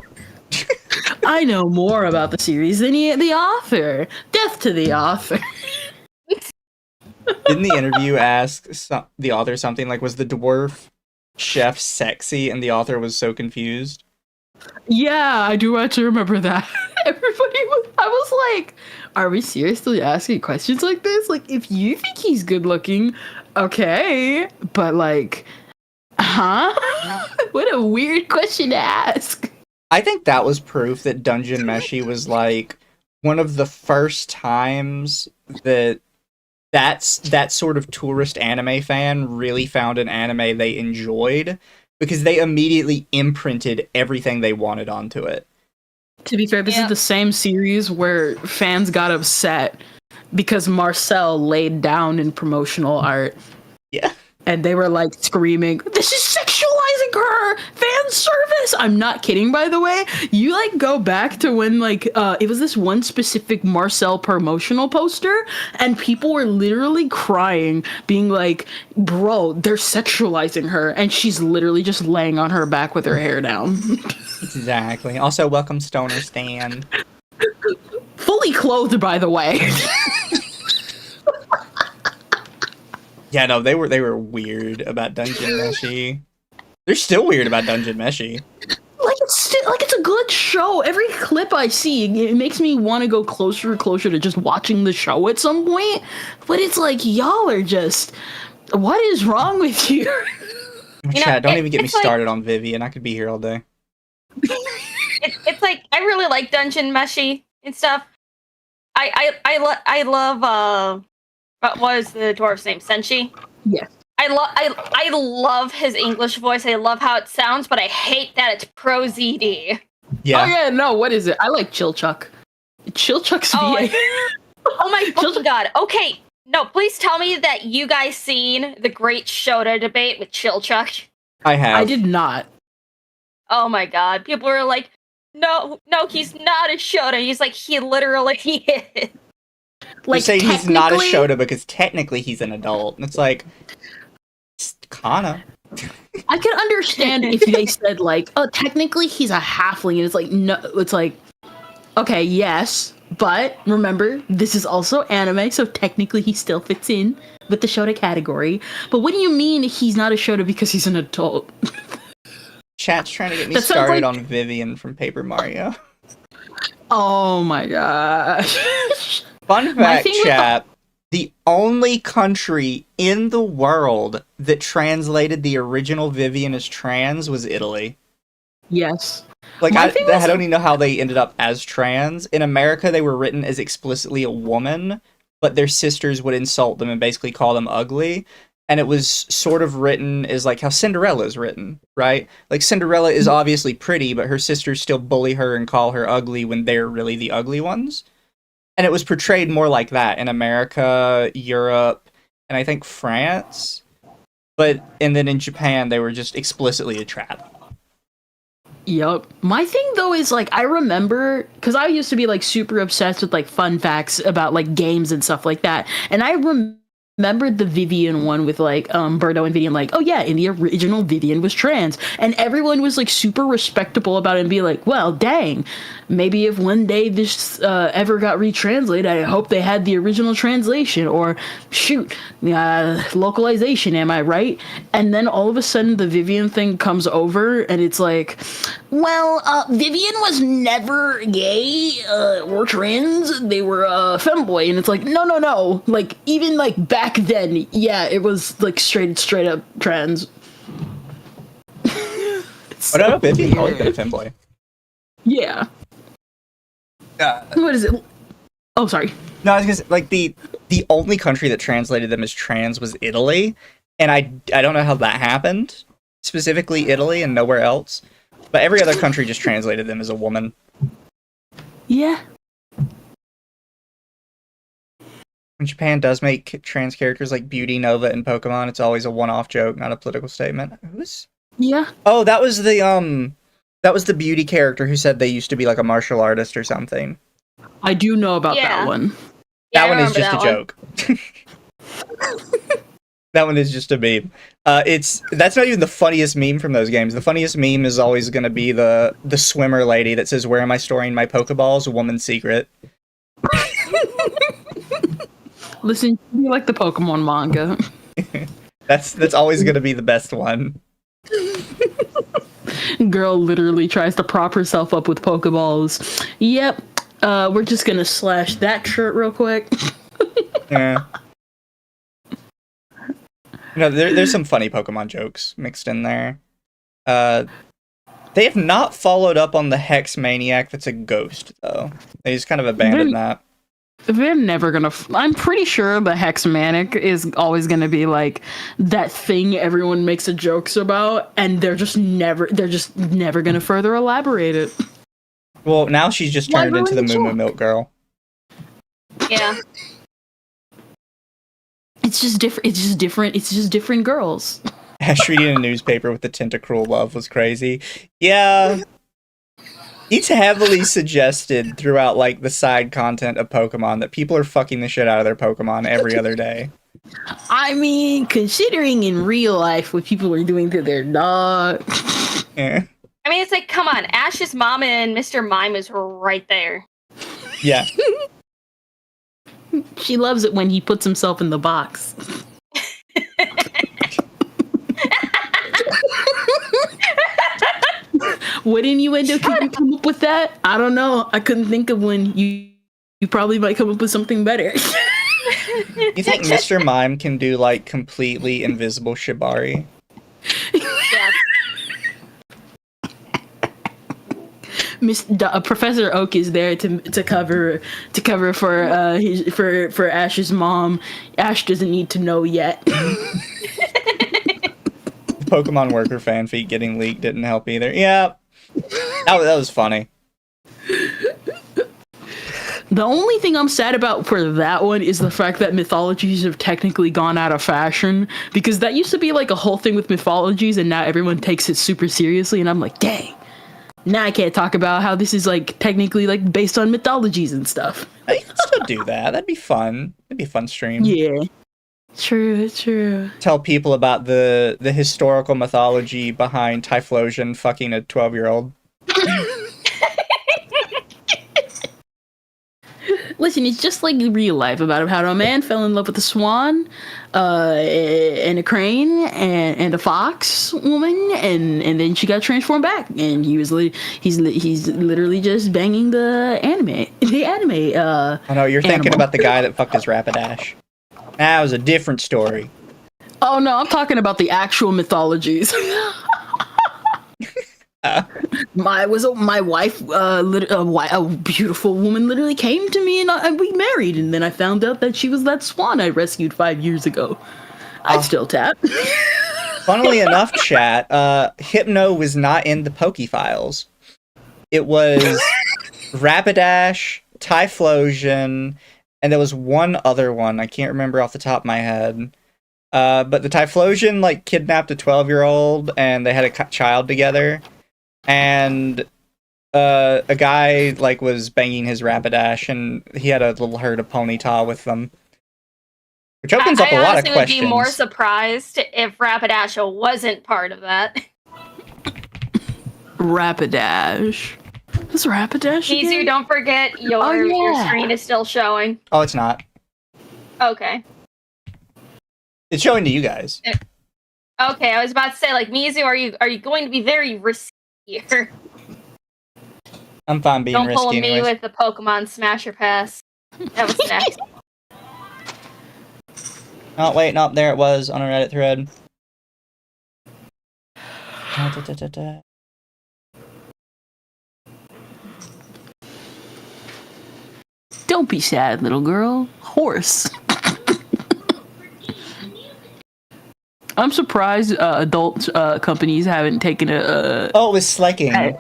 I know more about the series than the author. Death to the author. Didn't the interview ask the author something like, was the dwarf chef sexy? And the author was so confused. Yeah, I do actually remember that. I was like, are we seriously asking questions like this? Like, if you think he's good looking, okay, but like, huh? What a weird question to ask. I think that was proof that Dungeon Meshi was like one of the first times that sort of tourist anime fan really found an anime they enjoyed, because they immediately imprinted everything they wanted onto it. To be fair, this is the same series where fans got upset because Marcel laid down in promotional art. Yeah. And they were like screaming, this is sexualizing her! Fans service. I'm not kidding, by the way. You like go back to when like it was this one specific Marcel promotional poster, and people were literally crying, being like, bro, they're sexualizing her, and she's literally just laying on her back with her hair down. Exactly. Also, welcome Stoner Stan. Fully clothed, by the way. Yeah, no, they were weird about Dungeon Meshi. They're still weird about Dungeon Meshi. Like it's a good show. Every clip I see, it makes me want to go closer and closer to just watching the show at some point. But it's like, y'all are just, what is wrong with you? Chad, don't even get me started on Vivian. I could be here all day. It's like, I really like Dungeon Meshi and stuff. I love what was the dwarf's name? Senshi? Yes. I love his English voice. I love how it sounds, but I hate that it's pro ZD. Yeah. Oh yeah, no, what is it? I like Chillchuck. Chillchuck's VA. Oh my god. Okay. No, please tell me that you guys seen the Great Shota debate with Chillchuck. I have. I did not. Oh my god. People are like, no, he's not a Shota. He's like, he literally is. Like, you say he's not a Shota because technically he's an adult. And it's like, kinda. I could understand if they said like, oh, technically he's a halfling, and it's like, no, it's like, okay, yes, but remember, this is also anime, so technically he still fits in with the Shota category. But what do you mean he's not a Shota because he's an adult? Chat's trying to get me started on Vivian from Paper Mario. Oh my gosh. Fun fact, chat, the only country in the world that translated the original Vivian as trans was Italy. Yes. Like, I don't even know how they ended up as trans. In America, they were written as explicitly a woman, but their sisters would insult them and basically call them ugly. And it was sort of written as like how Cinderella is written, right? Like, Cinderella is obviously pretty, but her sisters still bully her and call her ugly when they're really the ugly ones. And it was portrayed more like that in America, Europe, and I think France. And then in Japan, they were just explicitly a trap. Yep. My thing though is like, I remember, because I used to be like super obsessed with like fun facts about like games and stuff like that. And I remembered the Vivian one with like Birdo and Vivian, like, oh yeah, in the original Vivian was trans, and everyone was like super respectable about it and be like, well, dang, maybe if one day this ever got retranslated, I hope they had the original translation, or shoot, localization, am I right? And then all of a sudden the Vivian thing comes over and it's like, well, Vivian was never gay or trans, they were femboy, and it's like, no, like, even like back then, yeah, it was like straight up trans. But I know Vivian's always been a femboy. Yeah. What is it? Oh, sorry. No, I was gonna say, like, the only country that translated them as trans was Italy, and I don't know how that happened. Specifically Italy and nowhere else. But every other country just translated them as a woman. Yeah. When Japan does make trans characters like Beauty, Nova, and Pokemon, it's always a one-off joke, not a political statement. Who's? Yeah. Oh, that was the Beauty character who said they used to be like a martial artist or something. I do know about that one. Yeah, that one is just a joke. That one is just a meme. That's not even the funniest meme from those games. The funniest meme is always going to be the swimmer lady that says, "Where am I storing my Pokeballs? Woman's secret." Listen, you like the Pokemon manga. That's always going to be the best one. Girl literally tries to prop herself up with Pokeballs. Yep. We're just gonna slash that shirt real quick. Yeah. There's some funny Pokemon jokes mixed in there. They have not followed up on the Hex Maniac that's a ghost, though. They just kind of abandoned that. They're never gonna. I'm pretty sure the Hex Maniac is always gonna be like that thing everyone makes a jokes about, and they're just never gonna further elaborate it. Well, now she's just turned into the Moo Moo Milk Girl. Yeah. It's just different. It's just different girls. Ash reading a newspaper with the Tentacruel love was crazy. Yeah. It's heavily suggested throughout, like, the side content of Pokemon that people are fucking the shit out of their Pokemon every other day. I mean, considering in real life what people are doing to their dog. Yeah. I mean, it's like, come on, Ash's mom and Mr. Mime is right there. Yeah. She loves it when he puts himself in the box. What innuendo could you come up with that? I don't know. I couldn't think of one. You probably might come up with something better. You think Mr. Mime can do, like, completely invisible Shibari? Yeah. Professor Oak is there to cover for Ash's mom. Ash doesn't need to know yet. Pokemon Worker fanfic getting leaked didn't help either. Yeah, that was funny. The only thing I'm sad about for that one is the fact that mythologies have technically gone out of fashion, because that used to be like a whole thing with mythologies, and now everyone takes it super seriously, and I'm like, dang. Now I can't talk about how this is like technically like based on mythologies and stuff. You can still do that. That'd be fun. It'd be a fun stream. Yeah. True. Tell people about the historical mythology behind Typhlosion fucking a 12-year-old. Listen, it's just like real life about how a man fell in love with a swan, and a crane, and a fox woman, and then she got transformed back, and he's literally just banging the anime. I know you're thinking about the guy that fucked his Rapidash. That was a different story. Oh no, I'm talking about the actual mythologies. My wife, a beautiful woman, literally came to me and we married, and then I found out that she was that swan I rescued 5 years ago. I'd still tap. Funnily enough, chat, Hypno was not in the Poke Files. It was Rapidash, Typhlosion, and there was one other one I can't remember off the top of my head. But the Typhlosion like kidnapped a 12-year-old and they had a child together. And a guy like was banging his Rapidash, and he had a little herd of Ponyta with them, which opens up a lot of questions. I honestly would be more surprised if Rapidash wasn't part of that. Rapidash. Who's Rapidash again? Mizu, don't forget your screen is still showing. Oh, it's not. Okay. It's showing to you guys. Okay, I was about to say, like, Mizu, are you going to be very risky here? I'm fine being risky. Don't pull me anyways. with the Pokemon Smasher Pass. That was next. Oh wait, no, there it was on a Reddit thread. Don't be sad, little girl. Horse. I'm surprised adult companies haven't taken a... Oh, it was Slacking.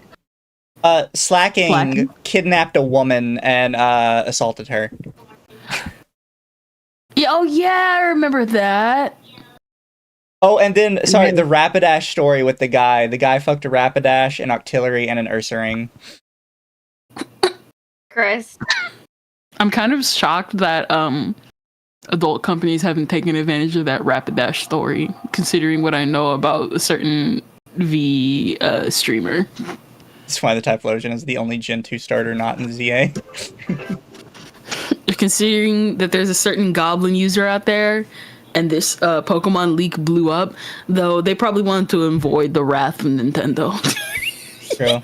Slacking kidnapped a woman and assaulted her. Yeah, oh yeah, I remember that. Oh, and then, sorry, the Rapidash story with the guy. The guy fucked a Rapidash, an Octillery, and an Ursaring. Chris. I'm kind of shocked that adult companies haven't taken advantage of that Rapidash story, considering what I know about a certain V streamer. That's why the Typhlosion is the only Gen 2 starter not in ZA. Considering that there's a certain Goblin user out there, and this Pokemon leak blew up, though they probably wanted to avoid the wrath of Nintendo. True.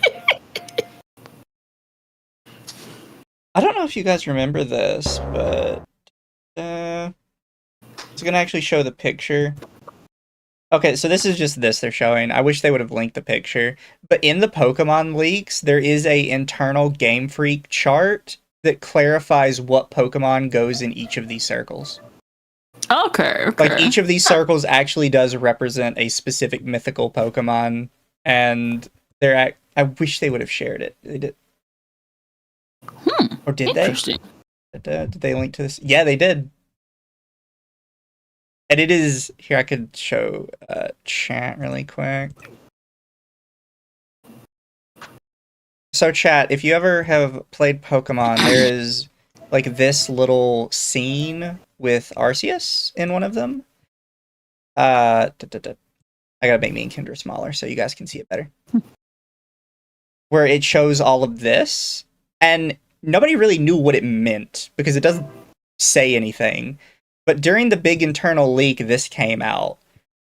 I don't know if you guys remember this, but it's gonna actually show the picture. Okay, so this is just this they're showing. I wish they would have linked the picture. But in the Pokemon leaks, there is a internal Game Freak chart that clarifies what Pokemon goes in each of these circles. Okay. Like, each of these circles actually does represent a specific mythical Pokemon, and I wish they would have shared it. They did. Or did they? Did they link to this? Yeah, they did. And it is here. I could show chat really quick. So chat, if you ever have played Pokemon, there is like this little scene with Arceus in one of them. I gotta make me and Kendra smaller so you guys can see it better. Where it shows all of this, and nobody really knew what it meant because it doesn't say anything. But during the big internal leak, this came out.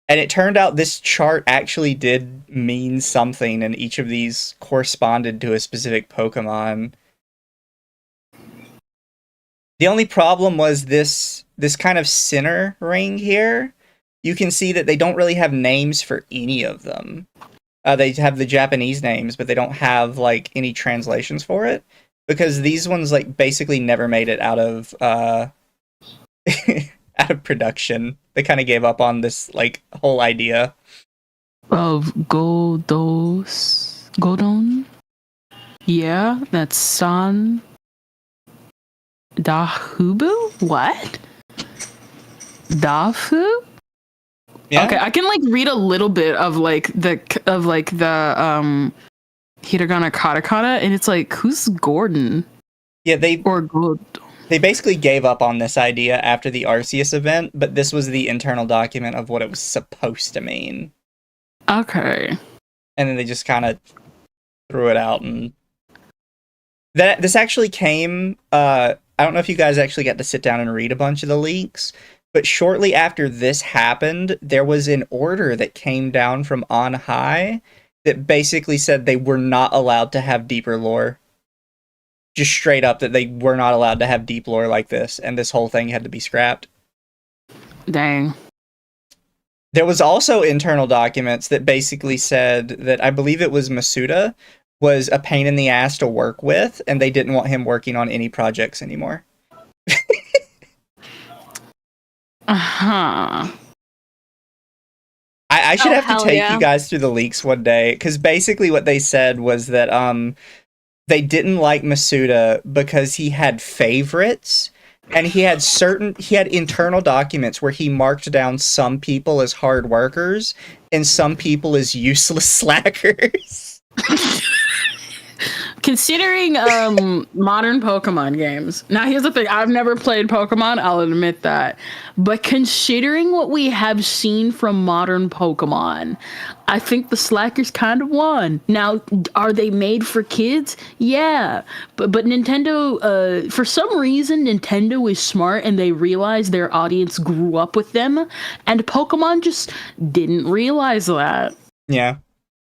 And it turned out this chart actually did mean something, and each of these corresponded to a specific Pokemon. The only problem was this kind of center ring here. You can see that they don't really have names for any of them. They have the Japanese names, but they don't have like any translations for it. Because these ones like basically never made it out of out of production. They kind of gave up on this like whole idea of Godon. Yeah, that's San Dahubu. What? Dafu? Yeah. Okay, I can like read a little bit of the hiragana katakana, and it's like, who's Gordon? Yeah, they Gordon. They basically gave up on this idea after the Arceus event, but this was the internal document of what it was supposed to mean. Okay. And then they just kind of threw it out, and this actually came. I don't know if you guys actually got to sit down and read a bunch of the leaks, but shortly after this happened, there was an order that came down from on high that basically said they were not allowed to have deeper lore. Just straight up that they were not allowed to have deep lore like this, and this whole thing had to be scrapped. Dang. There was also internal documents that basically said that I believe it was Masuda was a pain in the ass to work with, and they didn't want him working on any projects anymore. Uh-huh. I should have to take you guys through the leaks one day, because basically what they said was that they didn't like Masuda because he had favorites, and he had internal documents where he marked down some people as hard workers and some people as useless slackers. Considering modern Pokemon games. Now here's the thing, I've never played Pokemon, I'll admit that. But considering what we have seen from modern Pokemon, I think the slackers kind of won. Now, are they made for kids? Yeah. But Nintendo, for some reason, Nintendo is smart and they realize their audience grew up with them. And Pokemon just didn't realize that. Yeah.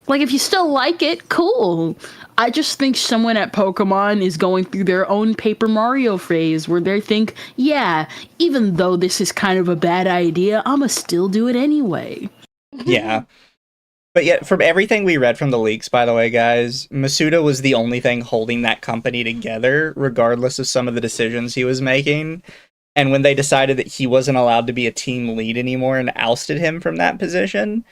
Like, if you still like it, cool. I just think someone at Pokemon is going through their own Paper Mario phase where they think, yeah, even though this is kind of a bad idea, I'ma still do it anyway. Yeah. But yet, from everything we read from the leaks, by the way, guys, Masuda was the only thing holding that company together, regardless of some of the decisions he was making. And when they decided that he wasn't allowed to be a team lead anymore and ousted him from that position,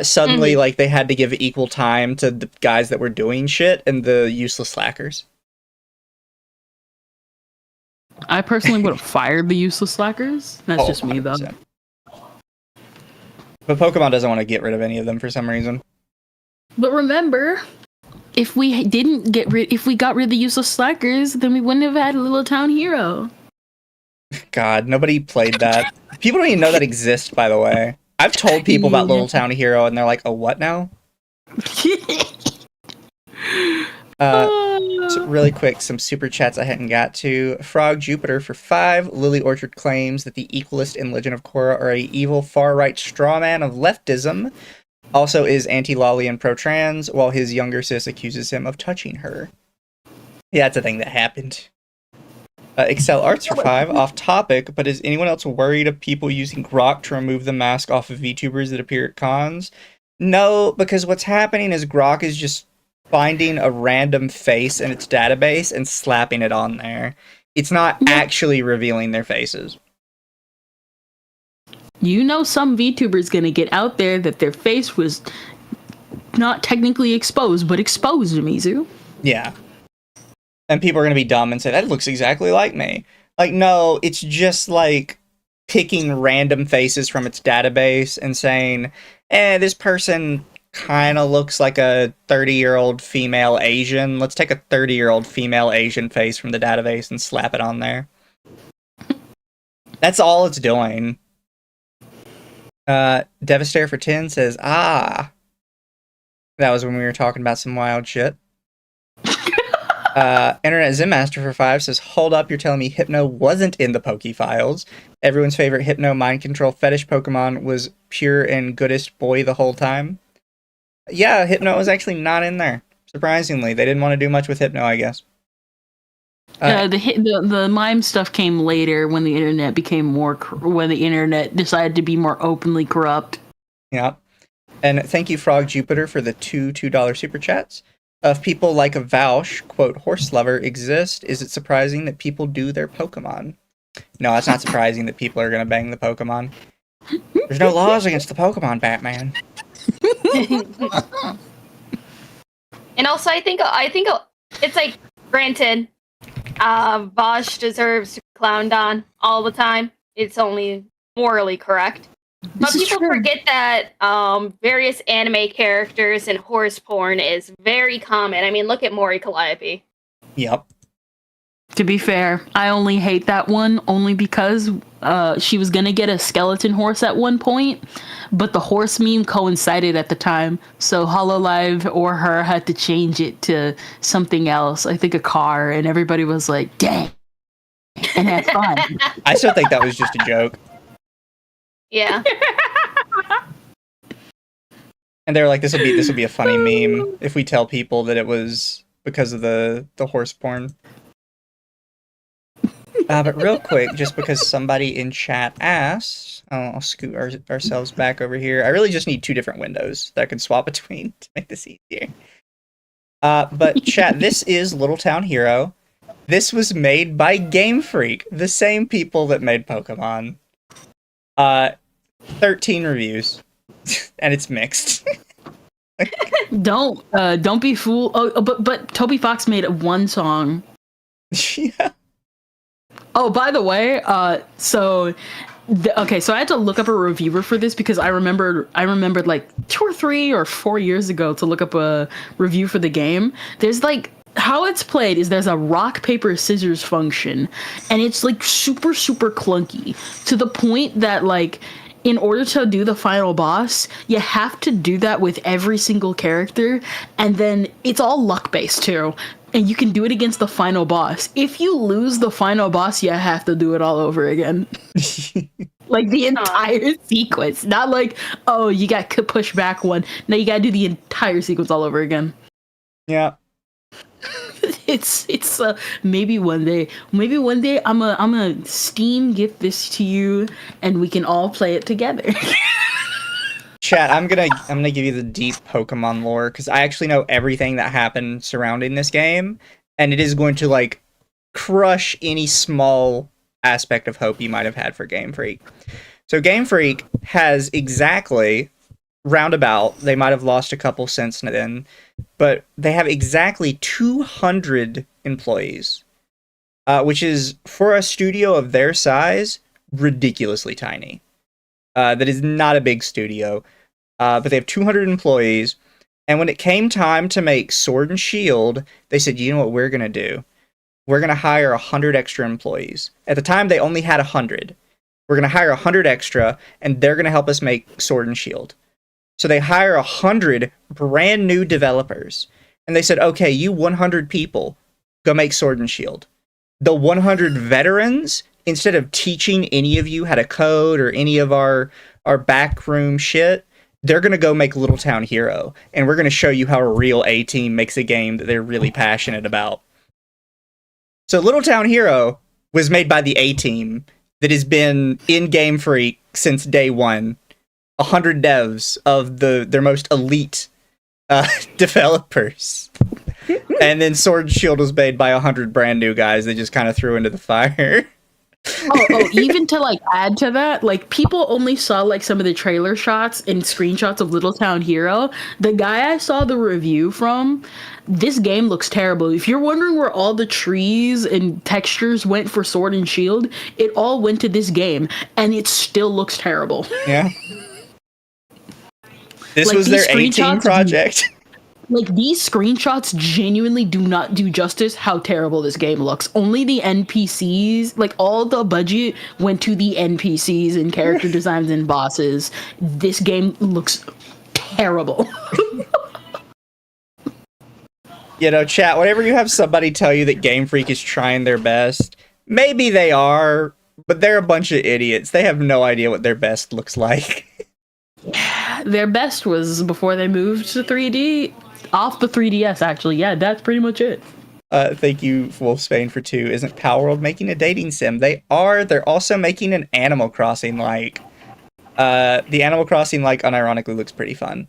suddenly, like, they had to give equal time to the guys that were doing shit and the useless slackers. I personally would have fired the useless slackers. That's just me, 100%. Though. But Pokemon doesn't want to get rid of any of them for some reason. But remember, if we got rid of the useless slackers, then we wouldn't have had a Little Town Hero. God, nobody played that. People don't even know that exists, by the way. I've told people about Little Town Hero, and they're like, "Oh, what now?" So really quick, some super chats I hadn't got to. Frog Jupiter for 5. Lily Orchard claims that the Equalist in Legend of Korra are a evil far-right strawman of leftism. Also is anti-lolly and pro-trans, while his younger sis accuses him of touching her. Yeah, that's a thing that happened. Excel Arts for 5, off topic, but is anyone else worried of people using Grok to remove the mask off of VTubers that appear at cons? No, because what's happening is Grok is just finding a random face in its database and slapping it on there. It's not actually revealing their faces. You know some VTuber's gonna get out there that their face was not technically exposed, but exposed, Mizu. Yeah. And people are going to be dumb and say, that looks exactly like me. Like, no, it's just like picking random faces from its database and saying, this person kind of looks like a 30-year-old female Asian. Let's take a 30-year-old female Asian face from the database and slap it on there. That's all it's doing. Devastator for 10 says, that was when we were talking about some wild shit. Internet Zenmaster for 5 says, hold up, you're telling me Hypno wasn't in the Poke Files. Everyone's favorite Hypno mind control fetish Pokemon was pure and goodest boy the whole time. Yeah, Hypno was actually not in there. Surprisingly, they didn't want to do much with Hypno, I guess. The mime stuff came later when the internet became more when the internet decided to be more openly corrupt. Yeah. And thank you, Frog Jupiter, for the $2 super chats. If people like a Vaush, quote, horse lover, exist, is it surprising that people do their Pokemon? No, it's not surprising that people are going to bang the Pokemon. There's no laws against the Pokemon, Batman. And also, I think it's like, granted, Vaush deserves to be clowned on all the time. It's only morally correct. But people forget that various anime characters and horse porn is very common. I mean, look at Mori Calliope. Yep. To be fair, I only hate that one only because she was gonna get a skeleton horse at one point, but the horse meme coincided at the time, so Hololive or her had to change it to something else. I think a car, and everybody was like, "Dang!" and had fun. I still think that was just a joke. Yeah. And they were like, "This will be a funny meme if we tell people that it was because of the horse porn." But real quick, just because somebody in chat asked, I'll scoot ourselves back over here. I really just need 2 different windows that I can swap between to make this easier. But chat, this is Little Town Hero. This was made by Game Freak, the same people that made Pokemon. 13 reviews, and it's mixed. Don't be fooled. Oh, but Toby Fox made 1 song. Yeah. Oh, by the way, so I had to look up a reviewer for this because I remembered like 2 or 3 or 4 years ago to look up a review for the game. There's like, how it's played is there's a rock, paper, scissors function, and it's like super, super clunky to the point that like, in order to do the final boss, you have to do that with every single character, and then it's all luck based too. And you can do it against the final boss. If you lose the final boss, you have to do it all over again. Like the entire sequence. Not like, oh, you got pushed back one. No, you gotta do the entire sequence all over again. Yeah. It's maybe one day I'm a Steam gift this to you and we can all play it together. Chat, I'm gonna give you the deep Pokemon lore because I actually know everything that happened surrounding this game, and it is going to like crush any small aspect of hope you might have had for Game Freak. So Game Freak has exactly roundabout, they might have lost a couple since then, but they have exactly 200 employees, which is, for a studio of their size, ridiculously tiny. That is not a big studio, but they have 200 employees, and when it came time to make Sword and Shield, they said, you know what we're going to do? We're going to hire 100 extra employees. At the time, they only had 100. We're going to hire 100 extra, and they're going to help us make Sword and Shield. So they hire 100 brand new developers, and they said, okay, you 100 people, go make Sword and Shield. The 100 veterans, instead of teaching any of you how to code or any of our backroom shit, they're going to go make Little Town Hero, and we're going to show you how a real A-team makes a game that they're really passionate about. So Little Town Hero was made by the A-team that has been in Game Freak since day one. 100 devs of their most elite developers. And then Sword and Shield was made by 100 brand new guys they just kind of threw into the fire. Even to like add to that, like people only saw like some of the trailer shots and screenshots of Little Town Hero. The guy I saw the review from, this game looks terrible. If you're wondering where all the trees and textures went for Sword and Shield, it all went to this game, and it still looks terrible. Yeah. This Like, was these their 18 screenshots- project. Like, these screenshots genuinely do not do justice how terrible this game looks. Only the NPCs, like, all the budget went to the NPCs and character designs and bosses. This game looks terrible. You know, chat, whenever you have somebody tell you that Game Freak is trying their best, maybe they are, but they're a bunch of idiots. They have no idea what their best looks like. Their best was before they moved to 3D, off the 3DS, actually. Yeah, that's pretty much it. Thank you, Wolfsbane, for 2. Isn't Palworld making a dating sim? They are. They're also making an Animal Crossing like. The Animal Crossing like unironically looks pretty fun.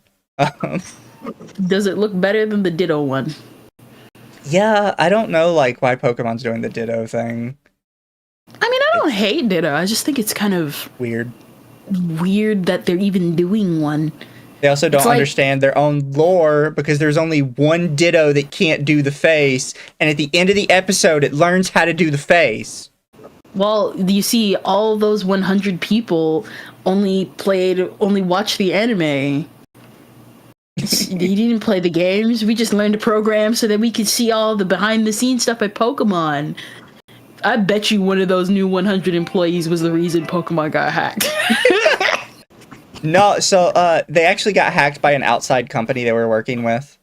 Does it look better than the Ditto one? Yeah, I don't know like why Pokemon's doing the Ditto thing. I mean, I don't hate Ditto. I just think it's kind of Weird that they're even doing one. They also don't understand their own lore because there's only one Ditto that can't do the face, and at the end of the episode, it learns how to do the face. Well, you see, all those 100 people only watched the anime. They didn't play the games. We just learned to program so that we could see all the behind-the-scenes stuff at Pokemon. I bet you one of those new 100 employees was the reason Pokemon got hacked. No, so they actually got hacked by an outside company they were working with.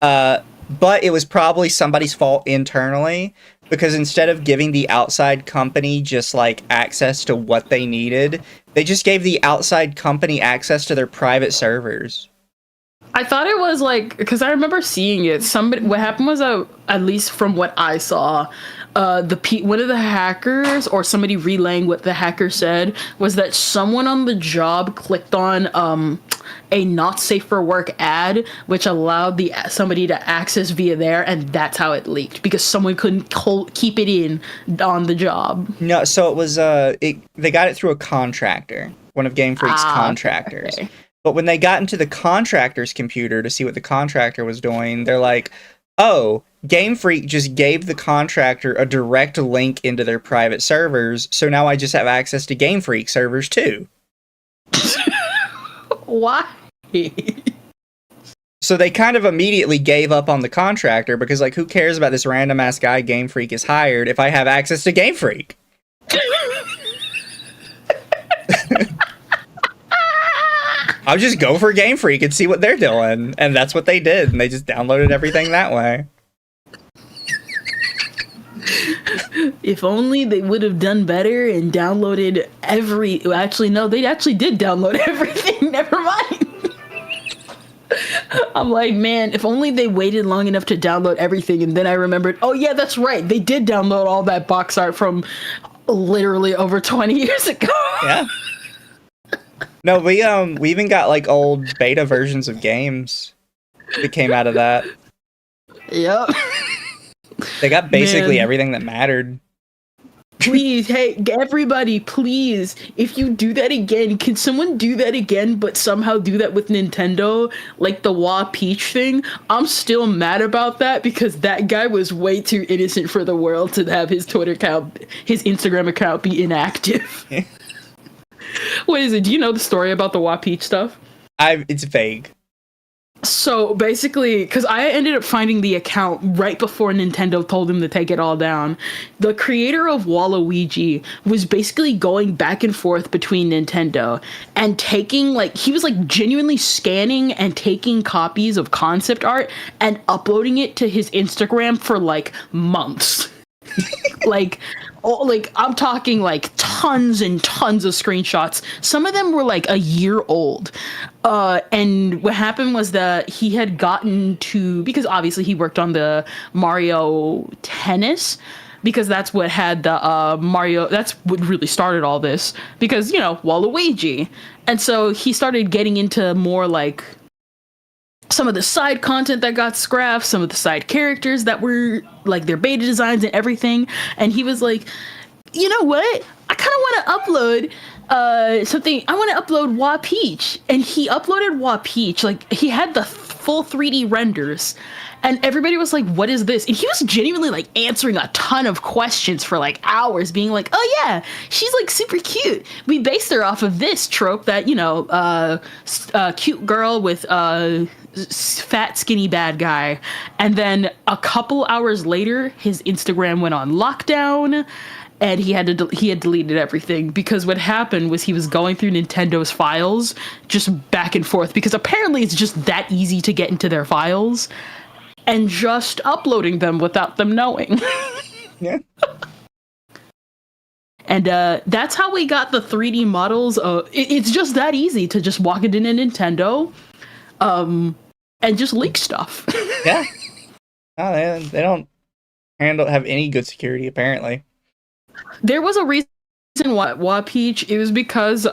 But it was probably somebody's fault internally, because instead of giving the outside company just like access to what they needed, they just gave the outside company access to their private servers. I thought it was like, because I remember seeing it. What happened was, at least from what I saw, one of the hackers, or somebody relaying what the hacker said, was that someone on the job clicked on a not safe for work ad, which allowed somebody to access via there, and that's how it leaked, because someone couldn't keep it in on the job. No, so it was they got it through a contractor, one of Game Freak's contractors. Okay. But when they got into the contractor's computer to see what the contractor was doing, they're like, oh, Game Freak just gave the contractor a direct link into their private servers, so now I just have access to Game Freak servers too. Why? So they kind of immediately gave up on the contractor, because like, who cares about this random ass guy Game Freak is hired if I have access to Game Freak? I'll just go for Game Freak and see what they're doing. And that's what they did. And they just downloaded everything that way. If only they would have done better and downloaded Actually, no, they actually did download everything. Never mind. I'm like, man, if only they waited long enough to download everything. And then I remembered, oh yeah, that's right. They did download all that box art from literally over 20 years ago. Yeah. No, we even got like old beta versions of games that came out of that. Yep. They got basically everything that mattered. Please, hey, everybody, please, if you do that again, can someone do that again, but somehow do that with Nintendo, like the Wah Peach thing? I'm still mad about that, because that guy was way too innocent for the world to have his Twitter account, his Instagram account be inactive. Yeah. What is it? Do you know the story about the Wah Peach stuff? It's vague. So basically, because I ended up finding the account right before Nintendo told him to take it all down. The creator of Waluigi was basically going back and forth between Nintendo and taking, like, he was like genuinely scanning and taking copies of concept art and uploading it to his Instagram for like months. I'm talking like tons and tons of screenshots. Some of them were like a year old. And what happened was that he had gotten to, because obviously he worked on the Mario Tennis, because that's what had the that's what really started all this, because, you know, Waluigi. And so he started getting into more like some of the side content that got scrapped, some of the side characters that were like their beta designs and everything. And he was like, you know what? I kind of want to upload something. I want to upload Wa Peach, and he uploaded Wa Peach. Like he had the full 3D renders, and everybody was like, "What is this?" And he was genuinely like answering a ton of questions for like hours, being like, "Oh yeah, she's like super cute. We based her off of this trope that cute girl with fat skinny bad guy." And then a couple hours later, his Instagram went on lockdown. And he had deleted everything because what happened was he was going through Nintendo's files just back and forth because apparently it's just that easy to get into their files and just uploading them without them knowing. Yeah. And that's how we got the 3D models. It's just that easy to just walk into Nintendo and just leak stuff. Yeah. No, they don't have any good security apparently. There was a reason why Wa Peach. It was because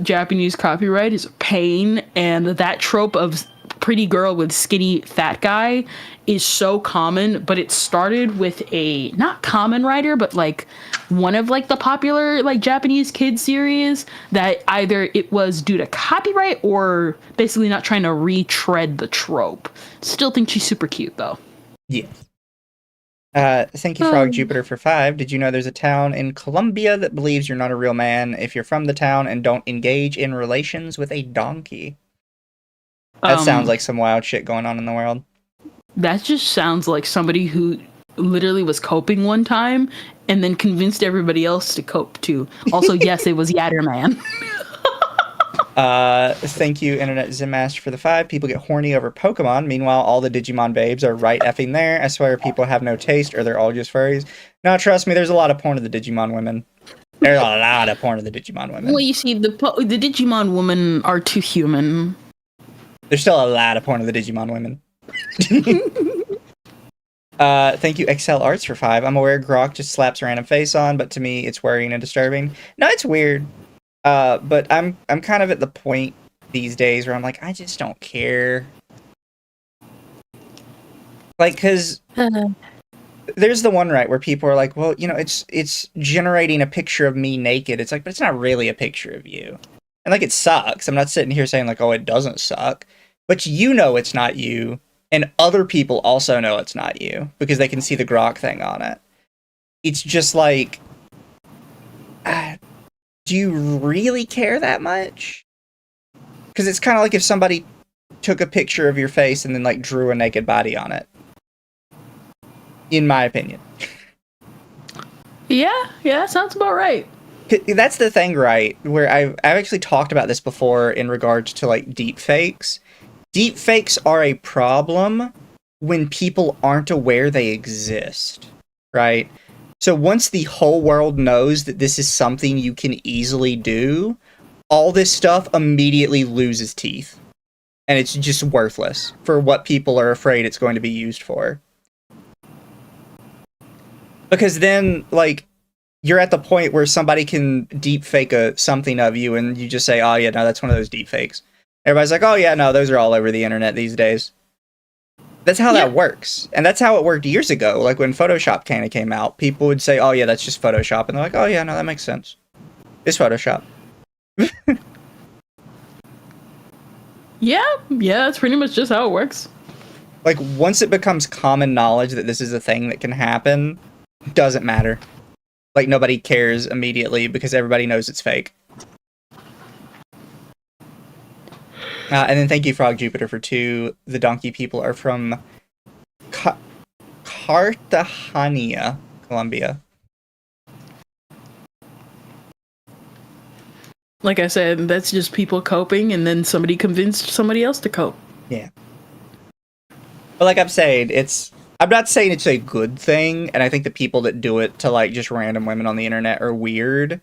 Japanese copyright is a pain, and that trope of pretty girl with skinny fat guy is so common. But it started with a not common writer, but like one of like the popular like Japanese kid series that either it was due to copyright or basically not trying to retread the trope. Still think she's super cute though. Yeah. Thank you, Frog Jupiter, for 5. Did you know there's a town in Colombia that believes you're not a real man if you're from the town and don't engage in relations with a donkey? That sounds like some wild shit going on in the world. That just sounds like somebody who literally was coping one time and then convinced everybody else to cope too. Also, yes, it was Yatterman. Thank you, Internet Zimmaster, for the 5. People get horny over Pokemon. Meanwhile, all the Digimon babes are right effing there. I swear people have no taste or they're all just furries. No, trust me, there's a lot of porn of the Digimon women. There's a lot of porn of the Digimon women. Well, you see, the Digimon women are too human. There's still a lot of porn of the Digimon women. Thank you, Excel Arts, for 5. I'm aware Grok just slaps a random face on, but to me, it's worrying and disturbing. No, it's weird. But I'm kind of at the point these days where I'm like, I just don't care. Like, cause there's the one, right, where people are like, well, you know, it's generating a picture of me naked. It's like, but it's not really a picture of you. And like, it sucks. I'm not sitting here saying like, oh, it doesn't suck. But you know it's not you. And other people also know it's not you because they can see the Grok thing on it. It's just like, do you really care that much? Because it's kind of like if somebody took a picture of your face and then like drew a naked body on it. In my opinion. Yeah, sounds about right. That's the thing, right? Where I've actually talked about this before in regards to like deep fakes. Deep fakes are a problem when people aren't aware they exist, right? So once the whole world knows that this is something you can easily do, all this stuff immediately loses teeth. And it's just worthless for what people are afraid it's going to be used for. Because then, like, you're at the point where somebody can deep fake something of you and you just say, oh yeah, no, that's one of those deep fakes. Everybody's like, oh yeah, no, those are all over the internet these days. That's how that works. And that's how it worked years ago. Like when Photoshop kind of came out, people would say, oh yeah, that's just Photoshop. And they're like, oh yeah, no, that makes sense. It's Photoshop. Yeah, that's pretty much just how it works. Like once it becomes common knowledge that this is a thing that can happen, it doesn't matter. Like nobody cares immediately because everybody knows it's fake. And then thank you, Frog Jupiter, for 2. The donkey people are from Cartagena, Colombia. Like I said, that's just people coping, and then somebody convinced somebody else to cope. Yeah. But like I'm saying, I'm not saying it's a good thing, and I think the people that do it to like just random women on the internet are weird.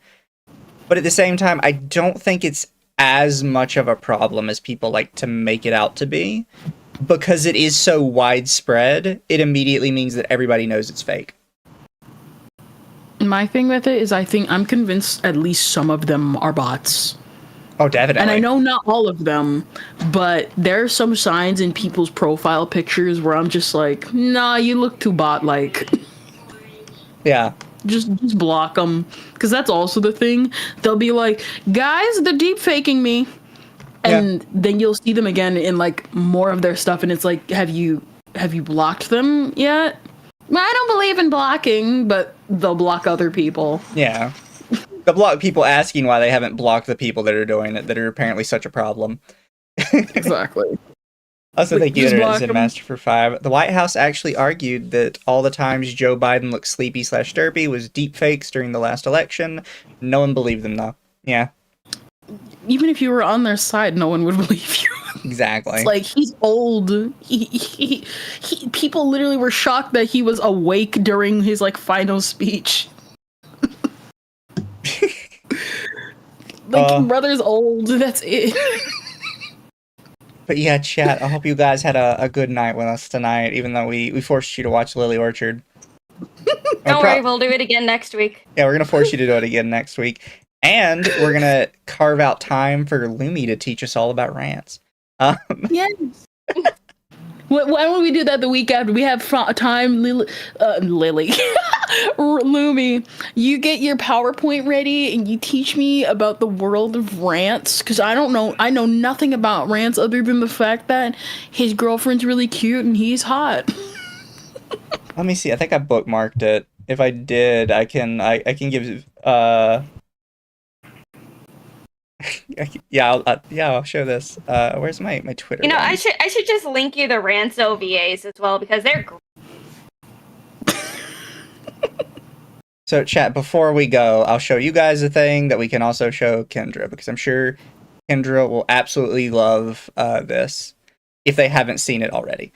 But at the same time, I don't think it's as much of a problem as people like to make it out to be, because it is so widespread. It immediately means that everybody knows it's fake. My thing with it is I'm convinced at least some of them are bots. Oh, definitely. And I know not all of them, but there are some signs in people's profile pictures where I'm just like, nah, you look too bot-like. Yeah. Just block them, because that's also the thing. They'll be like, guys, they're deep faking me, and then you'll see them again in like more of their stuff, and it's like, have you blocked them yet? I don't believe in blocking, but they'll block other people. Yeah. They'll block people asking why they haven't blocked the people that are doing it, that are apparently such a problem. Exactly. Also, Like, thank you, just Internet block Zen 'em. Master, for 5. The White House actually argued that all the times Joe Biden looked sleepy/derpy was deep fakes during the last election. No one believed them, though. Yeah. Even if you were on their side, no one would believe you. Exactly. It's like, he's old. People literally were shocked that he was awake during his like final speech. Brother's old. That's it. But yeah, chat, I hope you guys had a good night with us tonight, even though we forced you to watch Lily Orchard. Don't worry, we'll do it again next week. Yeah, we're going to force you to do it again next week. And we're going to carve out time for Lumi to teach us all about Rance. Yes. Why don't we do that the week after? We have time, Lily. Lumi, you get your PowerPoint ready and you teach me about the world of Rance, because I know nothing about Rance other than the fact that his girlfriend's really cute and he's hot. Let me see. I think I bookmarked it. If I did, I can give I'll show this. Where's my Twitter? You know, one? I should just link you the Rance OVAs as well, because they're great. So, chat, before we go, I'll show you guys a thing that we can also show Kendra, because I'm sure Kendra will absolutely love this if they haven't seen it already.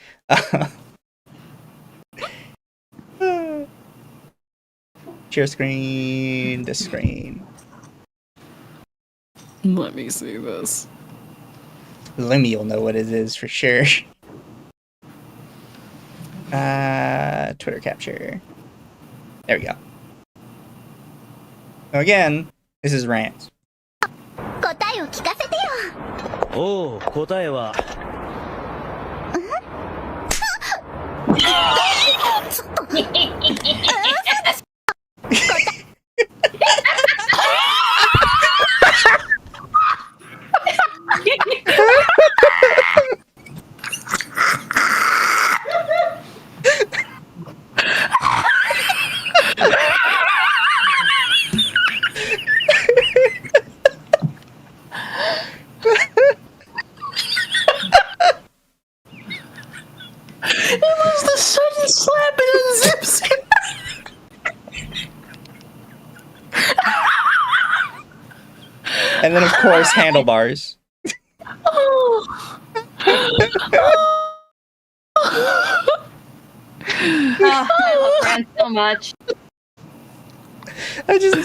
Share screen, this screen. Let me see this. Lumi will know what it is for sure. Twitter capture. There we go. So again, this is Rance. 答えを聞かせてよ。おう、答えは。ちょっと。It was the sudden slap and unzips him. And then, of course, handlebars. Oh, I love Rance so much. I just.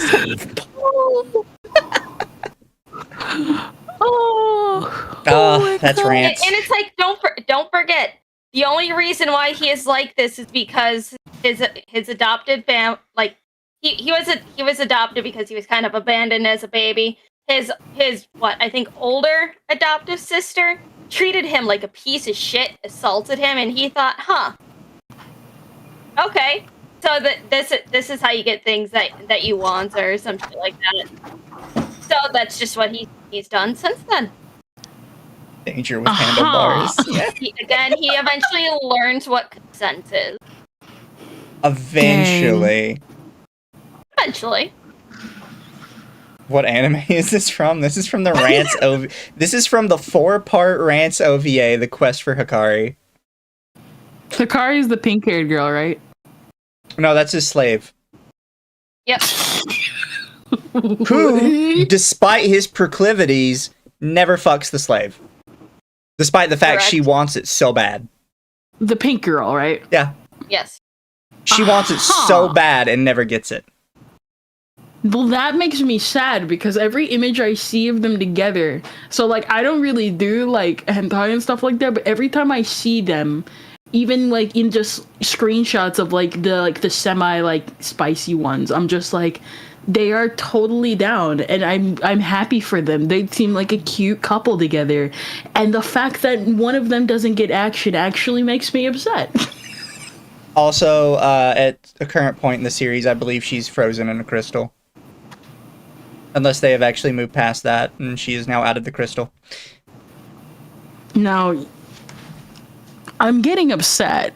That's Rance. And it's like, don't forget, the only reason why he is like this is because his adopted like he was adopted because he was kind of abandoned as a baby. His what I think older adoptive sister treated him like a piece of shit, assaulted him, and he thought, okay, so this is how you get things that you want or some shit like that. So that's just what he's done since then. Danger with handlebars. Yeah. He eventually learns what consent is. Eventually. Eventually. What anime is this from? This is from the Rance OVA. This is from the 4-part Rance OVA, The Quest for Hikari. Hikari is the pink-haired girl, right? No, that's his slave. Yep. Who, despite his proclivities, never fucks the slave. Despite the fact she wants it so bad. The pink girl, right? Yeah. Yes. She wants it so bad and never gets it. Well, that makes me sad because every image I see of them together, so like I don't really do like hentai and stuff like that, but every time I see them, even like in just screenshots of like the semi like spicy ones, I'm just like, they are totally down, and I'm happy for them. They seem like a cute couple together, and the fact that one of them doesn't get action actually makes me upset. Also, at a current point in the series, I believe she's frozen in a crystal. Unless they have actually moved past that, and she is now out of the crystal. Now, I'm getting upset.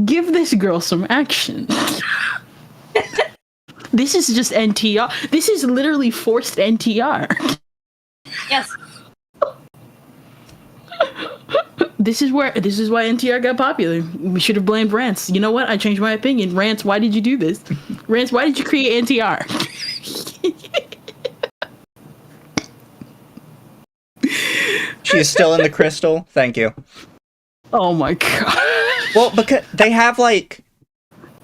Give this girl some action. This is just NTR. This is literally forced NTR. Yes. This is why NTR got popular. We should have blamed Rance. You know what? I changed my opinion. Rance, why did you do this? Rance, why did you create NTR? She is still in the crystal. Thank you. Oh my god. Well, because they have like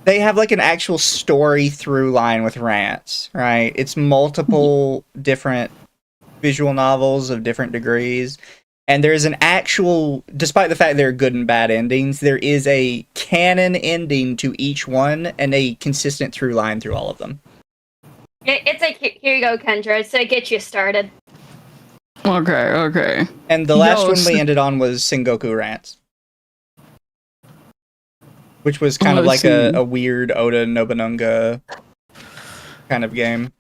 an actual story through line with Rance, right? It's multiple different visual novels of different degrees. And there's an actual, despite the fact there are good and bad endings, there is a canon ending to each one and a consistent through line through all of them. It's like, here you go, Kendra. It's to get you started. Okay. And the last one we ended on was Sengoku Rance. Which was kind of like a weird Oda Nobunaga kind of game.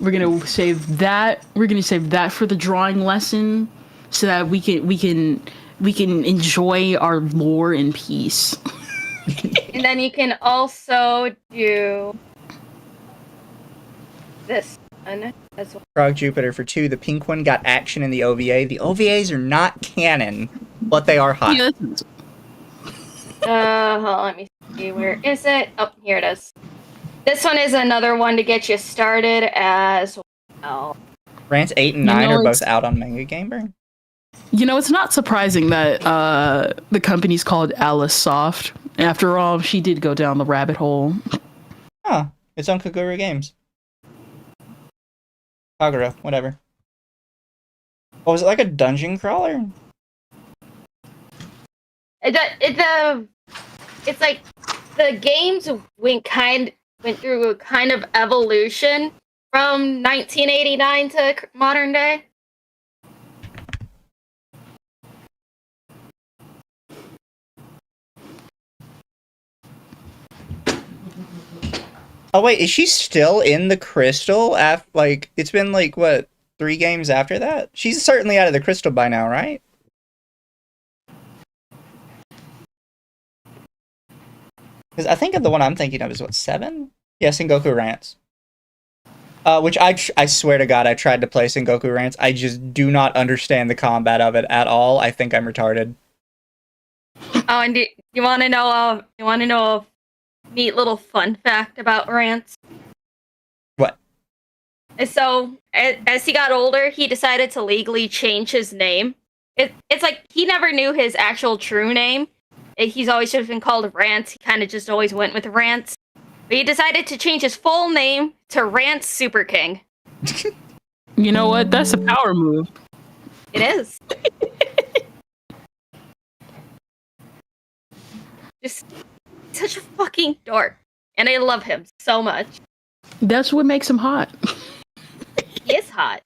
We're gonna save that. We're gonna save that for the drawing lesson, so that we can enjoy our lore in peace. And then you can also do this one as well. Frog Jupiter for 2. The pink one got action in the OVA. The OVAs are not canon, but they are hot. Yeah, Hold on, let me see. Where is it? Oh, here it is. This one is another one to get you started as well. Rance 8 and 9 are both out on Manga Gamer. You know, it's not surprising that the company's called Alice Soft. After all, she did go down the rabbit hole. Oh, it's on Kagura Games. Kagura, whatever. Oh, was it like a dungeon crawler? It's like the games went through a kind of evolution from 1989 to modern day. Oh wait, is she still in the crystal? Like, it's been like, what, 3 games after that? She's certainly out of the crystal by now, right? Because I think of the one I'm thinking of is, what, 7? Yeah, Sengoku Rance. Which I swear to God, I tried to play Sengoku Rance. I just do not understand the combat of it at all. I think I'm retarded. Oh, and do you want to know? A neat little fun fact about Rance? What? So, as he got older, he decided to legally change his name. It's like he never knew his actual true name. He's always just been called Rance. He kind of just always went with Rance. But he decided to change his full name to Rance Super King. You know what? That's a power move. It is. Just such a fucking dork. And I love him so much. That's what makes him hot. He is hot.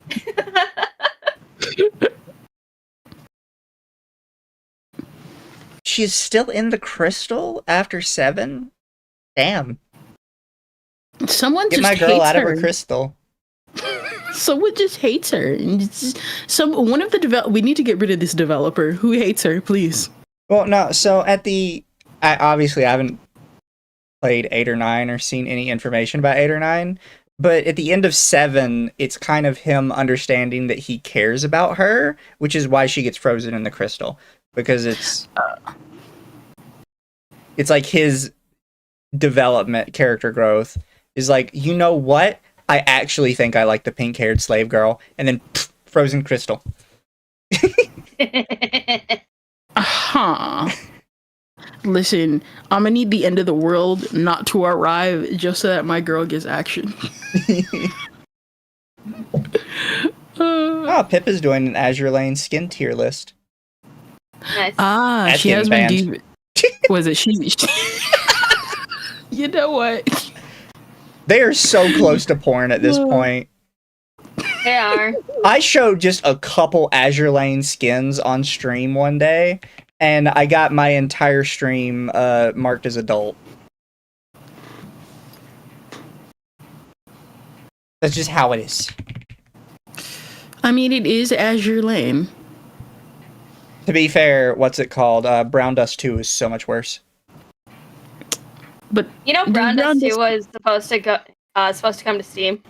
She's still in the crystal after 7? Damn. Someone Get just my girl hates out of her. her crystal. Someone just hates her. And one of the we need to get rid of this developer who hates her, please. Well, no, so I haven't played 8 or 9 or seen any information about 8 or 9, but at the end of 7, it's kind of him understanding that he cares about her, which is why she gets frozen in the crystal. Because it's like his development, character growth is like, you know what? I actually think I like the pink-haired slave girl, and then frozen crystal. Listen, I'm gonna need the end of the world not to arrive just so that my girl gets action. Pip is doing an Azure Lane skin tier list. Nice. That's She has getting been was it she You know what? They are so close to porn at this point. They are. I showed just a couple Azure Lane skins on stream one day, and I got my entire stream marked as adult. That's just how it is. I mean, it is Azure Lane. To be fair, what's it called? Brown Dust 2 is so much worse. But you know, Brown Dust 2 was supposed to come to Steam.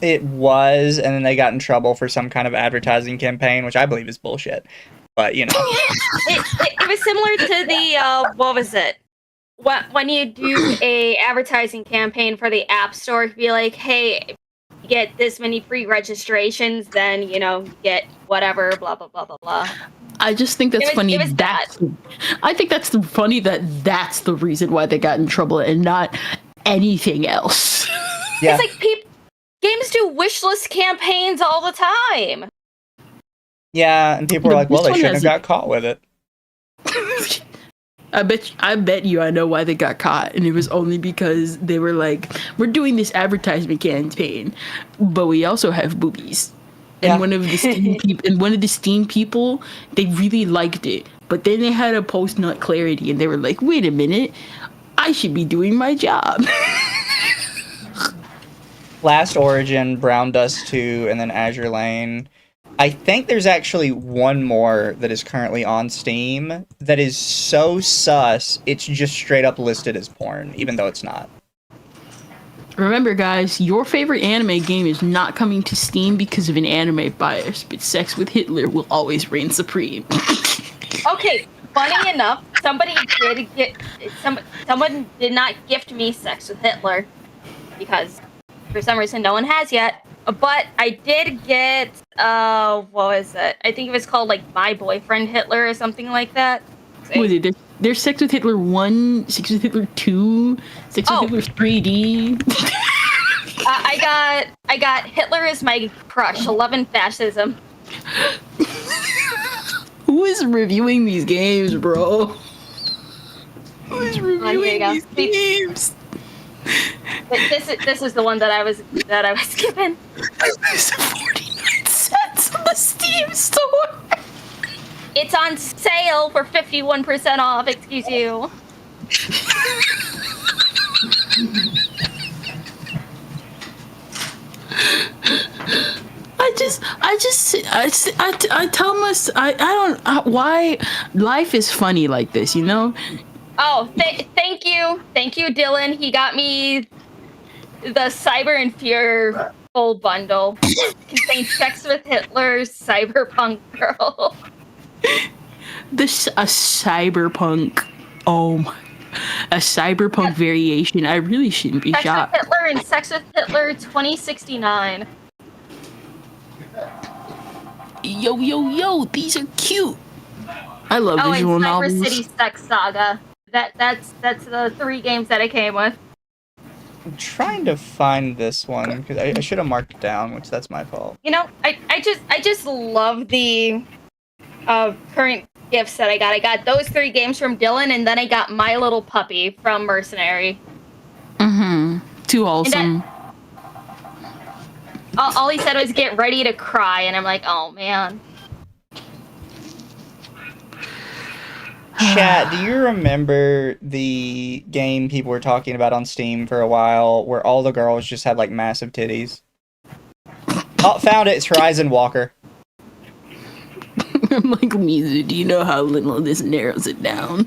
It was, and then they got in trouble for some kind of advertising campaign, which I believe is bullshit. But you know, it was similar to the what was it? When you do a advertising campaign for the App Store, be like, hey, you get this many free registrations, then you know, get whatever, blah blah blah blah blah. I just think that's funny. It was bad. I think that's funny that that's the reason why they got in trouble and not anything else. Yeah. It's like games do wish list campaigns all the time. Yeah, and people are like, well, they shouldn't have got caught with it. I bet you I know why they got caught, and it was only because they were like, we're doing this advertisement campaign, but we also have boobies. And one of the Steam people, they really liked it. But then they had a post nut clarity, and they were like, wait a minute, I should be doing my job. Last Origin, Brown Dust 2, and then Azure Lane. I think there's actually one more that is currently on Steam that is so sus, it's just straight up listed as porn, even though it's not. Remember, guys, your favorite anime game is not coming to Steam because of an anime bias, but Sex with Hitler will always reign supreme. Okay, funny enough, someone did not gift me Sex with Hitler because for some reason no one has yet. But I did get what was it? I think it was called like My Boyfriend Hitler or something like that. Was it? There's Sex with Hitler 1, Sex with Hitler 2, Sex with Hitler 3D. I got Hitler is my crush. 11 fascism. Who is reviewing these games, bro? Who is reviewing these games? This is the one that I was given. It's 49 cents on the Steam store. It's on sale for 51% off. Excuse you. I tell myself I don't why life is funny like this, you know. Oh, thank you, Dylan. He got me the Cyber and Fear full bundle. Contains Sex with Hitler, Cyberpunk Girl. A cyberpunk. Oh my. A cyberpunk variation. I really shouldn't be shocked. Sex with Hitler and Sex with Hitler 2069. Yo, these are cute. I love visual and Cyber novels. City Sex Saga. That's the 3 games that it came with. I'm trying to find this one because I should have marked it down, which that's my fault. You know, I just love the current gifts that I got. I got those 3 games from Dylan, and then I got My Little Puppy from Mercenary. Too wholesome. All he said was get ready to cry, and I'm like, oh man. Chat, do you remember the game people were talking about on Steam for a while where all the girls just had like massive titties? Oh, found it. It's Horizon Walker. I'm like, Mizu, do you know how little this narrows it down?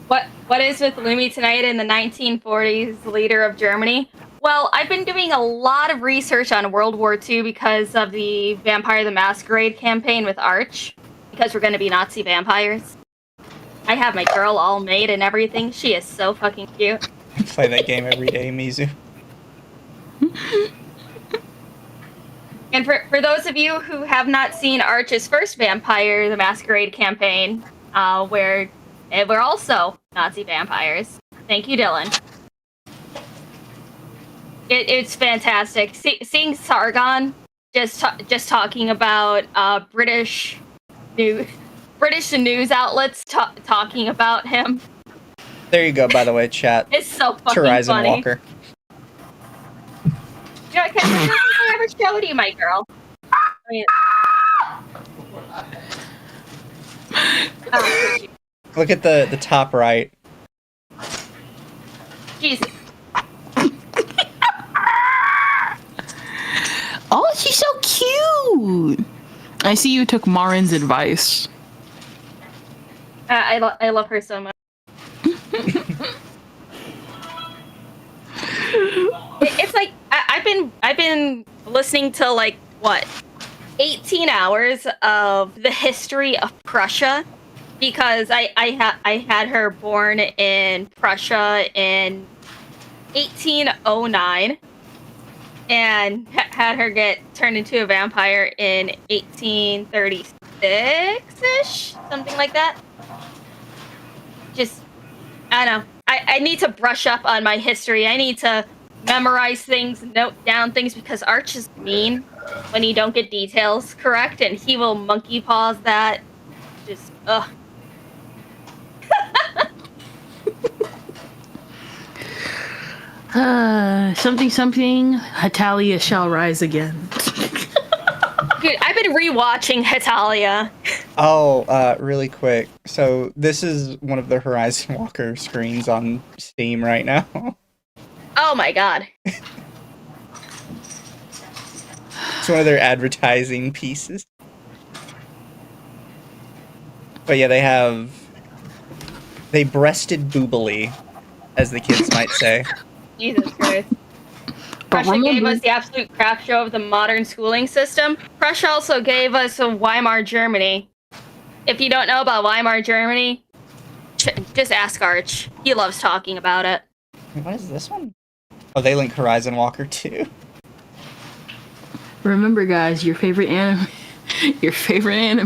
What is with Lumi tonight in the 1940s leader of Germany? Well, I've been doing a lot of research on World War II because of the Vampire the Masquerade campaign with Arch, because we're going to be Nazi vampires. I have my girl all made and everything. She is so fucking cute. I play that game every day, Mizu. And for those of you who have not seen Arch's first Vampire the Masquerade campaign, where we're also Nazi vampires. Thank you, Dylan. It's fantastic. Seeing Sargon just talking about British news outlets talking about him. There you go, by the way, chat. It's so fucking Horizon funny. Walker. You know, I ever showed you, my girl. I mean, Look at the top right. Jesus. Oh, she's so cute. I see you took Marin's advice. I love her so much. It's like I've been listening to like what 18 hours of the history of Prussia because I had her born in Prussia in 1809 and had her get turned into a vampire in 1836-ish, something like that. Just, I don't know. I need to brush up on my history. I need to memorize things, note down things, because Arch is mean when you don't get details correct, and he will monkey paws that. Just, ugh. Something, Hetalia shall rise again. Dude, I've been rewatching Hetalia. Oh, really quick. So this is one of the Horizon Walker screens on Steam right now. Oh my god. It's one of their advertising pieces. But yeah, they breasted boobily, as the kids might say. Jesus Christ. Prussia gave us the absolute crap show of the modern schooling system. Prussia also gave us Weimar Germany. If you don't know about Weimar Germany, just ask Arch. He loves talking about it. What is this one? Oh, they link Horizon Walker too. Remember, guys, your favorite anime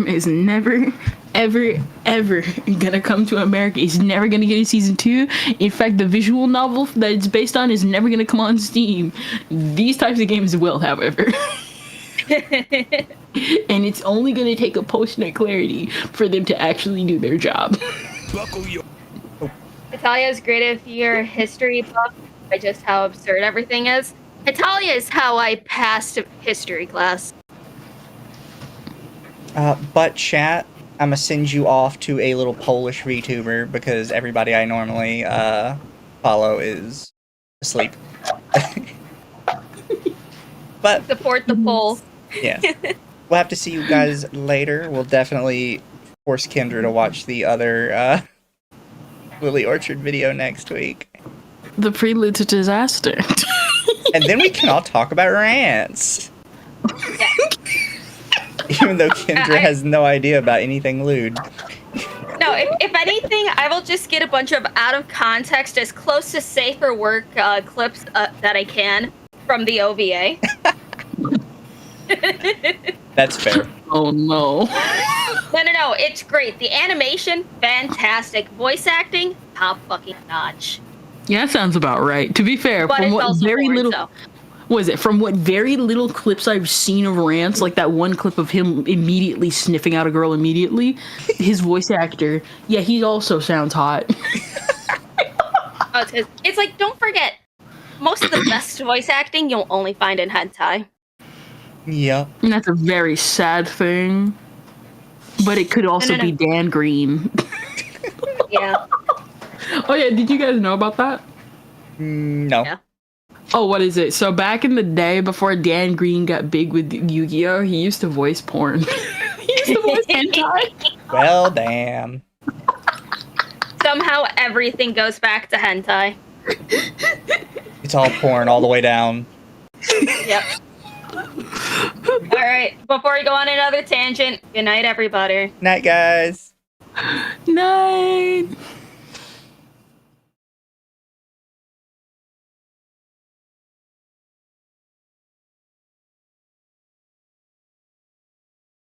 is never, ever, ever gonna come to America. It's never gonna get a season 2. In fact, the visual novel that it's based on is never gonna come on Steam. These types of games will, however. And it's only gonna take a potion of clarity for them to actually do their job. Hetalia is great if you're a history buff by just how absurd everything is. Hetalia is how I passed history class. But chat, I'm gonna send you off to a little Polish VTuber because everybody I normally follow is asleep. But support the poll. Yeah, we'll have to see you guys later. We'll definitely force Kendra to watch the other Lily Orchard video next week. The prelude to disaster. And then we can all talk about Rance. Yeah. Even though Kendra has no idea about anything lewd. No, if anything, I will just get a bunch of out of context, as close to safe for work clips that I can from the OVA. That's fair. Oh no. No, it's great. The animation, fantastic. Voice acting, top fucking notch. Yeah, that sounds about right. To be fair, But from it's what also very boring, little so. was it? From what very little clips I've seen of Rance, like that one clip of him immediately sniffing out a girl immediately, his voice actor, yeah, he also sounds hot. Oh, it's like, don't forget, most of the best voice acting you'll only find in hentai. Yep. And that's a very sad thing. But it could also be Dan Green. Yeah. Oh yeah, did you guys know about that? No. Yeah. Oh, what is it? So back in the day, before Dan Green got big with Yu-Gi-Oh, he used to voice porn. He used to voice hentai. Well, damn. Somehow everything goes back to hentai. It's all porn all the way down. Yep. Alright, before we go on another tangent, good night, everybody. Night, guys. Night.